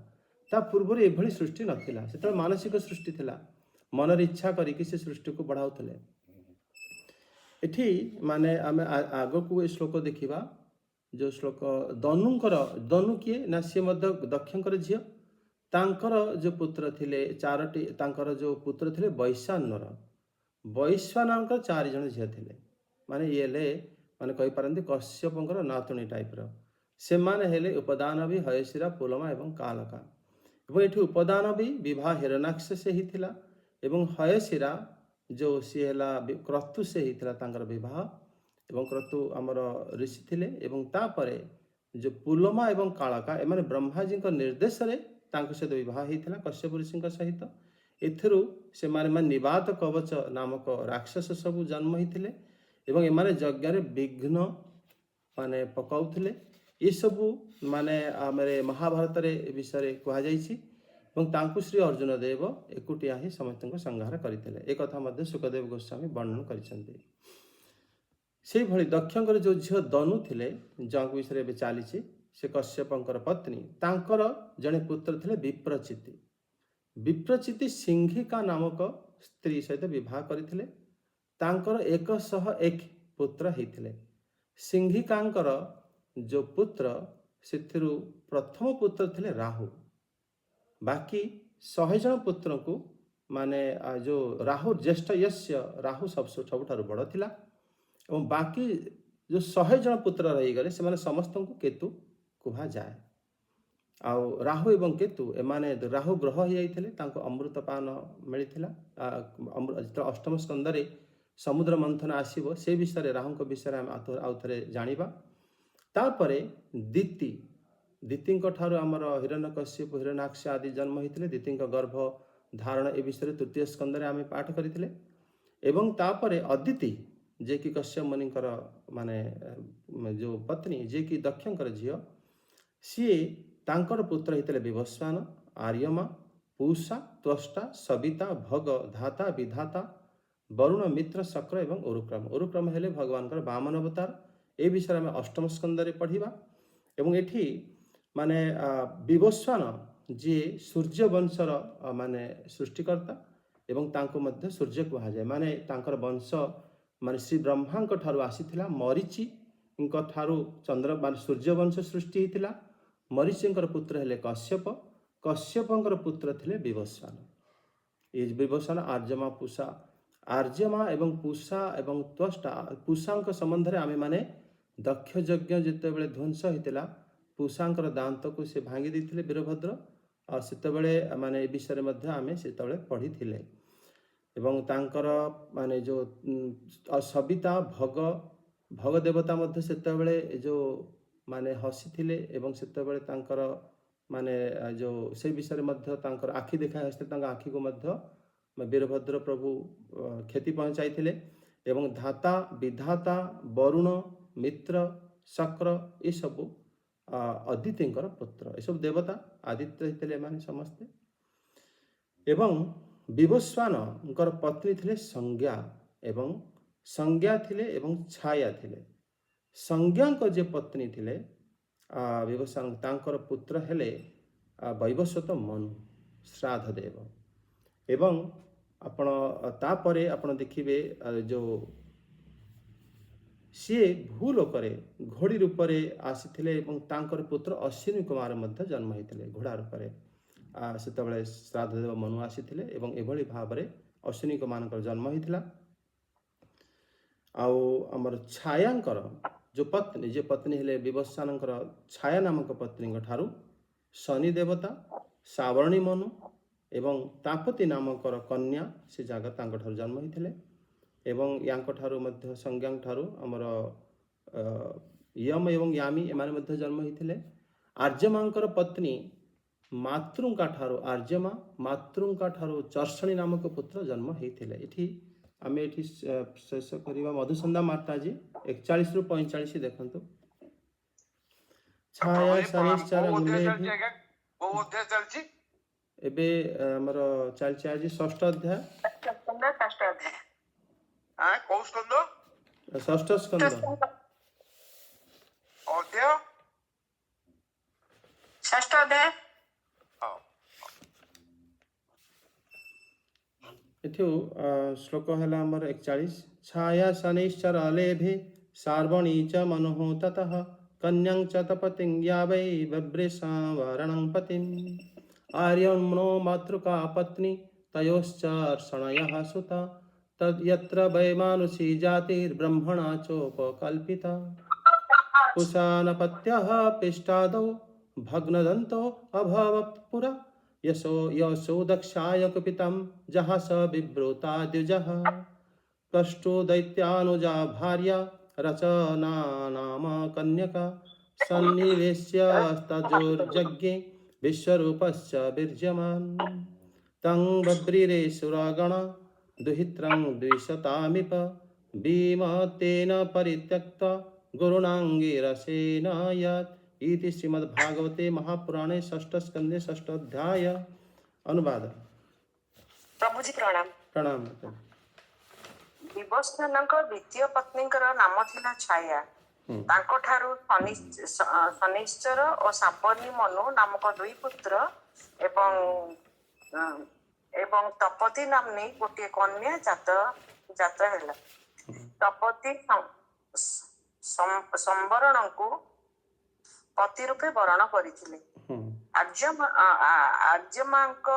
ତା ପୂର୍ବରୁ ଏଭଳି ସୃଷ୍ଟି ନଥିଲା, ସେତେବେଳେ ମାନସିକ ସୃଷ୍ଟି ଥିଲା, ମନର ଇଚ୍ଛା କରିକି ସେ ସୃଷ୍ଟିକୁ ବଢ଼ାଉଥିଲେ। ଏଠି ମାନେ ଆମେ ଆଗକୁ ଏ ଶ୍ଲୋକ ଦେଖିବା, ଯେଉଁ ଶ୍ଲୋକ ଦନୁ କିଏ ନା ସିଏ ମଧ୍ୟ ଦକ୍ଷଙ୍କର ଝିଅ। ତାଙ୍କର ଯେଉଁ ପୁତ୍ର ଥିଲେ ଚାରୋଟି, ତାଙ୍କର ଯେଉଁ ପୁତ୍ର ଥିଲେ ବୈଶ୍ୱାନଙ୍କର 4 ଜଣ ଝିଅ ଥିଲେ। ମାନେ ଇଏ ହେଲେ ମାନେ କହିପାରନ୍ତି କଶ୍ୟପଙ୍କର ନାତୁଣୀ ଟାଇପ୍ର। ସେମାନେ ହେଲେ ଉପଦାନବୀ, ହୟଶିରା, ପୁଲମା ଏବଂ କାଲକା। ଏବଂ ଏଠି ଉପଦାନବୀ ବିବାହ ହିରଣ୍ୟାକ୍ଷ ସେ ହେଇଥିଲା ଏବଂ ହୟଶିରା ଯେଉଁ ସିଏ ହେଲା କ୍ରତୁ ସେ ହେଇଥିଲା ତାଙ୍କର ବିବାହ, ଏବଂ କ୍ରତୁ ଆମର ଋଷି ଥିଲେ। ଏବଂ ତାପରେ ଯେଉଁ ପୁଲମା ଏବଂ କାଳକା ଏମାନେ ବ୍ରହ୍ମାଜୀଙ୍କ ନିର୍ଦ୍ଦେଶରେ ତାଙ୍କ ସହିତ ବିବାହ ହେଇଥିଲା କଶ୍ୟପ ଋଷିଙ୍କ ସହିତ। ଏଥିରୁ ସେମାନେ ନିବାତ କବଚ ନାମକ ରାକ୍ଷସ ସବୁ ଜନ୍ମ ହେଇଥିଲେ ଏବଂ ଏମାନେ ଯଜ୍ଞରେ ବିଘ୍ନ ମାନେ ପକାଉଥିଲେ। ଏସବୁ ମାନେ ଆମର ମହାଭାରତରେ ଏ ବିଷୟରେ କୁହାଯାଇଛି ଏବଂ ତାଙ୍କୁ ଶ୍ରୀ ଅର୍ଜୁନ ଦେବ ଏକୁଟିଆ ହିଁ ସମସ୍ତଙ୍କୁ ସଂହାର କରିଥିଲେ। ଏ କଥା ମଧ୍ୟ ସୁଖଦେବ ଗୋସ୍ୱାମୀ ବର୍ଣ୍ଣନ କରିଛନ୍ତି। ସେଇଭଳି ଦକ୍ଷଙ୍କର ଯେଉଁ ଝିଅ ଦନୁ ଥିଲେ, ଯାହାଙ୍କ ବିଷୟରେ ଏବେ ଚାଲିଛି, ସେ କଶ୍ୟପଙ୍କର ପତ୍ନୀ, ତାଙ୍କର ଜଣେ ପୁତ୍ର ଥିଲେ ବିପ୍ରଚିତି। ବିପ୍ରଚିତି ସିଂହିକା ନାମକ ସ୍ତ୍ରୀ ସହିତ ବିବାହ କରିଥିଲେ। ତାଙ୍କର 101 ପୁତ୍ର ହେଇଥିଲେ। ସିଂହିକାଙ୍କର ଯେଉଁ ପୁତ୍ର, ସେଥିରୁ ପ୍ରଥମ ପୁତ୍ର ଥିଲେ ରାହୁ। ବାକି 100 ଜଣ ପୁତ୍ରଙ୍କୁ ମାନେ ଯେଉଁ ରାହୁ ଜ୍ୟେଷ୍ଠ ୟସ୍ୟ, ରାହୁ ସବୁଠାରୁ ବଡ଼ ଥିଲା ଏବଂ ବାକି ଯେଉଁ 100 ଜଣ ପୁତ୍ର ରହିଗଲେ ସେମାନେ ସମସ୍ତଙ୍କୁ କେତୁ କୁହାଯାଏ। ଆଉ ରାହୁ ଏବଂ କେତୁ ଏମାନେ ରାହୁ ଗ୍ରହ ହେଇଯାଇଥିଲେ, ତାଙ୍କୁ ଅମୃତପାନ ମିଳିଥିଲା। ଅଷ୍ଟମ ସ୍କନ୍ଧରେ ସମୁଦ୍ର ମନ୍ଥନ ଆସିବ, ସେ ବିଷୟରେ ରାହୁଙ୍କ ବିଷୟରେ ଆମେ ଆଉ ଥରେ ଜାଣିବା। ତାପରେ ଦିତିଙ୍କ ଠାରୁ ଆମର ହିରଣ୍ୟକଶ୍ୟପ, ହିରଣ୍ୟାକ୍ଷ ଆଦି ଜନ୍ମ ହେଇଥିଲେ। ଦିତିଙ୍କ ଗର୍ଭ ଧାରଣ ଏ ବିଷୟରେ ତୃତୀୟ ସ୍କନ୍ଧରେ ଆମେ ପାଠ କରିଥିଲେ। ଏବଂ ତାପରେ ଅଦିତି, ଯିଏକି କଶ୍ୟପ ମୁନିଙ୍କର ମାନେ ଯେଉଁ ପତ୍ନୀ, ଯିଏକି ଦକ୍ଷଙ୍କର ଝିଅ, ସିଏ ତାଙ୍କର ପୁତ୍ର ହେଇଥିଲେ ବିଭସ୍ୱାନ, ଆର୍ଯ୍ୟମା, ପୂଷା, ତ୍ୱଷ୍ଟା, ସବିତା, ଭଗ, ଧାତା, ବିଧାତା, ବରୁଣ, ମିତ୍ର, ଶକ୍ର ଏବଂ ଉରୁକ୍ରମ। ଉରୁକ୍ରମ ହେଲେ ଭଗବାନଙ୍କର ବାମନ ଅବତାର। ଏ ବିଷୟରେ ଆମେ ଅଷ୍ଟମ ସ୍କନ୍ଧରେ ପଢ଼ିବା। ଏବଂ ଏଠି ମାନେ ବିଭସ୍ୱାନ ଯିଏ ସୂର୍ଯ୍ୟ ବଂଶର ମାନେ ସୃଷ୍ଟିକର୍ତ୍ତା ଏବଂ ତାଙ୍କୁ ମଧ୍ୟ ସୂର୍ଯ୍ୟ କୁହାଯାଏ। ମାନେ ତାଙ୍କର ବଂଶ ମାନେ ଶ୍ରୀ ବ୍ରହ୍ମାଙ୍କ ଠାରୁ ଆସିଥିଲା। ମରିଚିଙ୍କ ଠାରୁ ମାନେ ସୂର୍ଯ୍ୟ ବଂଶ ସୃଷ୍ଟି ହେଇଥିଲା। ମରିଚିଙ୍କର ପୁତ୍ର ହେଲେ କଶ୍ୟପ, କଶ୍ୟପଙ୍କର ପୁତ୍ର ଥିଲେ ବିଭସ୍ୱାନ। ଏ ବିଭସ୍ୱାନ, ଆର୍ଯ୍ୟମା, ପୂଷା, ଆର୍ଯ୍ୟମା ଏବଂ ପୂଷା ଏବଂ ତ୍ୱଷ୍ଟା। ପୂଷାଙ୍କ ସମ୍ବନ୍ଧରେ ଆମେମାନେ ଦକ୍ଷ ଯଜ୍ଞ ଯେତେବେଳେ ଧ୍ୱଂସ ହେଇଥିଲା, ପୂଷାଙ୍କର ଦାନ୍ତକୁ ସେ ଭାଙ୍ଗି ଦେଇଥିଲେ ବୀରଭଦ୍ର। ଆଉ ସେତେବେଳେ ମାନେ ଏ ବିଷୟରେ ମଧ୍ୟ ଆମେ ସେତେବେଳେ ପଢ଼ିଥିଲେ। ଏବଂ ତାଙ୍କର ମାନେ ଯେଉଁ ସବିତା, ଭଗ ଦେବତା ମଧ୍ୟ ସେତେବେଳେ ଯେଉଁ ମାନେ ହସିଥିଲେ ଏବଂ ସେତେବେଳେ ତାଙ୍କର ମାନେ ଯେଉଁ ସେ ବିଷୟରେ ମଧ୍ୟ ତାଙ୍କର ଆଖି ଦେଖା ଆସିଥିଲେ, ତାଙ୍କ ଆଖିକୁ ମଧ୍ୟ ବୀରଭଦ୍ର ପ୍ରଭୁ କ୍ଷତି ପହଞ୍ଚାଇଥିଲେ। ଏବଂ ଧାତା, ବିଧାତା, ବରୁଣ, ମିତ୍ର, ଶକ୍ର ଏସବୁ ଅଦିତିଙ୍କର ପୁତ୍ର, ଏସବୁ ଦେବତା ଆଦିତ୍ୟ ହେଇଥିଲେ ଏମାନେ ସମସ୍ତେ। ଏବଂ ବିବସ୍ୱାନଙ୍କର ପତ୍ନୀ ଥିଲେ ସଂଜ୍ଞା, ଏବଂ ସଂଜ୍ଞା ଥିଲେ ଏବଂ ଛାୟା ଥିଲେ। ସଂଜ୍ଞାଙ୍କ ଯେ ପତ୍ନୀ ଥିଲେ ବିବସ୍ୱାନ, ତାଙ୍କର ପୁତ୍ର ହେଲେ ବୈବସ୍ୱତ ମନୁ, ଶ୍ରାଦ୍ଧ ଦେବ। ଏବଂ ଆପଣ ତାପରେ ଆପଣ ଦେଖିବେ ଯେଉଁ ସିଏ ଭୂଲୋକରେ ଘୋଡ଼ି ରୂପରେ ଆସିଥିଲେ ଏବଂ ତାଙ୍କର ପୁତ୍ର ଅଶ୍ୱିନୀ କୁମାର ମଧ୍ୟ ଜନ୍ମ ହୋଇଥିଲେ ଘୋଡ଼ା ରୂପରେ। ସେତେବେଳେ ଶ୍ରାଦ୍ଧ ଦେବ ମନୁ ଆସିଥିଲେ ଏବଂ ଏଭଳି ଭାବରେ ଅଶ୍ୱିନୀ କୁମାରଙ୍କର ଜନ୍ମ ହୋଇଥିଲା। ଆଉ ଆମର ଛାୟାଙ୍କର ଯେଉଁ ପତ୍ନୀ, ଯେ ପତ୍ନୀ ହେଲେ ବିବସ୍ୱାନଙ୍କର ଛାୟା ନାମକ ପତ୍ନୀଙ୍କ ଠାରୁ ଶନି ଦେବତା, ସାବର୍ଣୀ ମନୁ ଏବଂ ତାପତୀ ନାମକର କନ୍ୟା ସେ ଜାଗା ତାଙ୍କଠାରୁ ଜନ୍ମ ହୋଇଥିଲେ। ଏବଂ ୟାଙ୍କ ଠାରୁ ମଧ୍ୟ ସଂଜ୍ଞାଙ୍କ ଠାରୁ ଆମର ୟମ ଏବଂ ୟାମୀ ଏମାନେ ମଧ୍ୟ ଜନ୍ମ ହୋଇଥିଲେ। ଆର୍ଯ୍ୟମାଙ୍କର ପତ୍ନୀ ମାତୃଙ୍କା ଠାରୁ ଆର୍ଯ୍ୟମା, ମାତୃଙ୍କା ଠାରୁ ଚର୍ଷଣୀ ନାମକ ପୁତ୍ର ଜନ୍ମ ହୋଇଥିଲେ। ଏଠି ଆମେ ଏଠି ଶେଷ କରିବା ମଧୁସନ୍ଧ୍ୟା ମାତାଜୀ 41 ରୁ 45 ଦେଖନ୍ତୁ। ଛାୟା ଶନିଶ୍ଚର ମୂଲେଭି, ଏବେ ଆମର ଚାଲିଛି ଆଜି 6ଠ ଅଧ୍ୟାୟ, 6ଠ ସ୍କନ୍ଧ ଏଠୁ ଶ୍ଲୋକ ହେଲା ଆମର 41। ଛାୟା ଶନିଶ୍ଚର ଲେଭେ ସାର୍ବଣୀ च मनुः ततः कन्यां च तपतिं या वै बभ्रेषावरणं पतिम् आर्यम्नो मातृका पत्नी तयोश्चर्षणयः सुता तद्यत्र वै मानुषी जातिर्ब्रह्मणा चोपकल्पिता कुशानपत्यः पिष्टादौ भग्नदन्तो अभवत् पुरा यशो दक्षाय कुपितं जहास विव्रूता द्विजः कष्टो दैत्यानुजा भार्या रचना नाम कन्यका सन्निवेश्यस्तजोर्यज्ञे विश्वरूपश्च विर्जमान् तं बभ्रिरे सुरगण दुहित्रं द्विशतामिप भीमतेन परित्यक्ता गुरुणाङ्गिरसेन यत् इति श्रीमद्भागवते महापुराणे 6ठ स्कन्धे 6ठ अध्याय। अनुवाद। प्रभु जी प्रणाम। प्रणाम। ବିବସ୍ୱାନଙ୍କ ଦ୍ୱିତୀୟ ପତ୍ନୀଙ୍କର ନାମ ଥିଲା ଛାୟା। ତାଙ୍କ ଠାରୁ ଶନିଶ୍ଚର ଓ ସାବର୍ଣୀ ମନୁ ନାମକ ଦୁଇ ପୁତ୍ର ଏବଂ ତପତୀ ନାମ୍ନୀ ଗୋଟିଏ କନ୍ୟା ଜାତ ହେଲା। ତପତୀ ସମ୍ବରଣଙ୍କୁ ପତି ରୂପେ ବରଣ କରିଥିଲେ। ଆର୍ଯ୍ୟମାଙ୍କ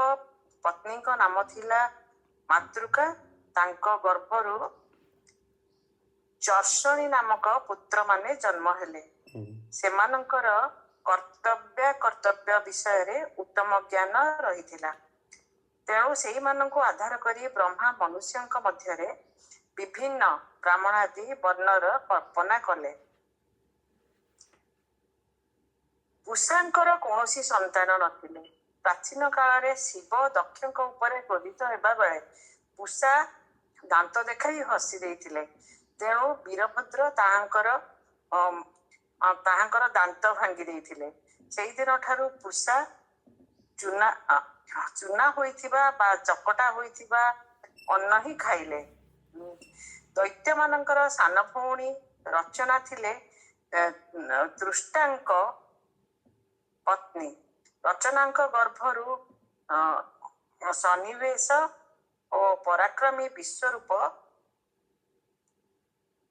ପତ୍ନୀଙ୍କ ନାମ ଥିଲା ମାତୃକା। ତାଙ୍କ ଗର୍ଭରୁ ଚର୍ଷଣୀ ନାମକ ପୁତ୍ରମାନେ ଜନ୍ମ ହେଲେ। ସେମାନଙ୍କର କର୍ତ୍ତବ୍ୟ ବିଷୟରେ ଉତ୍ତମ ଜ୍ଞାନ ରହିଥିଲା। ତେଣୁ ସେଇମାନଙ୍କୁ ଆଧାର କରି ବ୍ରହ୍ମା ମନୁଷ୍ୟଙ୍କ ମଧ୍ୟରେ ବିଭିନ୍ନ ବ୍ରାହ୍ମଣାଦି ବର୍ଣ୍ଣର କଳ୍ପନା କଲେ। ପୁଷାଙ୍କର କୌଣସି ସନ୍ତାନ ନଥିଲେ। ପ୍ରାଚୀନ କାଳରେ ଶିବ ଦକ୍ଷଙ୍କ ଉପରେ କ୍ରୋଧିତ ହେବା ବେଳେ ପୁଷା ଦାନ୍ତ ଦେଖାଇ ହସି ଦେଇଥିଲେ। ତେଣୁ ବୀରଭଦ୍ର ତାହାଙ୍କର ଦାନ୍ତ ଭାଙ୍ଗି ଦେଇଥିଲେ। ସେଇଦିନ ଠାରୁ ପୁଷା ଚୁନା ହୋଇଥିବା ବା ଚକଟା ହୋଇଥିବା ଅନ୍ନ ହିଁ ଖାଇଲେ। ଦୈତ୍ୟମାନଙ୍କର ସାନ ଭଉଣୀ ରଚନା ଥିଲେ ତୃଷ୍ଟାଙ୍କ ପତ୍ନୀ। ରଚନାଙ୍କ ଗର୍ଭରୁ ସନ୍ନିବେଶ ଓ ପରାକ୍ରମୀ ବିଶ୍ୱରୂପ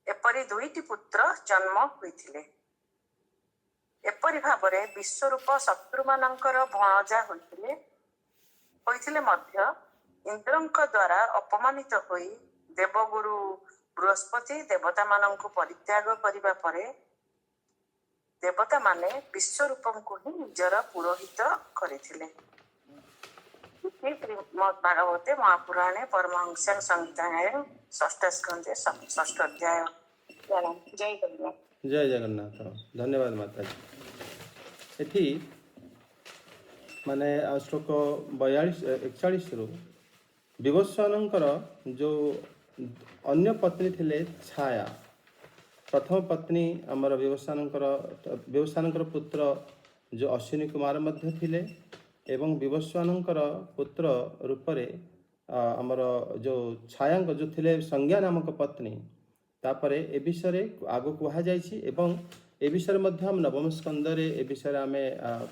ଏପରି ଦୁଇଟି ପୁତ୍ର ଜନ୍ମ ହୋଇଥିଲେ। ଏପରି ଭାବରେ ବିଶ୍ୱରୂପ ଶତ୍ରୁମାନଙ୍କର ଭଣଜା ହୋଇଥିଲେ ମଧ୍ୟ ଇନ୍ଦ୍ରଙ୍କ ଦ୍ୱାରା ଅପମାନିତ ହୋଇ ଦେବଗୁରୁ ବୃହସ୍ପତି ଦେବତାମାନଙ୍କୁ ପରିତ୍ୟାଗ କରିବା ପରେ ଦେବତାମାନେ ବିଶ୍ୱରୂପଙ୍କୁ ହିଁ ନିଜର ପୁରୋହିତ କରିଥିଲେ। ଶ୍ରୀମଦ୍ଭାଗବତେ ମହାପୁରାଣେ ପରମହଂସ୍ୟାଂ ସଂହିତାୟାଂ 6ଠ ସ୍କନ୍ଧେ 6ଠ ଅଧ୍ୟାୟ। ଜୟ ଜଗନ୍ନାଥ। ଜୟ ଜଗନ୍ନାଥ। ଧନ୍ୟବାଦ ମାତାଜୀ। ଏଠି ମାନେ ଶ୍ଲୋକ 41 ବିବସ୍ୱାନଙ୍କର ଯେଉଁ ଅନ୍ୟ ପତ୍ନୀ ଥିଲେ ଛାୟା। ପ୍ରଥମ ପତ୍ନୀ ଆମର ବିବସ୍ୱାନଙ୍କର ପୁତ୍ର ଯେଉଁ ଅଶ୍ୱିନୀ କୁମାର ମଧ୍ୟ ଥିଲେ ଏବଂ ବିବସ୍ୱାନଙ୍କର ପୁତ୍ର ରୂପରେ ଆମର ଯେଉଁ ଛାୟାଙ୍କ ଯେଉଁ ଥିଲେ ସଂଜ୍ଞା ନାମକ ପତ୍ନୀ। ତାପରେ ଏ ବିଷୟରେ ଆଗକୁ କୁହାଯାଇଛି ଏବଂ ଏ ବିଷୟରେ ମଧ୍ୟ ଆମେ ନବମ ସ୍କନ୍ଧରେ ଏ ବିଷୟରେ ଆମେ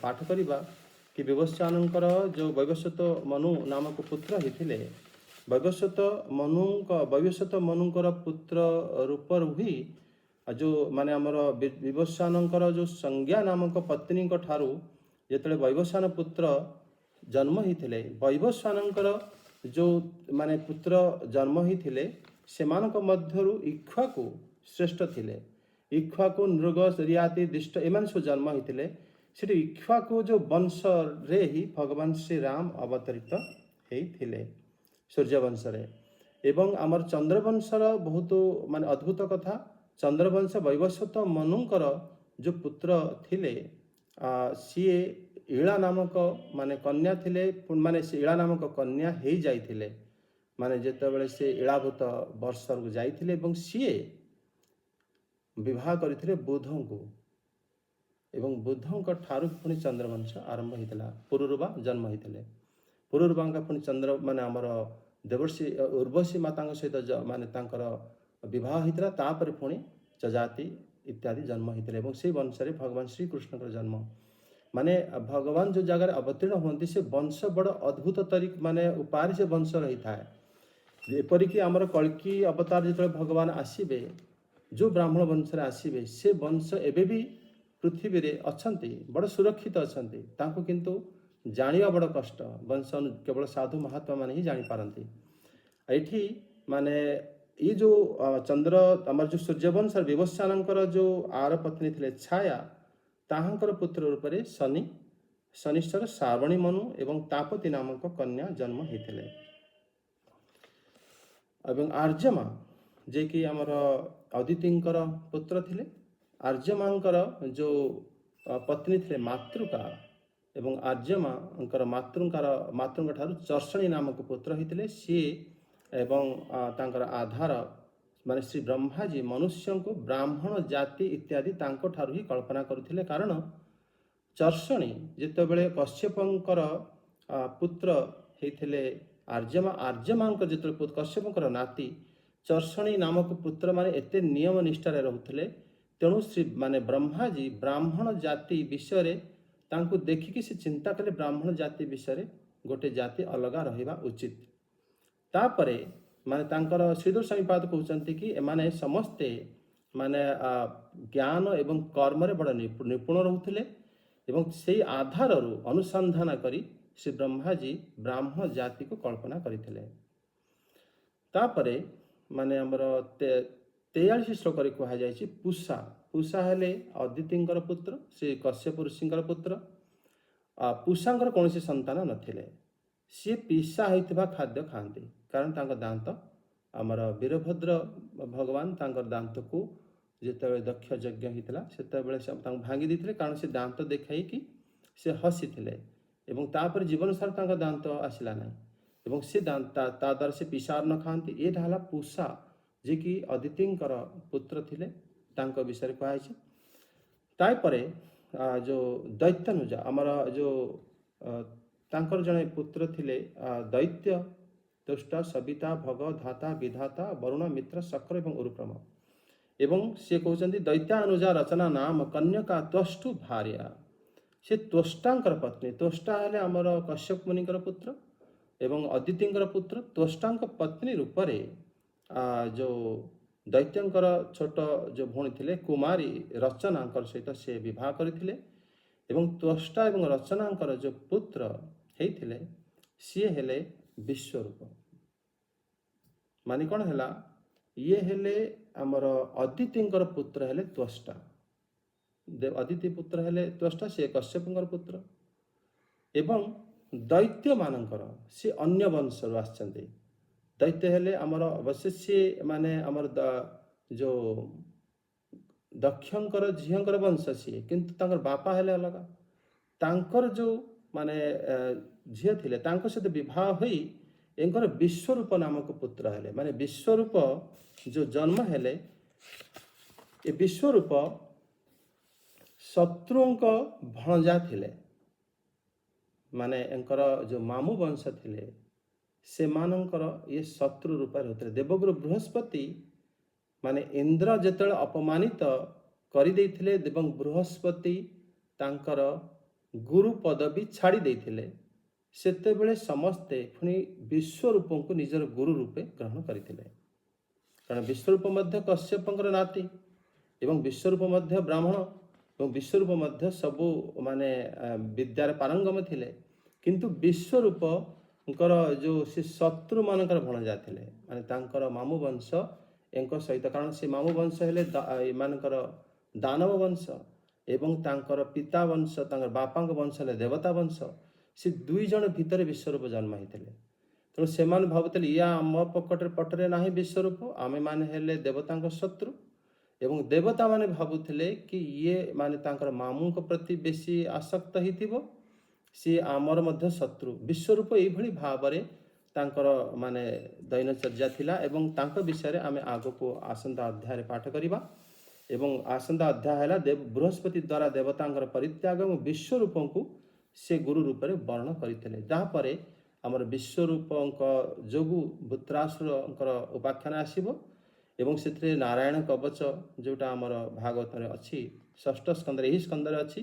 ପାଠ କରିବା କି ବିବସ୍ୱାନଙ୍କର ଯେଉଁ ବୈବସ୍ୱତ ମନୁ ନାମକ ପୁତ୍ର ହେଇଥିଲେ। ବୈବସ୍ୱତ ମନୁଙ୍କର ପୁତ୍ର ରୂପରୁ ହିଁ ଯେଉଁ ମାନେ ଆମର ବିବସ୍ୱାନଙ୍କର ଯେଉଁ ସଂଜ୍ଞା ନାମକ ପତ୍ନୀଙ୍କ ଠାରୁ ଯେତେବେଳେ ବୈବସ୍ୱାନ ପୁତ୍ର ଜନ୍ମ ହେଇଥିଲେ, ବୈବସ୍ୱାନଙ୍କର ଯେଉଁ ମାନେ ପୁତ୍ର ଜନ୍ମ ହେଇଥିଲେ ସେମାନଙ୍କ ମଧ୍ୟରୁ ଇକ୍ଷ୍ୱାକୁ ଶ୍ରେଷ୍ଠ ଥିଲେ। ଇକ୍ଷ୍ୱାକୁ, ନୃଗ, ରିଆତି, ଦିଷ୍ଟ ଏମାନେ ସବୁ ଜନ୍ମ ହେଇଥିଲେ। ସେଠି ଇକ୍ଷ୍ୱାକୁ ଯେଉଁ ବଂଶରେ ହିଁ ଭଗବାନ ଶ୍ରୀରାମ ଅବତରିତ ହେଇଥିଲେ ସୂର୍ଯ୍ୟବଂଶରେ। ଏବଂ ଆମର ଚନ୍ଦ୍ରବଂଶର ବହୁତ ମାନେ ଅଦ୍ଭୁତ କଥା, ଚନ୍ଦ୍ରବଂଶ ବୈବସ୍ୱତ ମନୁଙ୍କର ଯେଉଁ ପୁତ୍ର ଥିଲେ ସିଏ ଇଳା ନାମକ ମାନେ କନ୍ୟା ଥିଲେ। ମାନେ ସେ ଇଳା ନାମକ କନ୍ୟା ହେଇଯାଇଥିଲେ ମାନେ ଯେତେବେଳେ ସେ ଇଳାଭୂତ ବର୍ଷକୁ ଯାଇଥିଲେ ଏବଂ ସିଏ ବିବାହ କରିଥିଲେ ବୁଧଙ୍କୁ ଏବଂ ବୁଧଙ୍କ ଠାରୁ ପୁଣି ଚନ୍ଦ୍ରବଂଶ ଆରମ୍ଭ ହେଇଥିଲା। ପୁରୁରୁବା ଜନ୍ମ ହେଇଥିଲେ। ପୁରୁରୁବାଙ୍କ ପୁଣି ଚନ୍ଦ୍ର ମାନେ ଆମର ଦେବର୍ଷି ଉର୍ବଶୀ ମାତାଙ୍କ ସହିତ ମାନେ ତାଙ୍କର ବିବାହ ହେଇଥିଲା। ତାପରେ ପୁଣି ଯଜାତି ଇତ୍ୟାଦି ଜନ୍ମ ହେଇଥିଲେ ଏବଂ ସେଇ ବଂଶରେ ଭଗବାନ ଶ୍ରୀକୃଷ୍ଣଙ୍କର ଜନ୍ମ। ମାନେ ଭଗବାନ ଯେଉଁ ଜାଗାରେ ଅବତୀର୍ଣ୍ଣ ହୁଅନ୍ତି ସେ ବଂଶ ବଡ଼ ଅଦ୍ଭୁତ ମାନେ ଉପାୟରେ ସେ ବଂଶ ରହିଥାଏ। ଏପରିକି ଆମର କଳ୍କି ଅବତାର ଯେତେବେଳେ ଭଗବାନ ଆସିବେ, ଯେଉଁ ବ୍ରାହ୍ମଣ ବଂଶରେ ଆସିବେ ସେ ବଂଶ ଏବେ ବି ପୃଥିବୀରେ ଅଛନ୍ତି, ବଡ଼ ସୁରକ୍ଷିତ ଅଛନ୍ତି। ତାଙ୍କୁ କିନ୍ତୁ ଜାଣିବା ବଡ଼ କଷ୍ଟ। ବଂଶ କେବଳ ସାଧୁ ମହାତ୍ମା ମାନେ ହିଁ ଜାଣିପାରନ୍ତି। ଏଇଠି ମାନେ ଏଇ ଯେଉଁ ଆମର ଯେଉଁ ସୂର୍ଯ୍ୟବଂଶର ବିବସ୍ୱାନଙ୍କର ଯେଉଁ ଆର ପତ୍ନୀ ଥିଲେ ଛାୟା, ତାହାଙ୍କର ପୁତ୍ର ରୂପରେ ଶନିଶ୍ଚର, ଶ୍ରାବଣୀ ମନୁ ଏବଂ ତାପତୀ ନାମକ କନ୍ୟା ଜନ୍ମ ହେଇଥିଲେ। ଏବଂ ଆର୍ଯ୍ୟମା ଯିଏକି ଆମର ଅଦିତିଙ୍କର ପୁତ୍ର ଥିଲେ। ଆର୍ଯ୍ୟମାଙ୍କର ଯେଉଁ ପତ୍ନୀ ଥିଲେ ମାତୃକା ଏବଂ ଆର୍ଯ୍ୟମାଙ୍କର ମାତୃଙ୍କ ଠାରୁ ଚର୍ଷଣୀ ନାମକ ପୁତ୍ର ହେଇଥିଲେ। ସିଏ ଏବଂ ତାଙ୍କର ଆଧାର ମାନେ ଶ୍ରୀ ବ୍ରହ୍ମାଜୀ ମନୁଷ୍ୟଙ୍କୁ ବ୍ରାହ୍ମଣ ଜାତି ଇତ୍ୟାଦି ତାଙ୍କ ଠାରୁ ହିଁ କଳ୍ପନା କରୁଥିଲେ। କାରଣ ଚର୍ଷଣୀ ଯେତେବେଳେ କଶ୍ୟପଙ୍କର ପୁତ୍ର ହେଇଥିଲେ ଆର୍ଯ୍ୟମାଙ୍କ ଯେତେବେଳେ କଶ୍ୟପଙ୍କର ନାତି ଚର୍ଷଣୀ ନାମକ ପୁତ୍ର ମାନେ ଏତେ ନିୟମ ନିଷ୍ଠାରେ ରହୁଥିଲେ, ତେଣୁ ଶ୍ରୀ ମାନେ ବ୍ରହ୍ମାଜୀ ବ୍ରାହ୍ମଣ ଜାତି ବିଷୟରେ ତାଙ୍କୁ ଦେଖିକି ସେ ଚିନ୍ତା କଲେ ବ୍ରାହ୍ମଣ ଜାତି ବିଷୟରେ ଗୋଟେ ଜାତି ଅଲଗା ରହିବା ଉଚିତ। ତାପରେ ମାନେ ତାଙ୍କର ଶ୍ରୀଧର ସ୍ୱାମୀପାଦ କହୁଛନ୍ତି କି ଏମାନେ ସମସ୍ତେ ମାନେ ଜ୍ଞାନ ଏବଂ କର୍ମରେ ବଡ଼ ନିପୁଣ ରହୁଥିଲେ ଏବଂ ସେଇ ଆଧାରରୁ ଅନୁସନ୍ଧାନ କରି ଶ୍ରୀ ବ୍ରହ୍ମାଜୀ ବ୍ରାହ୍ମଣ ଜାତିକୁ କଳ୍ପନା କରିଥିଲେ। ତାପରେ ମାନେ ଆମର 43 ଶ୍ଲୋକରେ କୁହାଯାଇଛି ପୂଷା ହେଲେ ଅଦିତିଙ୍କର ପୁତ୍ର, ଶ୍ରୀ କଶ୍ୟପ ଋଷିଙ୍କର ପୁତ୍ର। ପୂଷାଙ୍କର କୌଣସି ସନ୍ତାନ ନଥିଲେ। ସିଏ ପିସା ହେଇଥିବା ଖାଦ୍ୟ ଖାଆନ୍ତି କାରଣ ତାଙ୍କ ଦାନ୍ତ ଆମର ବୀରଭଦ୍ର ଭଗବାନ ତାଙ୍କର ଦାନ୍ତକୁ ଯେତେବେଳେ ଦକ୍ଷ ଯଜ୍ଞ ହେଇଥିଲା ସେତେବେଳେ ସେ ତାଙ୍କୁ ଭାଙ୍ଗି ଦେଇଥିଲେ, କାରଣ ସେ ଦାନ୍ତ ଦେଖାଇକି ସେ ହସିଥିଲେ ଏବଂ ତାପରେ ଜୀବନ ସାରା ତାଙ୍କ ଦାନ୍ତ ଆସିଲା ନାହିଁ ଏବଂ ସେ ତା ଦ୍ୱାରା ସେ ପିସା ନ ଖାଆନ୍ତି। ଏଇଟା ହେଲା ପୂଷା ଯିଏକି ଅଦିତିଙ୍କର ପୁତ୍ର ଥିଲେ, ତାଙ୍କ ବିଷୟରେ କୁହାଯାଇଛି। ତାପରେ ଯେଉଁ ଦୈତ୍ୟନୁଜା ଆମର ଯେଉଁ ତାଙ୍କର ଜଣେ ପୁତ୍ର ଥିଲେ ଦୈତ୍ୟ, ତୁଷ୍ଟ, ସବିତା, ଭଗ, ଧାତା, ବିଧାତା, ବରୁଣ, ମିତ୍ର, ଶକ୍ର ଏବଂ ଉରୁକ୍ରମ। ଏବଂ ସେ କହୁଛନ୍ତି ଦୈତ୍ୟାନୁଜା ରଚନା ନାମ କନ୍ୟକା ତ୍ୱଷ୍ଟୁ ଭାର୍ୟା। ସେ ତ୍ୱଷ୍ଟାଙ୍କର ପତ୍ନୀ। ତ୍ୱଷ୍ଟା ହେଲେ ଆମର କଶ୍ୟପ ମୁନିଙ୍କର ପୁତ୍ର ଏବଂ ଅଦିତିଙ୍କର ପୁତ୍ର। ତ୍ୱଷ୍ଟାଙ୍କ ପତ୍ନୀ ରୂପରେ ଯେଉଁ ଦୈତ୍ୟଙ୍କର ଛୋଟ ଯେଉଁ ଭଉଣୀ ଥିଲେ କୁମାରୀ ରଚନାଙ୍କର ସହିତ ସେ ବିବାହ କରିଥିଲେ ଏବଂ ତ୍ୱଷ୍ଟା ଏବଂ ରଚନାଙ୍କର ଯେଉଁ ପୁତ୍ର ହେଇଥିଲେ ସିଏ ହେଲେ ବିଶ୍ୱରୂପ। ମାନେ କ'ଣ ହେଲା, ଇଏ ହେଲେ ଆମର ଅଦିତିଙ୍କର ପୁତ୍ର ହେଲେ ତ୍ୱଷ୍ଟା। ଅଦିତି ପୁତ୍ର ହେଲେ ତ୍ୱଷ୍ଟା, ସେ କଶ୍ୟପଙ୍କର ପୁତ୍ର ଏବଂ ଦୈତ୍ୟମାନଙ୍କର ସେ ଅନ୍ୟ ବଂଶରୁ ଆସିଛନ୍ତି। ଦୈତ୍ୟ ହେଲେ ଆମର ଅବଶ୍ୟ ସିଏ ମାନେ ଆମର ଯେଉଁ ଦକ୍ଷଙ୍କର ଝିଅଙ୍କର ବଂଶ ସିଏ, କିନ୍ତୁ ତାଙ୍କର ବାପା ହେଲେ ଅଲଗା। ତାଙ୍କର ଯେଉଁ ମାନେ ଝିଅ ଥିଲେ ତାଙ୍କ ସହିତ ବିବାହ ହୋଇ ଏଙ୍କର ବିଶ୍ୱରୂପ ନାମକ ପୁତ୍ର ହେଲେ। ମାନେ ବିଶ୍ୱରୂପ ଯେଉଁ ଜନ୍ମ ହେଲେ, ଏ ବିଶ୍ୱରୂପ ଶତ୍ରୁଙ୍କ ଭଣଜା ଥିଲେ। ମାନେ ଏଙ୍କର ଯେଉଁ ମାମୁଁ ବଂଶ ଥିଲେ ସେମାନଙ୍କର ଇଏ ଶତ୍ରୁ ରୂପରେ ହେଉଥିଲେ। ଦେବଗୁରୁ ବୃହସ୍ପତି ମାନେ ଇନ୍ଦ୍ର ଯେତେବେଳେ ଅପମାନିତ କରିଦେଇଥିଲେ ଏବଂ ବୃହସ୍ପତି ତାଙ୍କର ଗୁରୁ ପଦବୀ ଛାଡ଼ି ଦେଇଥିଲେ, ସେତେବେଳେ ସମସ୍ତେ ପୁଣି ବିଶ୍ୱରୂପଙ୍କୁ ନିଜର ଗୁରୁ ରୂପେ ଗ୍ରହଣ କରିଥିଲେ। କାରଣ ବିଶ୍ୱରୂପ ମଧ୍ୟ କଶ୍ୟପଙ୍କର ନାତି ଏବଂ ବିଶ୍ୱରୂପ ମଧ୍ୟ ବ୍ରାହ୍ମଣ ଏବଂ ବିଶ୍ୱରୂପ ମଧ୍ୟ ସବୁ ମାନେ ବିଦ୍ୟାରେ ପାରଙ୍ଗମ ଥିଲେ। କିନ୍ତୁ ବିଶ୍ୱରୂପଙ୍କର ଯେଉଁ ସେ ଶତ୍ରୁମାନଙ୍କର ଭଣଜା ଥିଲେ, ମାନେ ତାଙ୍କର ମାମୁଁ ବଂଶ ଙ୍କ ସହିତ, କାରଣ ସେ ମାମୁଁ ବଂଶ ହେଲେ ଏମାନଙ୍କର ଦାନବ ବଂଶ ଏବଂ ତାଙ୍କର ପିତା ବଂଶ, ତାଙ୍କର ବାପାଙ୍କ ବଂଶ ହେଲେ ଦେବତା ବଂଶ। ସେ ଦୁଇ ଜଣ ଭିତରେ ବିଶ୍ୱରୂପ ଜନ୍ମ ହେଇଥିଲେ। ତେଣୁ ସେମାନେ ଭାବୁଥିଲେ ଇଏ ଆମ ପଟରେ ନାହିଁ ବିଶ୍ୱରୂପ, ଆମେମାନେ ହେଲେ ଦେବତାଙ୍କ ଶତ୍ରୁ। ଏବଂ ଦେବତାମାନେ ଭାବୁଥିଲେ କି ଇଏ ମାନେ ତାଙ୍କର ମାମୁଁଙ୍କ ପ୍ରତି ବେଶୀ ଆସକ୍ତ ହେଇଥିବ, ସିଏ ଆମର ମଧ୍ୟ ଶତ୍ରୁ। ବିଶ୍ୱରୂପ ଏଇଭଳି ଭାବରେ ତାଙ୍କର ମାନେ ଦୈନଚର୍ଯ୍ୟା ଥିଲା ଏବଂ ତାଙ୍କ ବିଷୟରେ ଆମେ ଆଗକୁ ଆସନ୍ତା ଅଧ୍ୟାୟରେ ପାଠ କରିବା। ଏବଂ ଆସନ୍ତା ଅଧ୍ୟାୟ ହେଲା ବୃହସ୍ପତି ଦ୍ୱାରା ଦେବତାଙ୍କର ପରିତ୍ୟାଗ ଏବଂ ବିଶ୍ୱରୂପଙ୍କୁ ସେ ଗୁରୁ ରୂପରେ ବର୍ଣ୍ଣନ କରିଥିଲେ। ଯାହାପରେ ଆମର ବିଶ୍ୱରୂପଙ୍କ ଯୋଗୁଁ ବୃତ୍ରାସୁରଙ୍କର ଉପାଖ୍ୟାନ ଆସିବ ଏବଂ ସେଥିରେ ନାରାୟଣ କବଚ ଯେଉଁଟା ଆମର ଭାଗବତରେ ଅଛି, ଷଷ୍ଠ ସ୍କନ୍ଧରେ, ଏହି ସ୍କନ୍ଧରେ ଅଛି,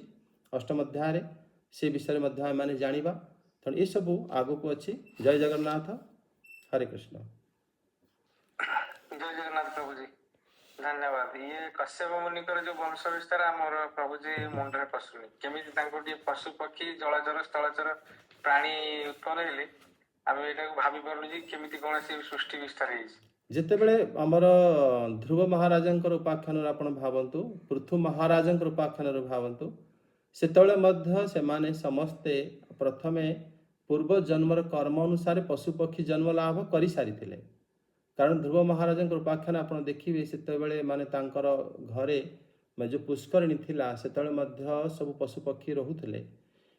ଅଷ୍ଟମ ଅଧ୍ୟାୟରେ ସେ ବିଷୟରେ ମଧ୍ୟ ଆମେମାନେ ଜାଣିବା। ତେଣୁ ଏସବୁ ଆଗକୁ ଅଛି। ଜୟ ଜଗନ୍ନାଥ, ହରେ କୃଷ୍ଣ। ଜୟ ଜଗନ୍ନାଥ ପ୍ରଭୁଜୀ, ଧନ୍ୟବାଦ। ଇଏ କଶ୍ୟପ ମୁନିଙ୍କର ଯୋଉ ବଂଶ ବିସ୍ତାର ଆମର ପ୍ରଭୁଜୀ ମୁଣ୍ଡରେ ପଶୁନି। କେମିତି ତାଙ୍କୁ ଟିକେ ପଶୁ ପକ୍ଷୀ ଜଳଚର ସ୍ଥଳଚର ପ୍ରାଣୀ ଉତ୍ପନ୍ନ ହେଲେ ଆମେ ଏଇଟାକୁ ଭାବି ପାରୁନୁ ଯେ କେମିତି କଣ ସେ ସୃଷ୍ଟି ବିସ୍ତାର ହେଇଛି। ଯେତେବେଳେ ଆମର ଧ୍ରୁବ ମହାରାଜଙ୍କର ଉପାଖ୍ୟାନରୁ ଆପଣ ଭାବନ୍ତୁ, ପୃଥୁ ମହାରାଜଙ୍କର ଉପାଖ୍ୟାନରୁ ଭାବନ୍ତୁ, ସେତେବେଳେ ମଧ୍ୟ ସେମାନେ ସମସ୍ତେ ପ୍ରଥମେ ପୂର୍ବ ଜନ୍ମର କର୍ମ ଅନୁସାରେ ପଶୁପକ୍ଷୀ ଜନ୍ମ ଲାଭ କରିସାରିଥିଲେ। କାରଣ ଧ୍ରୁବ ମହାରାଜଙ୍କର ଉପାଖ୍ୟାନ ଆପଣ ଦେଖିବେ, ସେତେବେଳେ ମାନେ ତାଙ୍କର ଘରେ ଯେଉଁ ପୁଷ୍କରିଣୀ ଥିଲା ସେତେବେଳେ ମଧ୍ୟ ସବୁ ପଶୁପକ୍ଷୀ ରହୁଥିଲେ।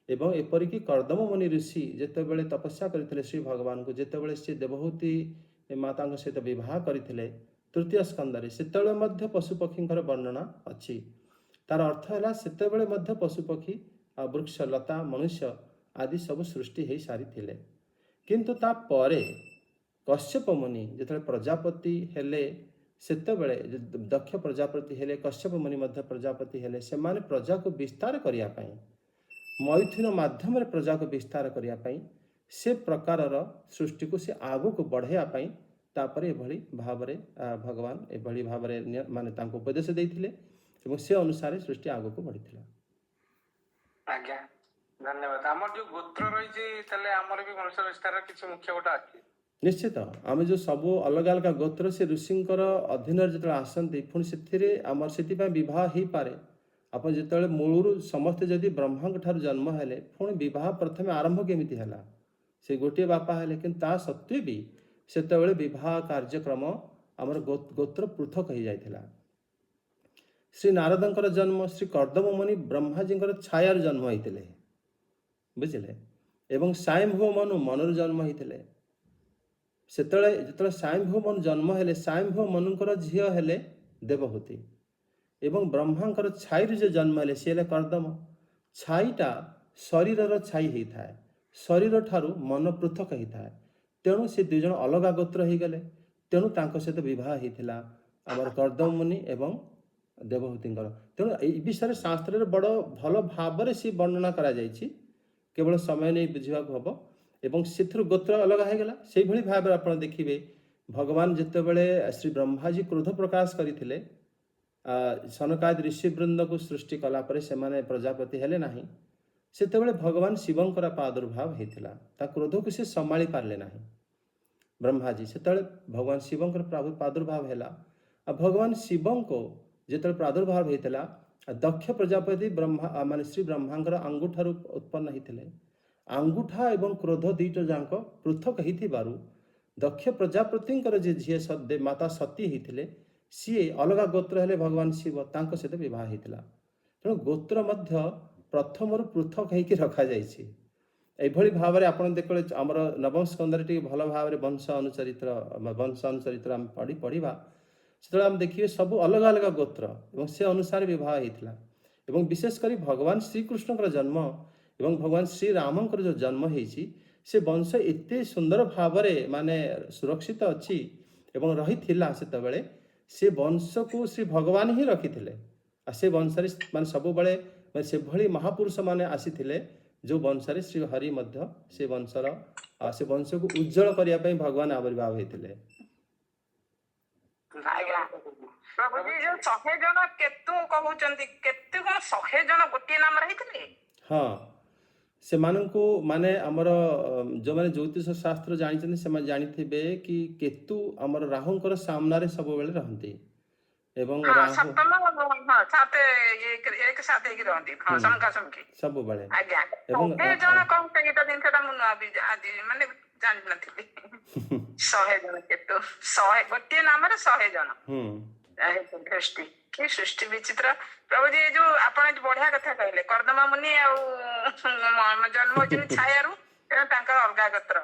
ଏବଂ ଏପରିକି କର୍ଦମ ମୁନି ଋଷି ଯେତେବେଳେ ତପସ୍ୟା କରିଥିଲେ ଶ୍ରୀ ଭଗବାନଙ୍କୁ, ଯେତେବେଳେ ସେ ଦେବହୂତି ମାତାଙ୍କ ସହିତ ବିବାହ କରିଥିଲେ ତୃତୀୟ ସ୍କନ୍ଧରେ, ସେତେବେଳେ ମଧ୍ୟ ପଶୁପକ୍ଷୀଙ୍କର ବର୍ଣ୍ଣନା ଅଛି। ତାର ଅର୍ଥ ହେଲା ସେତେବେଳେ ମଧ୍ୟ ପଶୁପକ୍ଷୀ, ବୃକ୍ଷ, ଲତା, ମନୁଷ୍ୟ ଆଦି ସବୁ ସୃଷ୍ଟି ହେଇସାରିଥିଲେ। କିନ୍ତୁ ତାପରେ କଶ୍ୟପ ମୁନି ଯେତେବେଳେ ପ୍ରଜାପତି ହେଲେ, ସେତେବେଳେ ଦକ୍ଷ ପ୍ରଜାପତି ହେଲେ, କଶ୍ୟପ ମୁନି ମଧ୍ୟ ପ୍ରଜାପତି ହେଲେ। ସେମାନେ ପ୍ରଜାକୁ ବିସ୍ତାର କରିବା ପାଇଁ, ମୈଥୁନ ମାଧ୍ୟମରେ ପ୍ରଜାକୁ ବିସ୍ତାର କରିବା ପାଇଁ, ସେ ପ୍ରକାରର ସୃଷ୍ଟିକୁ ସେ ଆଗକୁ ବଢ଼ାଇବା ପାଇଁ ତାପରେ ଏଭଳି ଭାବରେ ଭଗବାନ ଏଭଳି ଭାବରେ ମାନେ ତାଙ୍କୁ ଉପଦେଶ ଦେଇଥିଲେ ଏବଂ ସେ ଅନୁସାରେ ସୃଷ୍ଟି ଆଗକୁ ବଢ଼ିଥିଲା। ଆଜ୍ଞା, ଧନ୍ୟବାଦ। ଆମର ଯୋଉ ଗୋତ୍ର ରହିଛି, ତାହେଲେ ଆମର ବି ବଂଶ ବିସ୍ତାର କିଛି ମୁଖ୍ୟ ଗୋଟେ ଅଛି। ନିଶ୍ଚିତ, ଆମେ ଯେଉଁ ସବୁ ଅଲଗା ଅଲଗା ଗୋତ୍ର ସେ ଋଷିଙ୍କର ଅଧୀନରେ ଯେତେବେଳେ ଆସନ୍ତି, ପୁଣି ସେଥିରେ ଆମର ସେଥିପାଇଁ ବିବାହ ହେଇପାରେ। ଆପଣ ଯେତେବେଳେ ମୂଳରୁ ସମସ୍ତେ ଯଦି ବ୍ରହ୍ମାଙ୍କ ଠାରୁ ଜନ୍ମ ହେଲେ, ପୁଣି ବିବାହ ପ୍ରଥମେ ଆରମ୍ଭ କେମିତି ହେଲା? ସେ ଗୋଟିଏ ବାପା ହେଲେ, କିନ୍ତୁ ତା ସତ୍ତ୍ୱେ ବି ସେତେବେଳେ ବିବାହ କାର୍ଯ୍ୟକ୍ରମ ଆମର ଗୋତ୍ର ପୃଥକ ହେଇଯାଇଥିଲା। ଶ୍ରୀ ନାରଦଙ୍କର ଜନ୍ମ ଶ୍ରୀ କର୍ଦମ ମୁନି ବ୍ରହ୍ମାଜୀଙ୍କର ଛାୟାରୁ ଜନ୍ମ ହେଇଥିଲେ, ବୁଝିଲେ, ଏବଂ ସ୍ୱୟଂଭୁବ ମନୁ ମନରୁ ଜନ୍ମ ହେଇଥିଲେ। ସେତେବେଳେ ଯେତେବେଳେ ସ୍ୱୟଂଭୁବ ମନୁ ଜନ୍ମ ହେଲେ, ସ୍ୱୟଂଭୁବ ମନୁଙ୍କର ଝିଅ ହେଲେ ଦେବହୂତି ଏବଂ ବ୍ରହ୍ମାଙ୍କର ଛାଇରୁ ଯେ ଜନ୍ମ ହେଲେ ସିଏ ହେଲେ କର୍ଦମ। ଛାଇଟା ଶରୀରର ଛାଇ ହେଇଥାଏ, ଶରୀର ଠାରୁ ମନ ପୃଥକ ହେଇଥାଏ। ତେଣୁ ସେ ଦୁଇ ଜଣ ଅଲଗା ଗୋତ୍ର ହେଇଗଲେ। ତେଣୁ ତାଙ୍କ ସହିତ ବିବାହ ହେଇଥିଲା ଆମର କର୍ଦମ ମୁନି ଏବଂ ଦେବହୂତିଙ୍କର। ତେଣୁ ଏହି ବିଷୟରେ ଶାସ୍ତ୍ରରେ ବଡ଼ ଭଲ ଭାବରେ ସେ ବର୍ଣ୍ଣନା କରାଯାଇଛି, କେବଳ ସମୟ ନେଇ ବୁଝିବାକୁ ହେବ। ଏବଂ ସେଥିରୁ ଗୋତ୍ର ଅଲଗା ହେଇଗଲା। ସେଇଭଳି ଭାବରେ ଆପଣ ଦେଖିବେ, ଭଗବାନ ଯେତେବେଳେ ଶ୍ରୀ ବ୍ରହ୍ମାଜୀ କ୍ରୋଧ ପ୍ରକାଶ କରିଥିଲେ, ସନକାଦି ଋଷିବୃନ୍ଦକୁ ସୃଷ୍ଟି କଲା ପରେ ସେମାନେ ପ୍ରଜାପତି ହେଲେ ନାହିଁ, ସେତେବେଳେ ଭଗବାନ ଶିବଙ୍କର ପ୍ରାଦୁର୍ଭାବ ହେଇଥିଲା। ତା କ୍ରୋଧକୁ ସେ ସମ୍ଭାଳି ପାରିଲେ ନାହିଁ ବ୍ରହ୍ମାଜୀ। ସେତେବେଳେ ଭଗବାନ ଶିବଙ୍କର ପ୍ରାଦୁର୍ଭାବ ହେଲା। ଆଉ ଭଗବାନ ଶିବଙ୍କୁ ଯେତେବେଳେ ପ୍ରାଦୁର୍ଭାବ ହେଇଥିଲା, ଦକ୍ଷ ପ୍ରଜାପତି ବ୍ରହ୍ମା ମାନେ ଶ୍ରୀ ବ୍ରହ୍ମାଙ୍କର ଆଙ୍ଗୁଠାରୁ ଉତ୍ପନ୍ନ ହେଇଥିଲେ। ଆଙ୍ଗୁଠା ଏବଂ କ୍ରୋଧ ଦୁଇଟା ଯାକ ପୃଥକ ହେଇଥିବାରୁ ଦକ୍ଷ ପ୍ରଜାପତିଙ୍କର ଯେ ଝିଅ ମାତା ସତୀ ହେଇଥିଲେ, ସିଏ ଅଲଗା ଗୋତ୍ର ହେଲେ ଭଗବାନ ଶିବ, ତାଙ୍କ ସହିତ ବିବାହ ହେଇଥିଲା। ତେଣୁ ଗୋତ୍ର ମଧ୍ୟ ପ୍ରଥମରୁ ପୃଥକ ହେଇକି ରଖାଯାଇଛି। ଏଇଭଳି ଭାବରେ ଆପଣ ଯେତେବେଳେ ଆମର ନବମ ସ୍କନ୍ଧରେ ଟିକେ ଭଲ ଭାବରେ ବଂଶ ଅନୁଚରିତ୍ର ଆମେ ପଢ଼ିବା, ସେତେବେଳେ ଆମେ ଦେଖିବେ ସବୁ ଅଲଗା ଅଲଗା ଗୋତ୍ର ଏବଂ ସେ ଅନୁସାରେ ବିବାହ ହେଇଥିଲା। ଏବଂ ବିଶେଷ କରି ଭଗବାନ ଶ୍ରୀକୃଷ୍ଣଙ୍କର ଜନ୍ମ ଏବଂ ଭଗବାନ ଶ୍ରୀରାମଙ୍କର ଯେଉଁ ଜନ୍ମ ହେଇଛି, ସେ ବଂଶ ଏତେ ସୁନ୍ଦର ଭାବରେ ମାନେ ସୁରକ୍ଷିତ ଅଛି ଏବଂ ରହିଥିଲା। ସେତେବେଳେ ସେ ବଂଶକୁ ଶ୍ରୀ ଭଗବାନ ହିଁ ରଖିଥିଲେ। ଆଉ ସେ ବଂଶରେ ମାନେ ସବୁବେଳେ ସେଭଳି ମହାପୁରୁଷ ମାନେ ଆସିଥିଲେ ଯେଉଁ ବଂଶରେ ଶ୍ରୀ ହରି ମଧ୍ୟ ସେ ବଂଶକୁ ଉଜ୍ଜଳ କରିବା ପାଇଁ ଭଗବାନ ଆବିର୍ଭାବ ହେଇଥିଲେ। ଆଜ୍ଞା ପ୍ରଭୁଜୀ ଯୋଉ 100 ଜଣ କେତୁ କହୁଛନ୍ତି, କେତେ କଣ 100 ଜଣ ଗୋଟିଏ ନାମରେ ହେଇଥିଲେ? ହଁ, ସେମାନଙ୍କୁ ମାନେ ଆମର ଯେଉଁମାନେ ଜ୍ୟୋତିଷ ଶାସ୍ତ୍ର ଜାଣିଛନ୍ତି ସେମାନେ ଜାଣିଥିବେ କି କେତୁ ଆମର ରାହୁଙ୍କର ସାମ୍ନାରେ ସବୁବେଳେ ରହନ୍ତି ଏବଂ ରାହୁ ସପ୍ତମ ସାତ ଏକ ସାତ ହେଇକି ରହନ୍ତି ଶଙ୍ଖା ଶଙ୍ଖି ସବୁବେଳେ। ଆଜ୍ଞା ଏବଂ 100 ଜଣ କଣ ସେଇଟା ଜିନିଷଟା ମୁଁ ଆଜି ମାନେ ଜାଣିନଥିଲି। 100 ଜଣ କେତୁ, 100 ଗୋଟିଏ ନାମରେ 100 ଜଣ ସୃଷ୍ଟି, କି ସୃଷ୍ଟି ବିଚିତ୍ର। ପ୍ରଭୁଜୀ ଏ ଯୋଉ ଆପଣ ବଢିଆ କଥା କହିଲେ, କର୍ଦମ ମୁନି ଆଉ ଜନ୍ମ ହଉଛନ୍ତି ଛାୟାରୁ, ତେଣୁ ତାଙ୍କର ଅଲଗା ଗୋତ୍ର।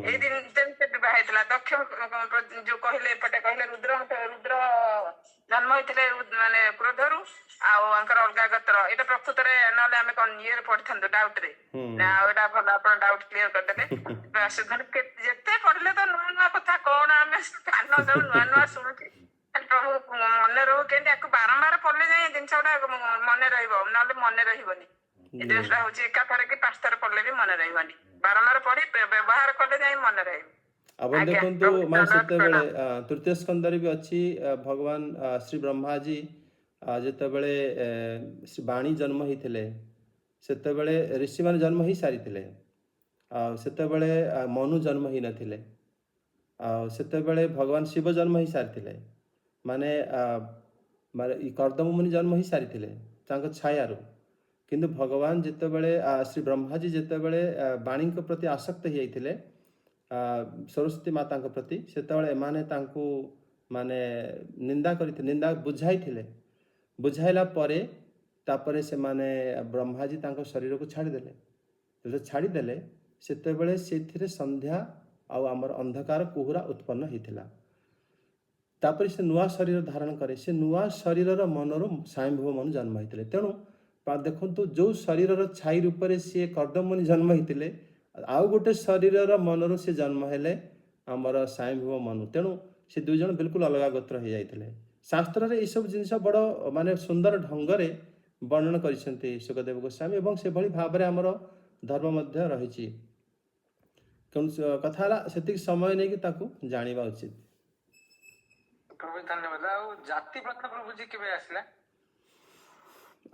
ଏଇ ଦିନ ସେ ବିବାହ ହେଇଥିଲା। ଦକ୍ଷ ଯୋଉ କହିଲେ ଏପଟେ କହିଲେ ରୁଦ୍ର ଜନ୍ମ ହେଇଥିଲେ ମାନେ କ୍ରୋଧରୁ, ଆଉ ଆଙ୍କର ଅଲଗା ଗୋତ୍ର। ଏଇଟା ପ୍ରକୃତରେ ନହେଲେ ଆମେ କଣ ଇଏରେ ପଢିଥାନ୍ତୁ ଡାଉଟରେ ନା, ଆଉ ଏଇଟା ଭଲ ଆପଣ ଡାଉଟ କ୍ଲିୟର କରିଦେଲେ। ଯେତେ ପଢିଲେ ତ ନୂଆ ନୂଆ କଥା, କଣ ଆମେ କାନ ସବୁ ନୂଆ ନୂଆ ଶୁଣୁଛି। ପ୍ରଭୁ ମନେ ରହୁ କେମିତି, ଆକୁ ବାରମ୍ବାର ପଢିଲେ ଯାଇ ଜିନିଷ ଗୁଡା ମନେ ରହିବ, ନହେଲେ ମନେ ରହିବନି। ଏ ଜିନିଷଟା ହଉଛି ଏକାଥରେ କି 5 ଥର ପଢିଲେ ବି ମନେ ରହିବନି, ବାରମ୍ବାର ପଢି ବ୍ୟବହାର କଲେ ଯାଇ ମନେ ରହିବ। ଆପଣ ଦେଖନ୍ତୁ ମାନେ ସେତେବେଳେ ତୃତୀୟ ସ୍କନ୍ଧରେ ବି ଅଛି ଭଗବାନ ଶ୍ରୀ ବ୍ରହ୍ମାଜୀ ଯେତେବେଳେ ଶ୍ରୀ ବାଣୀ ଜନ୍ମ ହେଇଥିଲେ, ସେତେବେଳେ ଋଷିମାନେ ଜନ୍ମ ହେଇସାରିଥିଲେ। ଆଉ ସେତେବେଳେ ମନୁ ଜନ୍ମ ହେଇନଥିଲେ। ଆଉ ସେତେବେଳେ ଭଗବାନ ଶିବ ଜନ୍ମ ହେଇସାରିଥିଲେ। ମାନେ କର୍ଦମ ମୁନି ଜନ୍ମ ହେଇସାରିଥିଲେ ତାଙ୍କ ଛାୟାରୁ। କିନ୍ତୁ ଭଗବାନ ଯେତେବେଳେ ଶ୍ରୀ ବ୍ରହ୍ମାଜୀ ଯେତେବେଳେ ବାଣୀଙ୍କ ପ୍ରତି ଆସକ୍ତ ହେଇଯାଇଥିଲେ ସରସ୍ୱତୀ ମାତାଙ୍କ ପ୍ରତି, ସେତେବେଳେ ଏମାନେ ତାଙ୍କୁ ମାନେ ନିନ୍ଦା ବୁଝାଇଥିଲେ। ବୁଝାଇଲା ପରେ ତାପରେ ସେମାନେ ବ୍ରହ୍ମାଜୀ ତାଙ୍କ ଶରୀରକୁ ଛାଡ଼ିଦେଲେ। ଯେତେବେଳେ ଛାଡ଼ିଦେଲେ ସେତେବେଳେ ସେଥିରେ ସନ୍ଧ୍ୟା ଆଉ ଆମର ଅନ୍ଧକାର କୁହୁରା ଉତ୍ପନ୍ନ ହେଇଥିଲା। ତାପରେ ସେ ନୂଆ ଶରୀର ଧାରଣ କରେ, ସେ ନୂଆ ଶରୀରର ମନରୁ ସ୍ୱୟଂଭୁବ ମନୁ ଜନ୍ମ ହେଇଥିଲେ। ତେଣୁ ଦେଖନ୍ତୁ ଯେଉଁ ଶରୀରର ଛାଇ ରୂପରେ ସିଏ କର୍ଦମ ମୁନି ଜନ୍ମ ହେଇଥିଲେ, ଆଉ ଗୋଟେ ଶରୀରର ମନରୁ ସେ ଜନ୍ମ ହେଲେ ଆମର ସ୍ୱୟଂଭୁବ ମନୁ। ତେଣୁ ସେ 2 ଜଣ ବିଲକୁଲ ଅଲଗା ଗୋତ୍ର ହେଇଯାଇଥିଲେ। ଶାସ୍ତ୍ରରେ ଏଇସବୁ ଜିନିଷ ବଡ଼ ମାନେ ସୁନ୍ଦର ଢଙ୍ଗରେ ବର୍ଣ୍ଣନା କରିଛନ୍ତି ସୁଖଦେବ ଗୋସ୍ୱାମୀ, ଏବଂ ସେଭଳି ଭାବରେ ଆମର ଧର୍ମ ମଧ୍ୟ ରହିଛି। କଥା ହେଲା ସେତିକି ସମୟ ନେଇକି ତାକୁ ଜାଣିବା ଉଚିତ। ପ୍ରଭୁ ଧନ୍ୟବାଦ। ଆଉ ଜାତି ପ୍ରଥା ପ୍ରଭୁଜୀ କେବେ ଆସିଲା?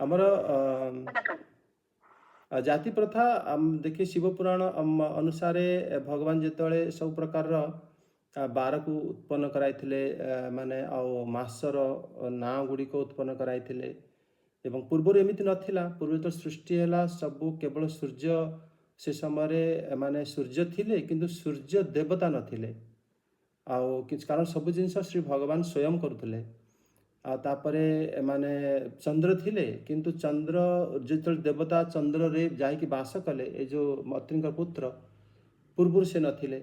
ଆମର ଜାତି ପ୍ରଥା ଦେଖି ଶିବ ପୁରାଣ ଅନୁସାରେ ଭଗବାନ ଯେତେବେଳେ ସବୁ ପ୍ରକାରର ବାରକୁ ଉତ୍ପନ୍ନ କରାଇଥିଲେ, ମାନେ ଆଉ ମାସର ନାଁ ଗୁଡ଼ିକ ଉତ୍ପନ୍ନ କରାଇଥିଲେ। ଏବଂ ପୂର୍ବରୁ ଏମିତି ନଥିଲା। ପୂର୍ବ ତ ସୃଷ୍ଟି ହେଲା ସବୁ କେବଳ ସୂର୍ଯ୍ୟ, ସେ ସମୟରେ ମାନେ ସୂର୍ଯ୍ୟ ଥିଲେ କିନ୍ତୁ ସୂର୍ଯ୍ୟ ଦେବତା ନଥିଲେ। ଆଉ କିଛି କାରଣ ସବୁ ଜିନିଷ ଶ୍ରୀ ଭଗବାନ ସ୍ୱୟଂ କରୁଥିଲେ। ଆଉ ତାପରେ ମାନେ ଚନ୍ଦ୍ର ଥିଲେ, କିନ୍ତୁ ଚନ୍ଦ୍ର ଯେତେବେଳେ ଦେବତା ଚନ୍ଦ୍ରରେ ଯାଇକି ବାସ କଲେ, ଏ ଯେଉଁ ମୈତ୍ରୀଙ୍କ ପୁତ୍ର, ପୂର୍ବରୁ ସେ ନଥିଲେ।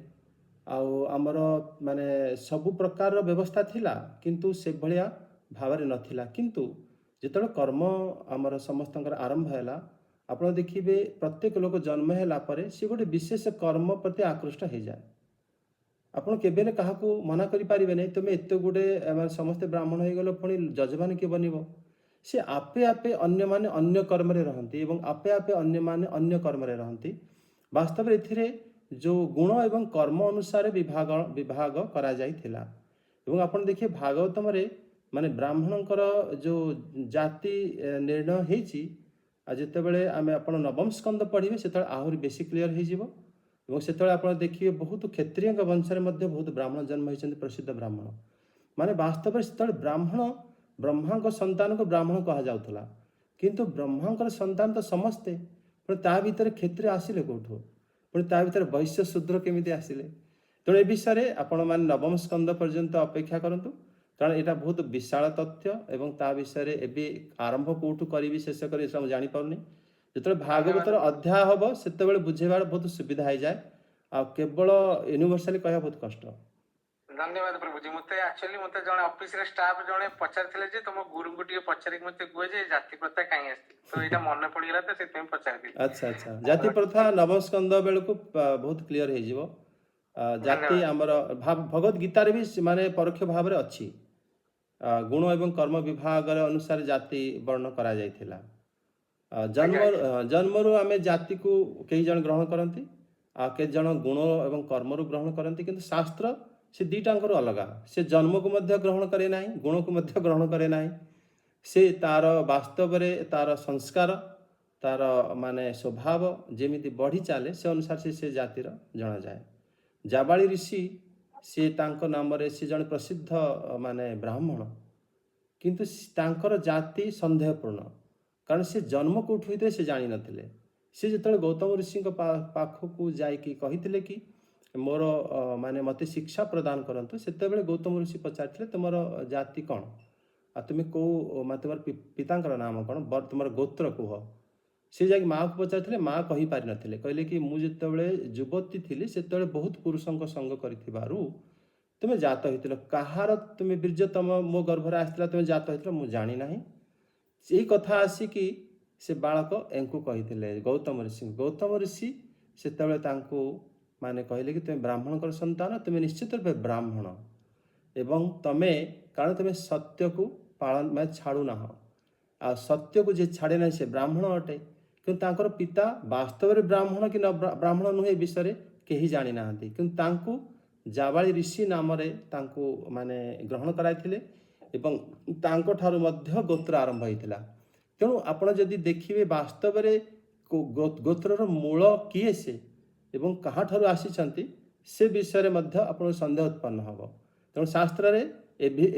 ଆଉ ଆମର ମାନେ ସବୁ ପ୍ରକାରର ବ୍ୟବସ୍ଥା ଥିଲା କିନ୍ତୁ ସେଭଳିଆ ଭାବରେ ନଥିଲା। କିନ୍ତୁ ଯେତେବେଳେ କର୍ମ ଆମର ସମସ୍ତଙ୍କର ଆରମ୍ଭ ହେଲା, ଆପଣ ଦେଖିବେ ପ୍ରତ୍ୟେକ ଲୋକ ଜନ୍ମ ହେଲା ପରେ ସେ ଗୋଟେ ବିଶେଷ କର୍ମ ପ୍ରତି ଆକୃଷ୍ଟ ହେଇଯାଏ। ଆପଣ କେବେ ହେଲେ କାହାକୁ ମନା କରିପାରିବେ ନାହିଁ, ତୁମେ ଏତେ ଗୁଡ଼େ ସମସ୍ତେ ବ୍ରାହ୍ମଣ ହେଇଗଲ, ପୁଣି ଯଜମାନ କିଏ ବନିବ? ସେ ଆପେ ଆପେ ଅନ୍ୟମାନେ ଅନ୍ୟ କର୍ମରେ ରହନ୍ତି ଏବଂ ଆପେ ଆପେ ଅନ୍ୟମାନେ ଅନ୍ୟ କର୍ମରେ ରହନ୍ତି। ବାସ୍ତବରେ ଏଥିରେ ଯେଉଁ ଗୁଣ ଏବଂ କର୍ମ ଅନୁସାରେ ବିଭାଗ କରାଯାଇଥିଲା। ଏବଂ ଆପଣ ଦେଖିବେ ଭାଗବତମରେ ମାନେ ବ୍ରାହ୍ମଣଙ୍କର ଯେଉଁ ଜାତି ନିର୍ଣ୍ଣୟ ହେଇଛି, ଆଉ ଯେତେବେଳେ ଆପଣ ନବମ ସ୍କନ୍ଧ ପଢ଼ିବେ ସେତେବେଳେ ଆହୁରି ବେଶୀ କ୍ଲିଅର ହେଇଯିବ। ଏବଂ ସେତେବେଳେ ଆପଣ ଦେଖିବେ ବହୁତ କ୍ଷତ୍ରିୟଙ୍କ ବଂଶରେ ମଧ୍ୟ ବହୁତ ବ୍ରାହ୍ମଣ ଜନ୍ମ ହେଇଛନ୍ତି, ପ୍ରସିଦ୍ଧ ବ୍ରାହ୍ମଣ। ମାନେ ବାସ୍ତବରେ ସେତେବେଳେ ବ୍ରହ୍ମାଙ୍କ ସନ୍ତାନକୁ ବ୍ରାହ୍ମଣ କୁହାଯାଉଥିଲା। କିନ୍ତୁ ବ୍ରହ୍ମାଙ୍କର ସନ୍ତାନ ତ ସମସ୍ତେ, ପୁଣି ତା ଭିତରେ କ୍ଷତ୍ରିୟ ଆସିଲେ କେଉଁଠୁ? ପୁଣି ତା ଭିତରେ ବୈଶ୍ୟ ଶୂଦ୍ର କେମିତି ଆସିଲେ? ତେଣୁ ଏ ବିଷୟରେ ଆପଣମାନେ ନବମ ସ୍କନ୍ଧ ପର୍ଯ୍ୟନ୍ତ ଅପେକ୍ଷା କରନ୍ତୁ, କାରଣ ଏଇଟା ବହୁତ ବିଶାଳ ତଥ୍ୟ ଏବଂ ତା ବିଷୟରେ ଏବେ ଆରମ୍ଭ କେଉଁଠୁ କରିବି ଶେଷ କରିବି ମୁଁ ଜାଣିପାରୁନି। ଯେତେବେଳେ ଭାଗବତର ଅଧ୍ୟାୟ ହବ ସେତେବେଳେ ବୁଝେଇବାର ବହୁତ ସୁବିଧା ହେଇଯାଏ, ଆଉ କେବଳ ୟୁନିଭର୍ସାଲି କହିବା ବହୁତ କଷ୍ଟ। ଧନ୍ୟବାଦ ପ୍ରଭୁଜୀ। ମତେ ଆକ୍ଚୁଆଲି ମତେ ଜଣେ ଅଫିସରେ ଷ୍ଟାଫ ଜଣେ ପଚାରିଥିଲେ ଯେ ତମ ଗୁରୁଙ୍କୁ ଟିକେ ପଚାରିକି ମତେ କୁହ ଯେ ଜାତି ପ୍ରଥା କାହିଁ ଆସିଛି, ତ ଏଇଟା ମନେ ପଡିଗଲା ତ ସେଥିପାଇଁ ପଚାରିଥିଲି। ଆଚ୍ଛା ଆଚ୍ଛା, ଜାତି ପ୍ରଥା ନବମ ସ୍କନ୍ଦ ବେଳକୁ ବହୁତ କ୍ଲିୟର ହେଇଯିବ। ଜାତି ଆମର ଭଗବତ ଗୀତାରେ ବି ମାନେ ପରୋକ୍ଷ ଭାବରେ ଅଛି। ଗୁଣ ଏବଂ କର୍ମ ବିଭାଗର ଅନୁସାରେ ଜାତି ବର୍ଣ୍ଣ କରାଯାଇଥିଲା। ଜନ୍ମରୁ ଆମେ ଜାତିକୁ କେହି ଜଣ ଗ୍ରହଣ କରନ୍ତି, ଆଉ କେତେ ଜଣ ଗୁଣ ଏବଂ କର୍ମରୁ ଗ୍ରହଣ କରନ୍ତି, କିନ୍ତୁ ଶାସ୍ତ୍ର ସେ ଦୁଇଟାଙ୍କର ଅଲଗା। ସେ ଜନ୍ମକୁ ମଧ୍ୟ ଗ୍ରହଣ କରେ ନାହିଁ, ଗୁଣକୁ ମଧ୍ୟ ଗ୍ରହଣ କରେ ନାହିଁ। ସେ ତାର ବାସ୍ତବରେ ତାର ସଂସ୍କାର, ତାର ମାନେ ସ୍ୱଭାବ ଯେମିତି ବଢ଼ି ଚାଲେ ସେ ଅନୁସାରେ ସେ ଜାତିର ଜଣାଯାଏ। ଜାବାଳି ଋଷି ସେ ତାଙ୍କ ନାମରେ ସେ ଜଣେ ପ୍ରସିଦ୍ଧ ମାନେ ବ୍ରାହ୍ମଣ, କିନ୍ତୁ ତାଙ୍କର ଜାତି ସନ୍ଦେହପୂର୍ଣ୍ଣ, କାରଣ ସେ ଜନ୍ମ କେଉଁଠୁ ହୋଇଥିଲେ ସେ ଜାଣିନଥିଲେ। ସେ ଯେତେବେଳେ ଗୌତମ ଋଷିଙ୍କ ପାଖକୁ ଯାଇକି କହିଥିଲେ କି ମୋର ମାନେ ମୋତେ ଶିକ୍ଷା ପ୍ରଦାନ କରନ୍ତୁ, ସେତେବେଳେ ଗୌତମ ଋଷି ପଚାରିଥିଲେ ତୁମର ଜାତି କ'ଣ, ଆଉ ତୁମେ କେଉଁ ମାନେ ତୁମର ପିତାଙ୍କର ନାମ କ'ଣ, ତୁମର ଗୋତ୍ର କୁହ। ସେ ଯାଇକି ମାଆକୁ ପଚାରିଥିଲେ, ମାଆ କହିପାରିନଥିଲେ। କହିଲେ କି ମୁଁ ଯେତେବେଳେ ଯୁବତୀ ଥିଲି ସେତେବେଳେ ବହୁତ ପୁରୁଷଙ୍କ ସଙ୍ଗ କରିଥିବାରୁ ତୁମେ ଜାତ ହୋଇଥିଲ, କାହାର ତୁମେ ବୀର୍ଯ୍ୟତମ ମୋ ଗର୍ଭରେ ଆସିଥିଲା ତୁମେ ଜାତ ହୋଇଥିଲ ମୁଁ ଜାଣିନାହିଁ। ସେଇ କଥା ଆସିକି ସେ ବାଳକ ଏଙ୍କୁ କହିଥିଲେ ଗୌତମ ଋଷି। ଗୌତମ ଋଷି ସେତେବେଳେ ତାଙ୍କୁ ମାନେ କହିଲେ କି ତୁମେ ବ୍ରାହ୍ମଣଙ୍କର ସନ୍ତାନ, ତୁମେ ନିଶ୍ଚିତ ରୂପେ ବ୍ରାହ୍ମଣ, ଏବଂ ତୁମେ କାରଣ ତୁମେ ସତ୍ୟକୁ ପାଳନ ମାନେ ଛାଡ଼ୁନାହ, ଆଉ ସତ୍ୟକୁ ଯିଏ ଛାଡ଼େ ନାହିଁ ସେ ବ୍ରାହ୍ମଣ ଅଟେ। କିନ୍ତୁ ତାଙ୍କର ପିତା ବାସ୍ତବରେ ବ୍ରାହ୍ମଣ କି ବ୍ରାହ୍ମଣ ନୁହେଁ ଏ ବିଷୟରେ କେହି ଜାଣିନାହାନ୍ତି, କିନ୍ତୁ ତାଙ୍କୁ ଜାବାଳି ଋଷି ନାମରେ ତାଙ୍କୁ ମାନେ ଗ୍ରହଣ କରାଇଥିଲେ ଏବଂ ତାଙ୍କଠାରୁ ମଧ୍ୟ ଗୋତ୍ର ଆରମ୍ଭ ହୋଇଥିଲା। ତେଣୁ ଆପଣ ଯଦି ଦେଖିବେ ବାସ୍ତବରେ ଗୋତ୍ରର ମୂଳ କିଏ ସେ ଏବଂ କାହାଠାରୁ ଆସିଛନ୍ତି ସେ ବିଷୟରେ ମଧ୍ୟ ଆପଣଙ୍କୁ ସନ୍ଦେହ ଉତ୍ପନ୍ନ ହେବ। ତେଣୁ ଶାସ୍ତ୍ରରେ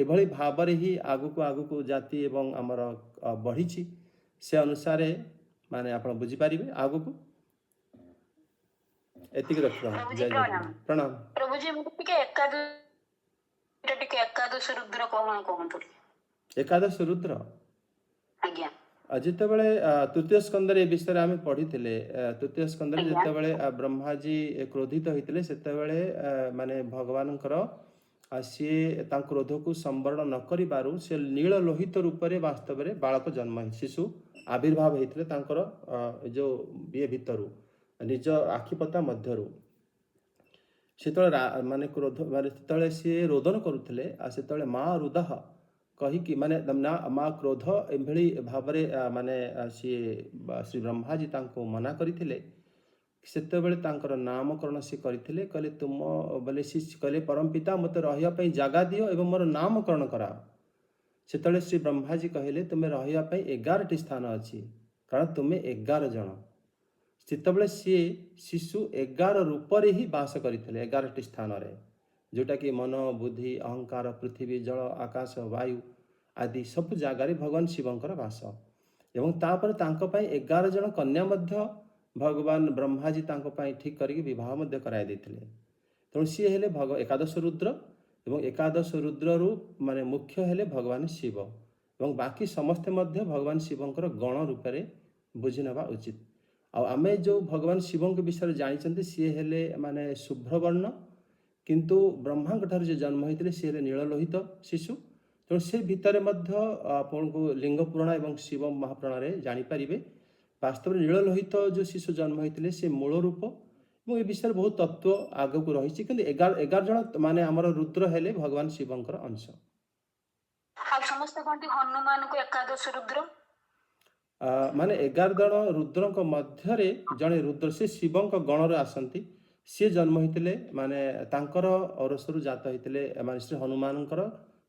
ଏଭଳି ଭାବରେ ହିଁ ଆଗକୁ ଜାତି ଏବଂ ଆମର ବଢ଼ିଛି, ସେ ଅନୁସାରେ ମାନେ ଆପଣ ବୁଝିପାରିବେ ଆଗକୁ। ଏତିକି ରଖିବା। ଜୟ ଜଗନ୍ନାଥ। ପ୍ରଣାମ ପ୍ରଭୁଜୀ। ମୁଁ ଟିକେ ଏକାଦଶ ରୁଦ୍ର କଣ କୁହନ୍ତୁ? ଏକାଦଶ ରୁଦ୍ର, ଆଜ୍ଞା। ଯେତେବେଳେ ତୃତୀୟ ସ୍କନ୍ଧରେ ଏ ବିଷୟରେ ଆମେ ପଢିଥିଲେ, ତୃତୀୟ ସ୍କନ୍ଧରେ ଯେତେବେଳେ ବ୍ରହ୍ମାଜୀ କ୍ରୋଧିତ ହୋଇଥିଲେ ସେତେବେଳେ ମାନେ ଭଗବାନଙ୍କର ସିଏ ତାଙ୍କ କ୍ରୋଧକୁ ସମ୍ବରଣ ନ କରିବାରୁ ସେ ନୀଳ ଲୋହିତ ରୂପରେ ବାସ୍ତବରେ ବାଳକ ଜନ୍ମ ଶିଶୁ ଆବିର୍ଭାବ ହେଇଥିଲେ ତାଙ୍କର ଯେଉଁ ଇଏ ଭିତରୁ ନିଜ ଆଖିପତା ମଧ୍ୟରୁ। ସେତେବେଳେ ମାନେ କ୍ରୋଧ ମାନେ ଯେତେବେଳେ ସିଏ ରୋଦନ କରୁଥିଲେ, ସେତେବେଳେ ମା ରୁଦାହ କହିକି ମାନେ ମା କ୍ରୋଧ ଏଭଳି ଭାବରେ ମାନେ ସିଏ ଶ୍ରୀ ବ୍ରହ୍ମାଜୀ ତାଙ୍କୁ ମନା କରିଥିଲେ। ସେତେବେଳେ ତାଙ୍କର ନାମକରଣ ସେ କରିଥିଲେ, କହିଲେ ତୁମ ବୋଲେ ସେ କହିଲେ ପରମ ପିତା ମୋତେ ରହିବା ପାଇଁ ଜାଗା ଦିଅ ଏବଂ ମୋର ନାମକରଣ କରାଅ। ସେତେବେଳେ ଶ୍ରୀ ବ୍ରହ୍ମାଜୀ କହିଲେ ତୁମେ ରହିବା ପାଇଁ 11ଟି ସ୍ଥାନ ଅଛି, କାରଣ ତୁମେ 11 ଜଣ। ସେତେବେଳେ ସିଏ ଶିଶୁ 11 ରୂପରେ ହିଁ ବାସ କରିଥିଲେ, 11ଟି ସ୍ଥାନରେ, ଯେଉଁଟାକି ମନ, ବୁଦ୍ଧି, ଅହଙ୍କାର, ପୃଥିବୀ, ଜଳ, ଆକାଶ, ବାୟୁ ଆଦି ସବୁ ଜାଗାରେ ଭଗବାନ ଶିବଙ୍କର ବାସ। ଏବଂ ତାପରେ ତାଙ୍କ ପାଇଁ 11 ଜଣ କନ୍ୟା ମଧ୍ୟ ଭଗବାନ ବ୍ରହ୍ମାଜୀ ତାଙ୍କ ପାଇଁ ଠିକ୍ କରିକି ବିବାହ ମଧ୍ୟ କରାଇ ଦେଇଥିଲେ। ତେଣୁ ସିଏ ହେଲେ ଏକାଦଶ ରୁଦ୍ର, ଏବଂ ଏକାଦଶ ରୁଦ୍ରରୁ ମାନେ ମୁଖ୍ୟ ହେଲେ ଭଗବାନ ଶିବ, ଏବଂ ବାକି ସମସ୍ତେ ମଧ୍ୟ ଭଗବାନ ଶିବଙ୍କର ଗଣ ରୂପରେ ବୁଝି ନେବା ଉଚିତ। ଆଉ ଆମେ ଯେଉଁ ଭଗବାନ ଶିବଙ୍କ ବିଷୟରେ ଜାଣିଛନ୍ତି ସିଏ ହେଲେ ମାନେ ଶୁଭ୍ରବର୍ଣ୍ଣ, କିନ୍ତୁ ବ୍ରହ୍ମାଙ୍କ ଠାରୁ ଯେ ଜନ୍ମ ହୋଇଥିଲେ ସିଏ ହେଲେ ନୀଳ ଲୋହିତ ଶିଶୁ। ତେଣୁ ସେ ଭିତରେ ମଧ୍ୟ ଆପଣଙ୍କୁ ଲିଙ୍ଗ ପୁରାଣ ଏବଂ ଶିବ ମହାପୁରାଣରେ ଜାଣିପାରିବେ ବାସ୍ତବରେ ନୀଳ ଲୋହିତ ଯେଉଁ ଶିଶୁ ଜନ୍ମ ହୋଇଥିଲେ ସେ ମୂଳ ରୂପ, ଏବଂ ଏ ବିଷୟରେ ବହୁତ ତତ୍ତ୍ୱ ଆଗକୁ ରହିଛି। କିନ୍ତୁ 11 ଜଣ ମାନେ ଆମର ରୁଦ୍ର ହେଲେ ଭଗବାନ ଶିବଙ୍କର ଅଂଶ। ଆଉ ସମସ୍ତେ କହନ୍ତି ହନୁମାନଙ୍କୁ ଏକାଦଶ ରୁଦ୍ର। ମାନେ 11 ଜଣ ରୁଦ୍ରଙ୍କ ମଧ୍ୟରେ ଜଣେ ରୁଦ୍ର ସେ ଶିବଙ୍କ ଗଣରେ ଆସନ୍ତି। ସିଏ ଜନ୍ମ ହୋଇଥିଲେ ମାନେ ତାଙ୍କର ଔରସରୁ ଜାତ ହୋଇଥିଲେ, ମାନେ ଶ୍ରୀ ହନୁମାନଙ୍କର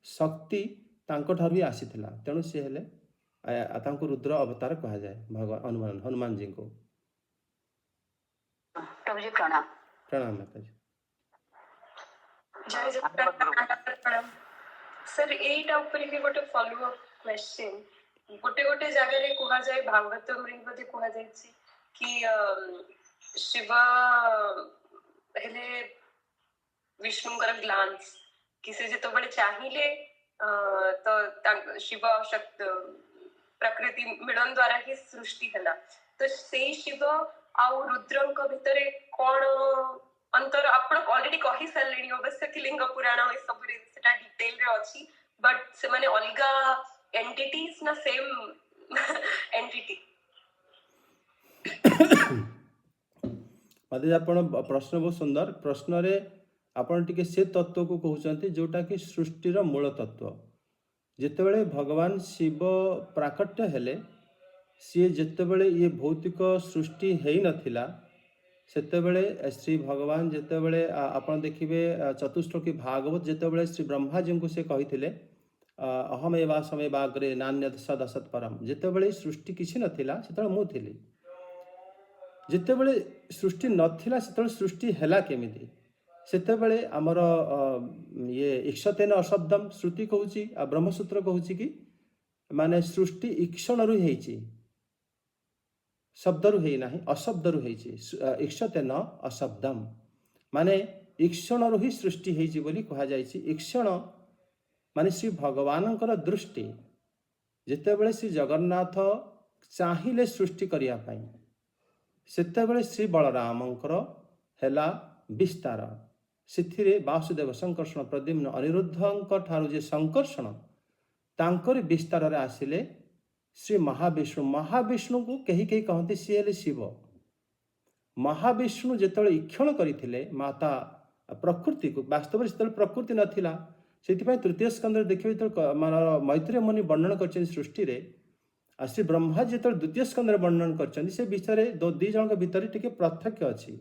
ଶକ୍ତି ତାଙ୍କଠାରୁ ହିଁ ଆସିଥିଲା। ତେଣୁ ସିଏ ହେଲେ ତାଙ୍କୁ ରୁଦ୍ର ଅବତାର କୁହାଯାଏ ଭଗବାନ ହନୁମାନଜୀଙ୍କୁ। ପ୍ରଭୁଜୀ ପ୍ରଣାମ। ପ୍ରଣାମ ମାତାଜୀ। सर एटा ऊपर के गोटे फॉलो अप क्वेश्चन गोटे गोटे जगह रे कहा जाए भागवत रे बोधे कहा जाय कि शिव हेले विष्णुकर ग्लांस कि से जतो बड़े चाहिए तो शिव शक्ति प्रकृति मिलन द्वारा ही सृष्टि हैला तो सेई शिव आउ रुद्रଙ୍କ ଭିତରେ କଣ अंतर आपण ऑलरेडी कहि सारलेनी अवश्य कि लिंग पुराण ए सब रे सेटा डिटेल रे अछि बट से माने अलगा एंटिटीज ना सेम एंटिटी माते आपण प्रश्न बहुत सुंदर प्रश्न रे आपण टिके से तत्व को कहउचंती जोटा कि सृष्टिर मूल तत्व जेतेबेले भगवान शिव प्राकट्य हेले सी जेतेबेले ये भौतिक सृष्टि हेई नथिला सेतेबेले श्री भगवान जेतेबेले आपण देखिबे चतुश्लोकी भागवत जेतेबेले श्री ब्रह्मा जी को से कहिथिले अहम एवा समेवाग्रे नान्यत सद असत परम जेतेबेले सृष्टि किछि नथिला सेतेबेले मु थिली जेतेबेले सृष्टि नथिला सेतेबेले सृष्टि हेला केमिति सेतेबेले आमर ये इक्षतेन अशब्दम श्रुति कहूची ब्रह्मसूत्र कहूची कि माने सृष्टि इक्षण रु हेची शब्द रु हेई नाही अशब्द रु हेची इक्षतेन अशब्दम माने इक्षण रु ही सृष्टि हेची बोली कहा जायछि इक्षण माने श्री भगवानंकर दृष्टि जेतेबेले श्री जगन्नाथ चाहिले सृष्टि करिया पई सेतेबेले श्री बलरामंकर हेला विस्तार सिथिरे वासुदेव संकर्षण प्रद्युम्न अनिरुद्धंक ठारू जे संकर्षण तांकर विस्तार रे आसिले श्री महाविष्णु को कही कही कहते सी हेले शिव महाविष्णु जेतेबेले इक्षण करथिले माता प्रकृति को वास्तव में प्रकृति नथिला सेतिपय तृतीय स्कंद देखिबे तो मैत्रेय मुनि वर्णन करछन सृष्टि रे श्री ब्रह्मा जेतेबेले द्वितीय स्कंद वर्णन करछन से विषय दी जणक भितर टिके प्रत्यक्ष अछि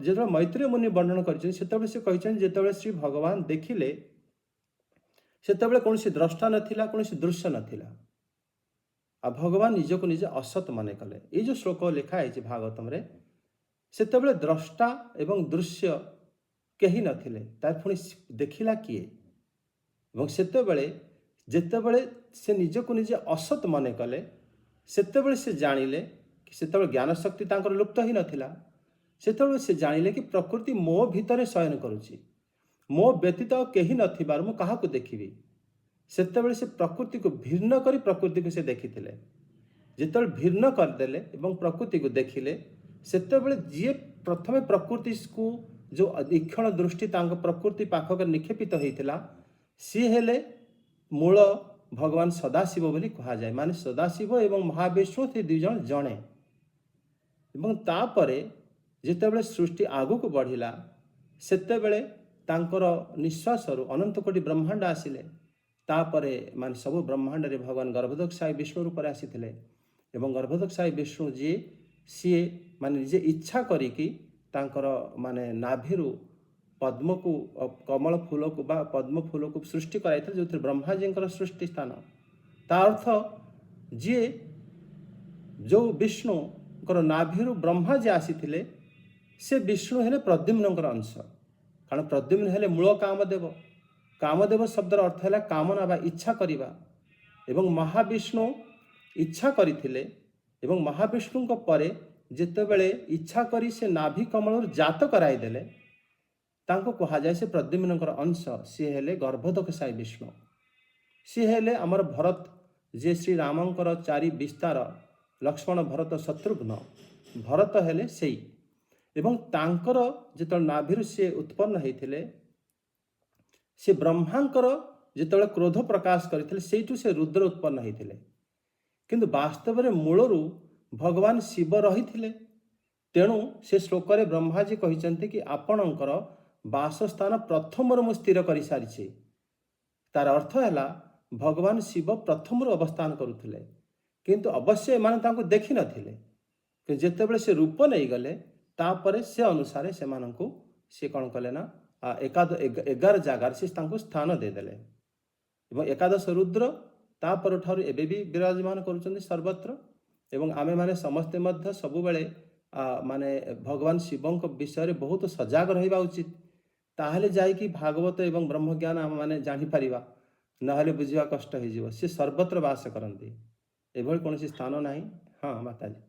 जो मैत्रेय मुनि वर्णन करछन सेतेबेले से कहछन जेतेबेले श्री भगवान देखिले सेतेबेले कोनसी द्रष्टा नथिला कोनसी दृश्य नथिला आ भगवान निजको निजे असत माने कले ए जो श्लोक लिखा है भागवतम रे सेतेबेले द्रष्टा एवं दृश्य केही नथिले तार पुणी देखिला किए एवं सेतेबेले जेतेबेले से निजको निजे असत माने कले सेतेबेले से जानिले कि सेतेबेले ज्ञान शक्ति तांकर लुप्त ही नथिला सेतेबेले से जानिले कि प्रकृति मो भितरे शयन करुची मो व्यतीत केही नथिबार मु काहाकू देखिबी सेतेबेले से प्रकृति को भिन्न करी प्रकृति को से देखिथिले जेतेबेले भिन्न करदेले एवं प्रकृति को देखिले सेतेबेले जे प्रथमे प्रकृति को जो अधिक्षण दृष्टि तांक प्रकृति पाखक निक्षेपित होइथिला सी हेले मूल भगवान सदाशिव बोली कहा जाए माने सदाशिव एवं महाविष्णु से दुई जण जणे एवं तापरे जेतेबेले सृष्टि आगु को बढ़िला सेतेबेले तांकर निश्वास रु अनंत कोटि ब्रह्मांड आसिले तापरे माने सब ब्रह्मांड रे भगवान गर्भोदक्षाय विष्णु रूप आसीथिले एवं गर्भोदक्षाय विष्णु जी सी माने निजे इच्छा करिकी तांकर माने नाभिरु पद्म को कमल फूल को बा पद्म फूल को सृष्टि कराइथिले जो ब्रह्मा जी सृष्टि स्थान ता अर्थ जी जो विष्णु नाभिरु ब्रह्मा जी आसीथिले से विष्णु हेले प्रद्युम्नकर अंश कारण प्रद्युम्न हेले मूल कामदेव शब्दर अर्थ है कामना बा इच्छा करिबा एवं महाविष्णु इच्छा करिथिले एवं महाविष्णु परे जेतेबेले इच्छा करी से नाभि कमल जात कराई देले तांको कहा जाए से प्रद्युम्नकर अंश सी हेले गर्भोदक्षाय विष्णु सी हेले अमर भरत जे श्री रामंकर चारि विस्तार लक्ष्मण भरत शत्रुघ्न भरत हेले सेई एवं तांकर जेत नाभिरु से उत्पन्न होइथिले से ब्रह्मांकर जेतेबेले क्रोध प्रकाश करथिले सेइटु से रुद्र उत्पन्न होइथिले किंतु वास्तव में मूलरू भगवान शिव रहिथिले तेणु से श्लोक रे ब्रह्मा जी कहिसंते कि आपणकर वासस्थान प्रथमरु मु स्थिर करि सारिछि तार अर्थ हैला भगवान शिव प्रथमरु अवस्थान करुथिले किंतु अवश्य माने तांको देखि नथिले कि जेतेबेले से रूप नै गले तापरे से अनुसार से माननको से कौन कले ना 11 जगार से स्थान देदेले एवं एकादश रुद्र तापर ठारू एबे भी विराजमान करुचंदी सर्वत्र एवं आमे माने समस्ते मध्य सबु बेले माने भगवान शिवंक विषय बहुत सजग रहिबा उचित ताहले जाय कि भागवत एवं ब्रह्म ज्ञान आम माने जानि परिबा नहले बुझिबा कष्ट हो जिवो से सर्वत्र वास करंती एभल कोनसी स्थान नाही। हां माताजी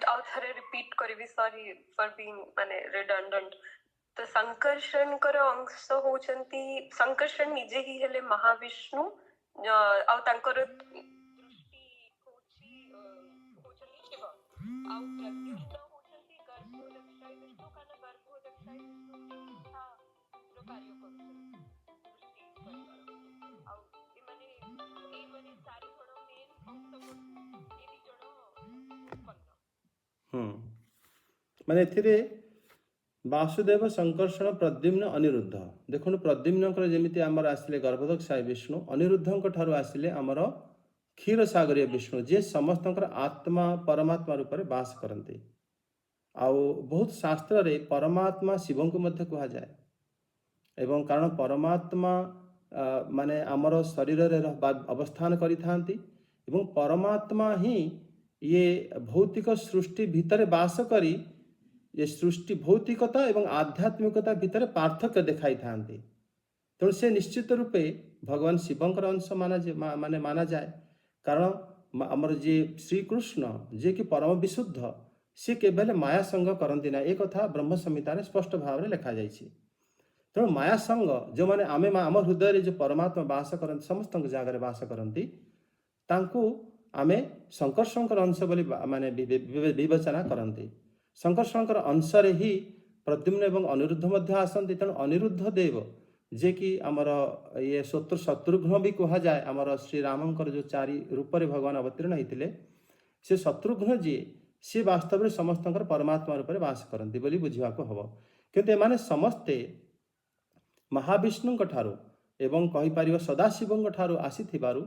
आउ थरे रिपीट करबी सॉरी फॉर बीइंग माने रिडंडेंट तो संकर्षण कर अंश होचंती संकर्षण निजे ही हेले महाविष्णु आउ तांकर दृष्टि होची ଆଉ ପ୍ରଦ୍ୟୁମ୍ନ ହଉଛନ୍ତି ଗର୍ଭୋଦକ୍ଷାୟ ବିଷ୍ଣୁ, କାରଣ ଗର୍ଭୋଦକ୍ଷାୟ ବିଷ୍ଣୁ ଇଚ୍ଛାର କାର୍ଯ୍ୟ କରୁଛନ୍ତି ସୃଷ୍ଟି କରିବାର। ଆଉ ଏଇମାନେ ଚାରି ଜଣ ମେନ୍ ଭକ୍ତ, ଏ ଦି ଜଣ ଉତ୍ପନ୍ନ। ମାନେ ଏଥିରେ ବାସୁଦେବ, ସଂକର୍ଷଣ, ପ୍ରଦ୍ୟୁମ୍ନ, ଅନିରୁଦ୍ଧ। ଦେଖନ୍ତୁ ପ୍ରଦ୍ୟୁମ୍ନଙ୍କର ଯେମିତି ଆମର ଆସିଲେ ଗର୍ଭୋଦକ୍ଷାୟ ବିଷ୍ଣୁ, ଅନିରୁଦ୍ଧଙ୍କ ଠାରୁ ଆସିଲେ ଆମର କ୍ଷୀରସାଗରୀୟ ବିଷ୍ଣୁ, ଯିଏ ସମସ୍ତଙ୍କର ଆତ୍ମା ପରମାତ୍ମା ରୂପରେ ବାସ କରନ୍ତି। ଆଉ ବହୁତ ଶାସ୍ତ୍ରରେ ପରମାତ୍ମା ଶିବଙ୍କୁ ମଧ୍ୟ କୁହାଯାଏ। ଏବଂ କାରଣ ପରମାତ୍ମା ମାନେ ଆମର ଶରୀରରେ ଅବସ୍ଥାନ କରିଥାନ୍ତି ଏବଂ ପରମାତ୍ମା ହିଁ ଇଏ ଭୌତିକ ସୃଷ୍ଟି ଭିତରେ ବାସ କରି ଏ ସୃଷ୍ଟି ଭୌତିକତା ଏବଂ ଆଧ୍ୟାତ୍ମିକତା ଭିତରେ ପାର୍ଥକ୍ୟ ଦେଖାଇଥାନ୍ତି। ତେଣୁ ସେ ନିଶ୍ଚିତ ରୂପେ ଭଗବାନ ଶିବଙ୍କର ଅଂଶ ମାନାଯାଏ। କାରଣ ଆମର ଯିଏ ଶ୍ରୀକୃଷ୍ଣ, ଯିଏକି ପରମ ବିଶୁଦ୍ଧ, ସିଏ କେବେ ହେଲେ ମାୟା ସଙ୍ଗ କରନ୍ତି ନାହିଁ। ଏ କଥା ବ୍ରହ୍ମ ସଂହିତାରେ ସ୍ପଷ୍ଟ ଭାବରେ ଲେଖାଯାଇଛି। ତେଣୁ ମାୟା ସଙ୍ଗ ଯେଉଁମାନେ ଆମ ହୃଦୟରେ ଯେଉଁ ପରମାତ୍ମା ବାସ କରନ୍ତି, ସମସ୍ତଙ୍କ ଜାଗାରେ ବାସ କରନ୍ତି, ତାଙ୍କୁ ଆମେ ସଂକର୍ଷଣଙ୍କର ଅଂଶ ବୋଲି ମାନେ ବିବେଚନା କରନ୍ତି। ସଂକର୍ଷଣଙ୍କର ଅଂଶରେ ହିଁ ପ୍ରଦ୍ୟୁମ୍ନ ଏବଂ ଅନିରୁଦ୍ଧ ମଧ୍ୟ ଆସନ୍ତି। ତେଣୁ ଅନିରୁଦ୍ଧ ଦେବ, ଯିଏକି ଆମର ଇଏ ଶତ୍ରୁଘ୍ନ ବି କୁହାଯାଏ, ଆମର ଶ୍ରୀରାମଙ୍କର ଯେଉଁ 4 ରୂପରେ ଭଗବାନ ଅବତୀର୍ଣ୍ଣ ହେଇଥିଲେ, ସେ ଶତ୍ରୁଘ୍ନ ଯିଏ, ସିଏ ବାସ୍ତବରେ ସମସ୍ତଙ୍କର ପରମାତ୍ମା ରୂପରେ ବାସ କରନ୍ତି ବୋଲି ବୁଝିବାକୁ ହେବ। କିନ୍ତୁ ଏମାନେ ସମସ୍ତେ ମହାବିଷ୍ଣୁଙ୍କ ଠାରୁ ଏବଂ କହିପାରିବ ସଦାଶିବଙ୍କ ଠାରୁ ଆସିଥିବାରୁ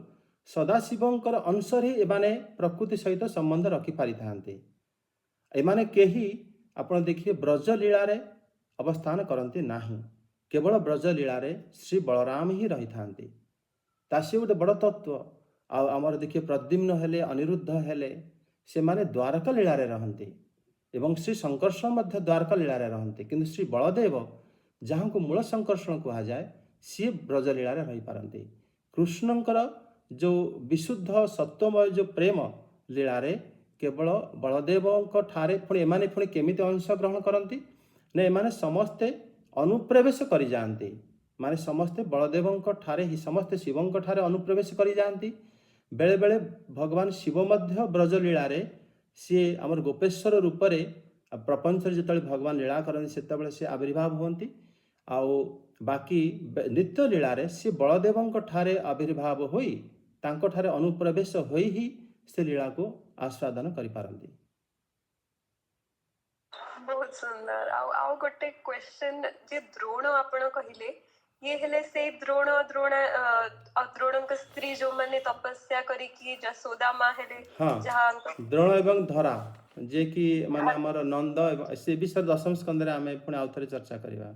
ସଦାଶିବଙ୍କର ଅଂଶରେ ଏମାନେ ପ୍ରକୃତି ସହିତ ସମ୍ବନ୍ଧ ରଖିପାରିଥାନ୍ତି। ଏମାନେ କେହି ଆପଣ ଦେଖିବେ ବ୍ରଜଲୀଳାରେ ଅବସ୍ଥାନ କରନ୍ତି ନାହିଁ। କେବଳ ବ୍ରଜଲୀଳାରେ ଶ୍ରୀ ବଳରାମ ହିଁ ରହିଥାନ୍ତି। ତା ସେ ଗୋଟେ ବଡ଼ ତତ୍ତ୍ୱ। ଆଉ ଆମର ଦେଖିବେ ପ୍ରଦ୍ୟୁମ୍ନ ହେଲେ, ଅନିରୁଦ୍ଧ ହେଲେ, ସେମାନେ ଦ୍ୱାରକା ଲୀଳାରେ ରହନ୍ତି ଏବଂ ଶ୍ରୀ ସଂକର୍ଷଣ ମଧ୍ୟ ଦ୍ୱାରକା ଲୀଳାରେ ରହନ୍ତି। କିନ୍ତୁ ଶ୍ରୀ ବଳଦେବ, ଯାହାଙ୍କୁ ମୂଳ ସଂକର୍ଷଣ କୁହାଯାଏ, ସିଏ ବ୍ରଜଲୀଳାରେ ରହିପାରନ୍ତି। କୃଷ୍ଣଙ୍କର ଯେଉଁ ବିଶୁଦ୍ଧ ସତ୍ୱମୟ ଯେଉଁ ପ୍ରେମ ଲୀଳାରେ କେବଳ ବଳଦେବଙ୍କ ଠାରେ ଏମାନେ କେମିତି ଅଂଶଗ୍ରହଣ କରନ୍ତି ନା ଏମାନେ ସମସ୍ତେ ଅନୁପ୍ରବେଶ କରିଯାଆନ୍ତି। ମାନେ ସମସ୍ତେ ବଳଦେବଙ୍କ ଠାରେ ହିଁ ସମସ୍ତେ ଶିବଙ୍କ ଠାରେ ଅନୁପ୍ରବେଶ କରିଯାଆନ୍ତି। ବେଳେବେଳେ ଭଗବାନ ଶିବ ମଧ୍ୟ ବ୍ରଜଲୀଳାରେ ସିଏ ଆମର ଗୋପେଶ୍ୱର ରୂପରେ ପ୍ରପଞ୍ଚରେ ଯେତେବେଳେ ଭଗବାନ ଲୀଳା କରନ୍ତି ସେତେବେଳେ ସେ ଆବିର୍ଭାବ ହୁଅନ୍ତି। ଆଉ ବାକି ନିତ୍ୟ ଲୀଳାରେ ସିଏ ବଳଦେବଙ୍କ ଠାରେ ଆବିର୍ଭାବ ହୋଇ ତାଙ୍କଠାରେ ଅନୁପ୍ରବେଶ ହୋଇ ହିଁ ସେ ଲୀଳାକୁ ଆସ୍ୱାଦନ କରିପାରନ୍ତି। ବହୁତ ସୁନ୍ଦର। ଆଉ ଗୋଟେ କ୍ୱେଶ୍ଚନ, ଯେ ଦ୍ରୋଣ ଆପଣ କହିଲେ, ଇଏ ହେଲେ ସେଇ ଦ୍ରୋଣଙ୍କ ସ୍ତ୍ରୀ ଯୋଉମାନେ ତପସ୍ୟା କରିକି ଯଶୋଦା ମା ହେଲେ, ଯାହା ଦ୍ରୋଣ ଏବଂ ଧରା, ଯିଏକି ମାନେ ଆମର ନନ୍ଦ, ଏବଂ ସେ ବିଷୟରେ 10ମ ସ୍କନ୍ଧରେ ଆମେ ପୁଣି ଆଉ ଥରେ ଚର୍ଚ୍ଚା କରିବା।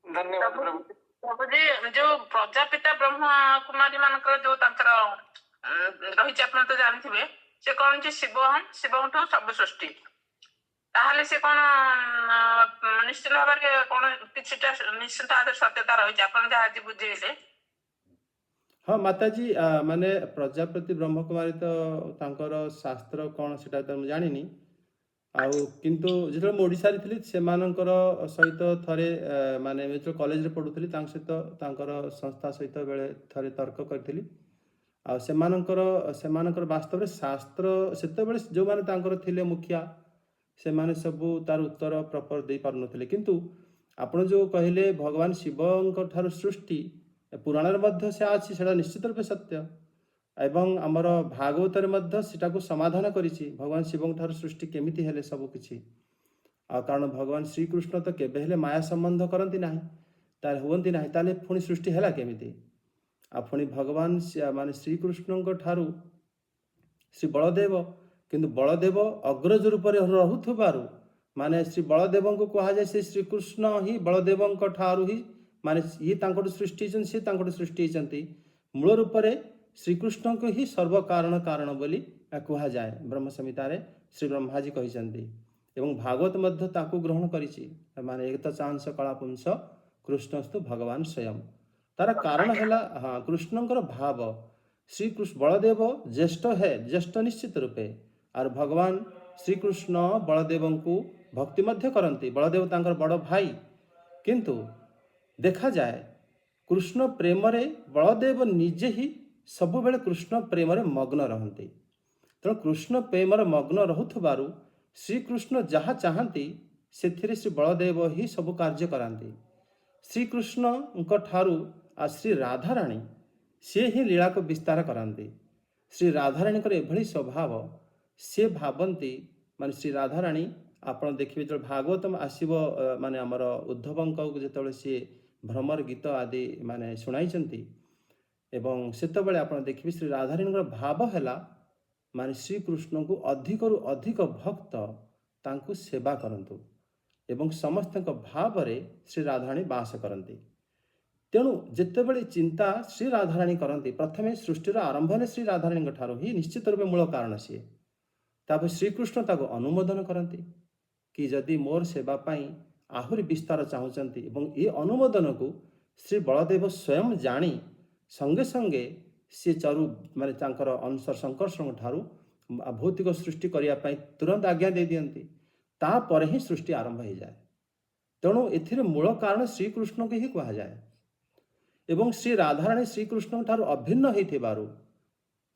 ଧନ୍ୟବାଦ ପ୍ରଭୁ। ପ୍ରଭୁଜୀ, ଯୋଉ ପ୍ରଜାପିତା ବ୍ରହ୍ମ କୁମାରୀ ମାନଙ୍କର ଯୋଉ ତାଙ୍କର ରହିଛି, ଆପଣ ତ ଜାଣିଥିବେ, ସେ କଣ ଯେ ଶିବଙ୍କଠୁ ସବୁ ସୃଷ୍ଟି। ତାହେଲେ ସେ କଣ ନିଶ୍ଚିତ ଭାବରେ କଣ କିଛିଟା ନିଶ୍ଚିତ ଭାବରେ ସତ୍ୟତା ରହିଛି, ଆପଣ ଯାହା ଆଜି ବୁଝେଇଲେ। ହଁ ମାତାଜୀ, ମାନେ ପ୍ରଜାପତି ବ୍ରହ୍ମକୁମାରୀ ତ ତାଙ୍କର ଶାସ୍ତ୍ର କ'ଣ ସେଟା ତ ମୁଁ ଜାଣିନି। ଆଉ କିନ୍ତୁ ଯେତେବେଳେ ମୁଁ ଓଡ଼ିଶାରେ ଥିଲି ସେମାନଙ୍କର ସହିତ ଥରେ ମାନେ ଯେତେବେଳେ କଲେଜରେ ପଢ଼ୁଥିଲି ତାଙ୍କ ସହିତ ତାଙ୍କର ସଂସ୍ଥା ସହିତ ବେଳେ ଥରେ ତର୍କ କରିଥିଲି। ଆଉ ସେମାନଙ୍କର ବାସ୍ତବରେ ଶାସ୍ତ୍ର ସେତେବେଳେ ଯେଉଁମାନେ ତାଙ୍କର ଥିଲେ ମୁଖିଆ, ସେମାନେ ସବୁ ତାର ଉତ୍ତର ପ୍ରପର ଦେଇପାରୁନଥିଲେ। କିନ୍ତୁ ଆପଣ ଯେଉଁ କହିଲେ ଭଗବାନ ଶିବଙ୍କ ଠାରୁ ସୃଷ୍ଟି, ପୁରାଣରେ ମଧ୍ୟ ସେ ଅଛି, ସେଇଟା ନିଶ୍ଚିତ ରୂପେ ସତ୍ୟ। ଏବଂ ଆମର ଭାଗବତରେ ମଧ୍ୟ ସେଟାକୁ ସମାଧାନ କରିଛି, ଭଗବାନ ଶିବଙ୍କ ଠାରୁ ସୃଷ୍ଟି କେମିତି ହେଲେ ସବୁ କିଛି। ଆଉ କାରଣ ଭଗବାନ ଶ୍ରୀକୃଷ୍ଣ ତ କେବେ ହେଲେ ମାୟା ସମ୍ବନ୍ଧ କରନ୍ତି ନାହିଁ, ହୁଅନ୍ତି ନାହିଁ, ତାହେଲେ ପୁଣି ସୃଷ୍ଟି ହେଲା କେମିତି? ଆଉ ପୁଣି ଭଗବାନ ମାନେ ଶ୍ରୀକୃଷ୍ଣଙ୍କ ଠାରୁ ଶ୍ରୀ ବଳଦେବ, କିନ୍ତୁ ବଳଦେବ ଅଗ୍ରଜ ରୂପରେ ରହୁଥିବାରୁ ମାନେ ଶ୍ରୀ ବଳଦେବଙ୍କୁ କୁହାଯାଏ ସେ ଶ୍ରୀକୃଷ୍ଣ ହିଁ ବଳଦେବଙ୍କ ଠାରୁ ହିଁ ମାନେ ଇଏ ତାଙ୍କଠୁ ସୃଷ୍ଟି ହେଇଛନ୍ତି, ସିଏ ତାଙ୍କଠୁ ସୃଷ୍ଟି ହେଇଛନ୍ତି। ମୂଳ ରୂପରେ ଶ୍ରୀକୃଷ୍ଣଙ୍କୁ ହିଁ କାରଣ ବୋଲି କୁହାଯାଏ ବ୍ରହ୍ମ ସଂହିତାରେ ଶ୍ରୀ ବ୍ରହ୍ମାଜୀ କହିଛନ୍ତି। ଏବଂ ଭାଗବତ ମଧ୍ୟ ତାକୁ ଗ୍ରହଣ କରିଛି, ମାନେ ଏକ ଚାଂଶ କଳା ପୁଂସ କୃଷ୍ଣସ୍ତୁ ଭଗବାନ ସ୍ୱୟଂ। ତାର କାରଣ ହେଲା କୃଷ୍ଣଙ୍କର ଭାବ। ଶ୍ରୀକୃଷ୍ଣ ବଳଦେବ ଜ୍ୟେଷ୍ଠ ନିଶ୍ଚିତ ରୂପେ, ଆଉ ଭଗବାନ ଶ୍ରୀକୃଷ୍ଣ ବଳଦେବଙ୍କୁ ଭକ୍ତି ମଧ୍ୟ କରନ୍ତି, ବଳଦେବ ତାଙ୍କର ବଡ଼ ଭାଇ। କିନ୍ତୁ ଦେଖାଯାଏ କୃଷ୍ଣ ପ୍ରେମରେ ବଳଦେବ ନିଜେ ହିଁ ସବୁବେଳେ କୃଷ୍ଣ ପ୍ରେମରେ ମଗ୍ନ ରହନ୍ତି। ତେଣୁ କୃଷ୍ଣ ପ୍ରେମରେ ମଗ୍ନ ରହୁଥିବାରୁ ଶ୍ରୀକୃଷ୍ଣ ଯାହା ଚାହାନ୍ତି ସେଥିରେ ଶ୍ରୀ ବଳଦେବ ହିଁ ସବୁ କାର୍ଯ୍ୟ କରାନ୍ତି। ଶ୍ରୀକୃଷ୍ଣଙ୍କ ଠାରୁ ଶ୍ରୀ ରାଧାରାଣୀ ସିଏ ହିଁ ଲୀଳାକୁ ବିସ୍ତାର କରାନ୍ତି। ଶ୍ରୀ ରାଧାରାଣୀଙ୍କର ଏଭଳି ସ୍ୱଭାବ, ସେ ଭାବନ୍ତି ମାନେ ଶ୍ରୀ ରାଧାରାଣୀ ଆପଣ ଦେଖିବେ ଯେତେବେଳେ ଭାଗବତମ ଆସିବ ମାନେ ଆମର ଉଦ୍ଧବଙ୍କ ଯେତେବେଳେ ସିଏ ଭ୍ରମର ଗୀତ ଆଦି ମାନେ ଶୁଣାଇଛନ୍ତି ଏବଂ ସେତେବେଳେ ଆପଣ ଦେଖିବେ ଶ୍ରୀ ରାଧାରାଣୀଙ୍କର ଭାବ ହେଲା ମାନେ ଶ୍ରୀକୃଷ୍ଣଙ୍କୁ ଅଧିକରୁ ଅଧିକ ଭକ୍ତ ତାଙ୍କୁ ସେବା କରନ୍ତୁ ଏବଂ ସମସ୍ତଙ୍କ ଭାବରେ ଶ୍ରୀ ରାଧାରାଣୀ ବାସ କରନ୍ତି। ତେଣୁ ଯେତେବେଳେ ଚିନ୍ତା ଶ୍ରୀ ରାଧାରାଣୀ କରନ୍ତି, ପ୍ରଥମେ ସୃଷ୍ଟିର ଆରମ୍ଭ ହେଲେ ଶ୍ରୀ ରାଧାରାଣୀଙ୍କ ଠାରୁ ହିଁ ନିଶ୍ଚିତ ରୂପେ ମୂଳ କାରଣ ସିଏ। ତାପରେ ଶ୍ରୀକୃଷ୍ଣ ତାକୁ ଅନୁମୋଦନ କରନ୍ତି କି ଯଦି ମୋର ସେବା ପାଇଁ ଆହୁରି ବିସ୍ତାର ଚାହୁଁଛନ୍ତି ଏବଂ ଏ ଅନୁମୋଦନକୁ ଶ୍ରୀ ବଳଦେବ ସ୍ୱୟଂ ଜାଣି ସଙ୍ଗେ ସଙ୍ଗେ ସେ ଚରୁ ମାନେ ତାଙ୍କର ଅଂଶ ଶଙ୍କର୍ଷଣଙ୍କ ଠାରୁ ଭୌତିକ ସୃଷ୍ଟି କରିବା ପାଇଁ ତୁରନ୍ତ ଆଜ୍ଞା ଦେଇଦିଅନ୍ତି। ତାପରେ ହିଁ ସୃଷ୍ଟି ଆରମ୍ଭ ହେଇଯାଏ। ତେଣୁ ଏଥିରେ ମୂଳ କାରଣ ଶ୍ରୀକୃଷ୍ଣଙ୍କୁ ହିଁ କୁହାଯାଏ ଏବଂ ଶ୍ରୀ ରାଧାରାଣୀ ଶ୍ରୀକୃଷ୍ଣଙ୍କ ଠାରୁ ଅଭିନ୍ନ ହେଇଥିବାରୁ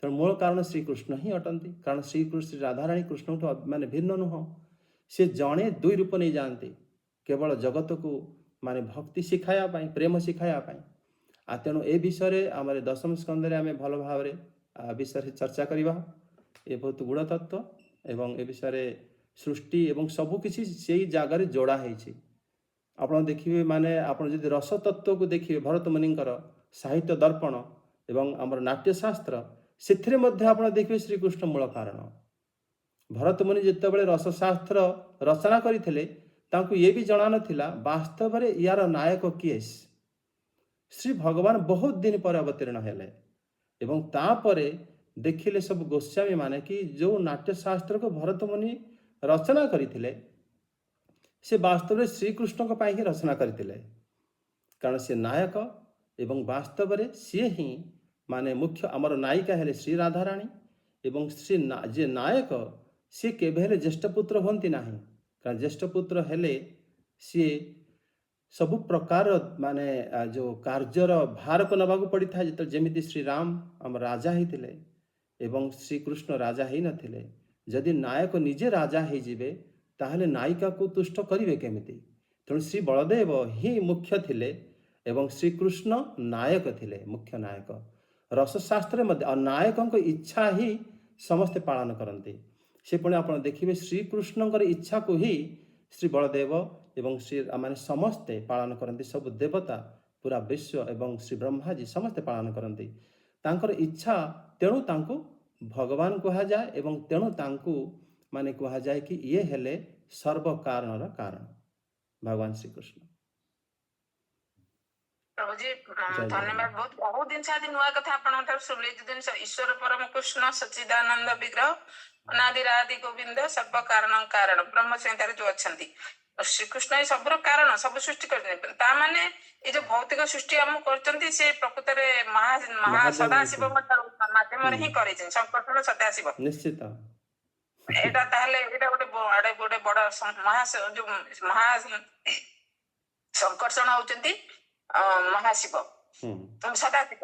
ତେଣୁ ମୂଳ କାରଣ ଶ୍ରୀକୃଷ୍ଣ ହିଁ ଅଟନ୍ତି। କାରଣ ଶ୍ରୀ ରାଧାରାଣୀ କୃଷ୍ଣଙ୍କଠୁ ମାନେ ଭିନ୍ନ ନୁହଁ। ସେ ଜଣେ ଦୁଇ ରୂପ ନେଇଯାଆନ୍ତି, କେବଳ ଜଗତକୁ ମାନେ ଭକ୍ତି ଶିଖାଇବା ପାଇଁ, ପ୍ରେମ ଶିଖାଇବା ପାଇଁ। ତେଣୁ ଏ ବିଷୟରେ ଆମର ଦଶମ ସ୍କନ୍ଧରେ ଆମେ ଭଲ ଭାବରେ ବିଷୟରେ ଚର୍ଚ୍ଚା କରିବା। ଏ ବହୁତ ଗୁଣ ତତ୍ତ୍ୱ ଏବଂ ଏ ବିଷୟରେ ସୃଷ୍ଟି ଏବଂ ସବୁକିଛି ସେଇ ଜାଗାରେ ଯୋଡ଼ା ହେଇଛି। ଆପଣ ଦେଖିବେ ମାନେ ଆପଣ ଯଦି ରସ ତତ୍ତ୍ୱକୁ ଦେଖିବେ ଭରତ ମୁନିଙ୍କର ସାହିତ୍ୟ ଦର୍ପଣ ଏବଂ ଆମର ନାଟ୍ୟଶାସ୍ତ୍ର, ସେଥିରେ ମଧ୍ୟ ଆପଣ ଦେଖିବେ ଶ୍ରୀକୃଷ୍ଣ ମୂଳ କାରଣ। ଭରତ ମୁନି ଯେତେବେଳେ ରସଶାସ୍ତ୍ର ରଚନା କରିଥିଲେ ତାଙ୍କୁ ଇଏ ବି ଜଣା ନଥିଲା ବାସ୍ତବରେ ୟାର ନାୟକ କିଏ। ଶ୍ରୀ ଭଗବାନ ବହୁତ ଦିନ ପରେ ଅବତୀର୍ଣ୍ଣ ହେଲେ ଏବଂ ତାପରେ ଦେଖିଲେ ସବୁ ଗୋସ୍ୱାମୀ ମାନେ କି ଯେଉଁ ନାଟ୍ୟଶାସ୍ତ୍ରକୁ ଭରତ ମୁନି ରଚନା କରିଥିଲେ ସେ ବାସ୍ତବରେ ଶ୍ରୀକୃଷ୍ଣଙ୍କ ପାଇଁ ହିଁ ରଚନା କରିଥିଲେ। କାରଣ ସେ ନାୟକ ଏବଂ ବାସ୍ତବରେ ସିଏ ହିଁ ମାନେ ମୁଖ୍ୟ ଆମର ନାୟିକା ହେଲେ ଶ୍ରୀ ରାଧାରାଣୀ ଏବଂ ଯେ ନାୟକ ସିଏ କେବେ ହେଲେ ଜ୍ୟେଷ୍ଠ ପୁତ୍ର ହୁଅନ୍ତି ନାହିଁ। କାରଣ ଜ୍ୟେଷ୍ଠ ପୁତ୍ର ହେଲେ ସିଏ ସବୁ ପ୍ରକାର ମାନେ ଯେଉଁ କାର୍ଯ୍ୟର ଭାରକୁ ନେବାକୁ ପଡ଼ିଥାଏ। ଯେତେବେଳେ ଯେମିତି ଶ୍ରୀରାମ ଆମ ରାଜା ହେଇଥିଲେ ଏବଂ ଶ୍ରୀକୃଷ୍ଣ ରାଜା ହେଇନଥିଲେ। ଯଦି ନାୟକ ନିଜେ ରାଜା ହେଇଯିବେ ତାହେଲେ ନାୟିକାକୁ ତୁଷ୍ଟ କରିବେ କେମିତି? ତେଣୁ ଶ୍ରୀ ବଳଦେବ ହିଁ ମୁଖ୍ୟ ଥିଲେ ଏବଂ ଶ୍ରୀକୃଷ୍ଣ ନାୟକ ଥିଲେ, ମୁଖ୍ୟ ନାୟକ। ରସଶାସ୍ତ୍ରରେ ମଧ୍ୟ ନାୟକଙ୍କ ଇଚ୍ଛା ହିଁ ସମସ୍ତେ ପାଳନ କରନ୍ତି। ସେ ପୁଣି ଆପଣ ଦେଖିବେ ଶ୍ରୀକୃଷ୍ଣଙ୍କର ଇଚ୍ଛାକୁ ହିଁ ଶ୍ରୀ ବଳଦେବ ଏବଂ ଶ୍ରୀ ମାନେ ସମସ୍ତେ ପାଳନ କରନ୍ତି। ସବୁ ଦେବତା ପୁରା ବିଶ୍ୱ ଏବଂ ଶ୍ରୀ ବ୍ରହ୍ମାଜୀ ସମସ୍ତେ ପାଳନ କରନ୍ତି ତାଙ୍କର ଇଚ୍ଛା। ତେଣୁ ତାଙ୍କୁ ଭଗବାନ କୁହାଯାଏ ଏବଂ ତେଣୁ ତାଙ୍କୁ ମାନେ କୁହାଯାଏ କି ଇଏ ହେଲେ ସର୍ବ କାରଣର କାରଣ ଭଗବାନ ଶ୍ରୀକୃଷ୍ଣ। ପ୍ରଭୁଜୀ ଧନ୍ୟବାଦ। ବହୁତ ଜିନିଷ ଆଜି ନୂଆ କଥା ଆପଣଙ୍କ ଠାରୁ ଶୁଣିଲି। ଯୋଉ ଜିନିଷ ଈଶ୍ୱର ପରମ କୃଷ୍ଣ ସଚ୍ଚିଦାନନ୍ଦ ବିଗ୍ରହ ଅନାଦିରାଦି ଗୋବିନ୍ଦ ସର୍ବ କାରଣ କାରଣ ବ୍ରହ୍ମ ସଂହିତାରେ ଯୋଉ ଅଛନ୍ତି ଶ୍ରୀକୃଷ୍ଣ ହିଁ ସବୁର କାରଣ, ସବୁ ସୃଷ୍ଟି କରିଛନ୍ତି। ତା ମାନେ ଏ ଯୋଉ ଭୌତିକ ସୃଷ୍ଟି ଆମକୁ କରିଛନ୍ତି ସେ ପ୍ରକୃତରେ ମହା ସଦାଶିବଙ୍କ ଠାରୁ ମାଧ୍ୟମରେ ହିଁ କରିଛନ୍ତି। ସଂକର୍ଷଣ ସଦାଶିବ ନିଶ୍ଚିତ। ଏଇଟା ତାହେଲେ ଏଇଟା ଗୋଟେ ବଡ ଯୋଉ ମହା ସଂକର୍ଷଣ ହଉଛନ୍ତି ମହାଶିବ ସଦାଶିବ।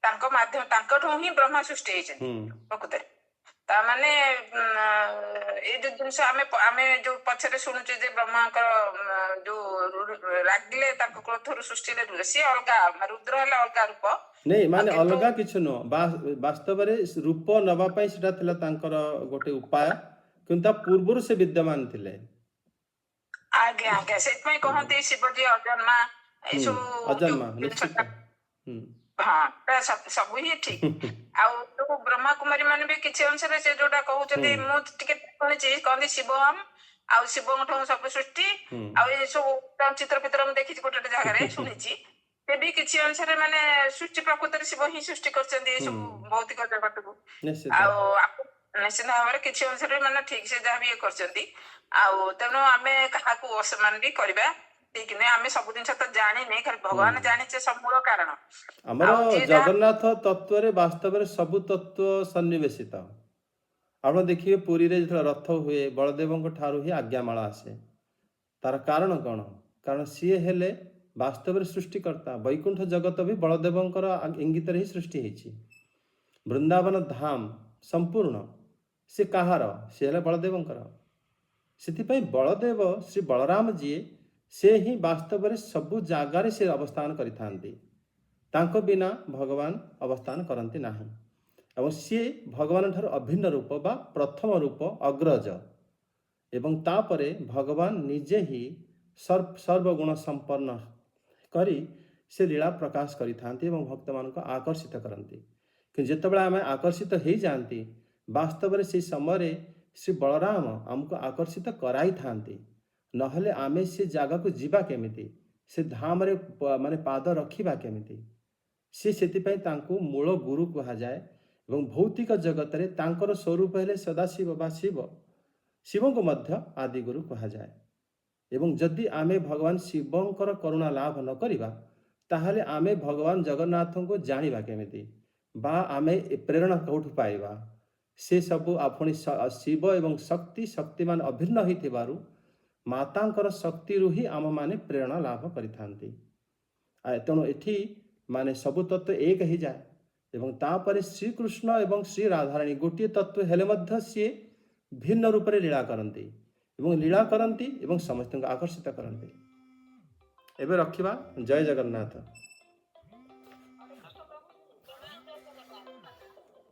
ତାଙ୍କ ମାଧ୍ୟମ ତାଙ୍କଠୁ ହିଁ ବ୍ରହ୍ମା ସୃଷ୍ଟି ହେଇଛନ୍ତି ପ୍ରକୃତରେ। ତା ମାନେ ଏଇ ଯୋଉ ଜିନିଷ ଆମେ ଯୋଉ ପଛରେ ଶୁଣୁଛେ ଯେ ବ୍ରହ୍ମାଙ୍କର ଯୋଉ ରାଗିଲେ ତାଙ୍କ କ୍ରୋଧରୁ ସୃଷ୍ଟି ହେଲେ ରୁଦ୍ର, ସିଏ ଅଲଗା, ରୁଦ୍ର ହେଲେ ଅଲଗା ରୂପ। ନାଇଁ ମାନେ ଅଲଗା କିଛି ନୁହଁ, ବାସ୍ତବରେ ରୂପ ନେବା ପାଇଁ ସେଟା ଥିଲା ତାଙ୍କର ଗୋଟେ ଉପାୟ, କିନ୍ତୁ ତା ପୂର୍ବରୁ ସେ ବିଦ୍ୟମାନ ଥିଲେ। ଆଜ୍ଞା ଆଜ୍ଞା, ସେଥିପାଇଁ କହନ୍ତି ଶିବଜୀ ଅଜନ୍ମା ଏସବୁ ଅଜନ୍ମା ନିଶ୍ଚିତ। ହଁ ସବୁ ହିଁ ଠିକ। ଆଉ ଯୋଉ ବ୍ରହ୍ମା କୁମାରୀ ମାନେ ବି କିଛି ଅଂଶରେ ସେ ଯୋଉଟା କହୁଛନ୍ତି, ମୁଁ ଟିକେ ଶୁଣିଛି କହନ୍ତି ଶିବମ୍ ଆଉ ଶିବଙ୍କଠୁ ସବୁ ସୃଷ୍ଟି ଆଉ ଏ ସବୁ ଚିତ୍ର ଫିତ୍ର ମୁଁ ଦେଖିଛି ଗୋଟେ ଗୋଟେ ଜାଗାରେ ଶୁଣିଛି। ସେ ବି କିଛି ଅଂଶରେ ମାନେ ସୃଷ୍ଟି ପ୍ରକୃତରେ ଶିବ ହିଁ ସୃଷ୍ଟି କରିଛନ୍ତି ଏ ସବୁ ଭୌତିକ ଜଗତକୁ। ଆଉ ନିଶ୍ଚିତ ଭାବରେ କିଛି ଅଂଶରେ ମାନେ ଠିକ ସେ ଯାହା ବି ଇଏ କରିଛନ୍ତି। ଆଉ ତେଣୁ ଆମେ କାହାକୁ ଅସମ୍ମାନ ବି କରିବା ଠିକ ନୁହେଁ। ଆମେ ସବୁ ଜିନିଷ ତ ଜାଣିନେ, ଖାଲି ଭଗବାନ ଜାଣିଛେ ସବୁ ମୂଳ କାରଣ। ଆମର ଜଗନ୍ନାଥ ତତ୍ତ୍ୱରେ ବାସ୍ତବରେ ସବୁ ତତ୍ତ୍ୱ ସନ୍ନିବେଶିତ। ଆପଣ ଦେଖିବେ ପୁରୀରେ ଯେତେବେଳେ ରଥ ହୁଏ ବଳଦେବଙ୍କ ଠାରୁ ହିଁ ଆଜ୍ଞାମାଳ ଆସେ। ତାର କାରଣ କ'ଣ? କାରଣ ସିଏ ହେଲେ ବାସ୍ତବରେ ସୃଷ୍ଟିକର୍ତ୍ତା। ବୈକୁଣ୍ଠ ଜଗତ ବି ବଳଦେବଙ୍କର ଇଙ୍ଗିତରେ ହିଁ ସୃଷ୍ଟି ହେଇଛି। ବୃନ୍ଦାବନ ଧାମ ସମ୍ପୂର୍ଣ୍ଣ ସେ କାହାର? ସେ ହେଲେ ବଳଦେବଙ୍କର। ସେଥିପାଇଁ ବଳଦେବ ଶ୍ରୀ ବଳରାମ ଯିଏ ସେ ହିଁ ବାସ୍ତବରେ ସବୁ ଜାଗାରେ ସେ ଅବସ୍ଥାନ କରିଥାନ୍ତି। ତାଙ୍କ ବିନା ଭଗବାନ ଅବସ୍ଥାନ କରନ୍ତି ନାହିଁ। ଏବଂ ସିଏ ଭଗବାନ ଠାରୁ ଅଭିନ୍ନ ରୂପ ବା ପ୍ରଥମ ରୂପ ଅଗ୍ରଜ। ଏବଂ ତାପରେ ଭଗବାନ ନିଜେ ହିଁ ସର୍ବଗୁଣ ସମ୍ପନ୍ନ କରି ସେ ଲୀଳା ପ୍ରକାଶ କରିଥାନ୍ତି ଏବଂ ଭକ୍ତମାନଙ୍କୁ ଆକର୍ଷିତ କରନ୍ତି। କିନ୍ତୁ ଯେତେବେଳେ ଆମେ ଆକର୍ଷିତ ହେଇଯାଆନ୍ତି ବାସ୍ତବରେ ସେହି ସମୟରେ ଶ୍ରୀ ବଳରାମ ଆମକୁ ଆକର୍ଷିତ କରାଇଥାନ୍ତି। ନହେଲେ ଆମେ ସେ ଜାଗାକୁ ଯିବା କେମିତି? ସେ ଧାମରେ ମାନେ ପାଦ ରଖିବା କେମିତି? ସେ ସେଥିପାଇଁ ତାଙ୍କୁ ମୂଳ ଗୁରୁ କୁହାଯାଏ। ଏବଂ ଭୌତିକ ଜଗତରେ ତାଙ୍କର ସ୍ୱରୂପ ହେଲେ ସଦାଶିବ ବା ଶିବ। ଶିବଙ୍କୁ ମଧ୍ୟ ଆଦିଗୁରୁ କୁହାଯାଏ। ଏବଂ ଯଦି ଆମେ ଭଗବାନ ଶିବଙ୍କର କରୁଣା ଲାଭ ନ କରିବା ତାହେଲେ ଆମେ ଭଗବାନ ଜଗନ୍ନାଥଙ୍କୁ ଜାଣିବା କେମିତି? ବା ଆମେ ପ୍ରେରଣା କେଉଁଠୁ ପାଇବା? ସେ ସବୁ ପୁଣି ଶିବ ଏବଂ ଶକ୍ତିମାନ ଅଭିନ୍ନ ହୋଇଥିବାରୁ ମାତାଙ୍କର ଶକ୍ତିରୁ ହିଁ ଆମମାନେ ପ୍ରେରଣା ଲାଭ କରିଥାନ୍ତି। ତେଣୁ ଏଠି ମାନେ ସବୁ ତତ୍ତ୍ୱ ଏକ ହେଇଯାଏ। ଏବଂ ତାପରେ ଶ୍ରୀକୃଷ୍ଣ ଏବଂ ଶ୍ରୀ ରାଧାରାଣୀ ଗୋଟିଏ ତତ୍ତ୍ୱ ହେଲେ ମଧ୍ୟ ସିଏ ଭିନ୍ନ ରୂପରେ ଲୀଳା କରନ୍ତି ଏବଂ ସମସ୍ତଙ୍କୁ ଆକର୍ଷିତ କରନ୍ତି। ଏବେ ରଖିବା। ଜୟ ଜଗନ୍ନାଥ।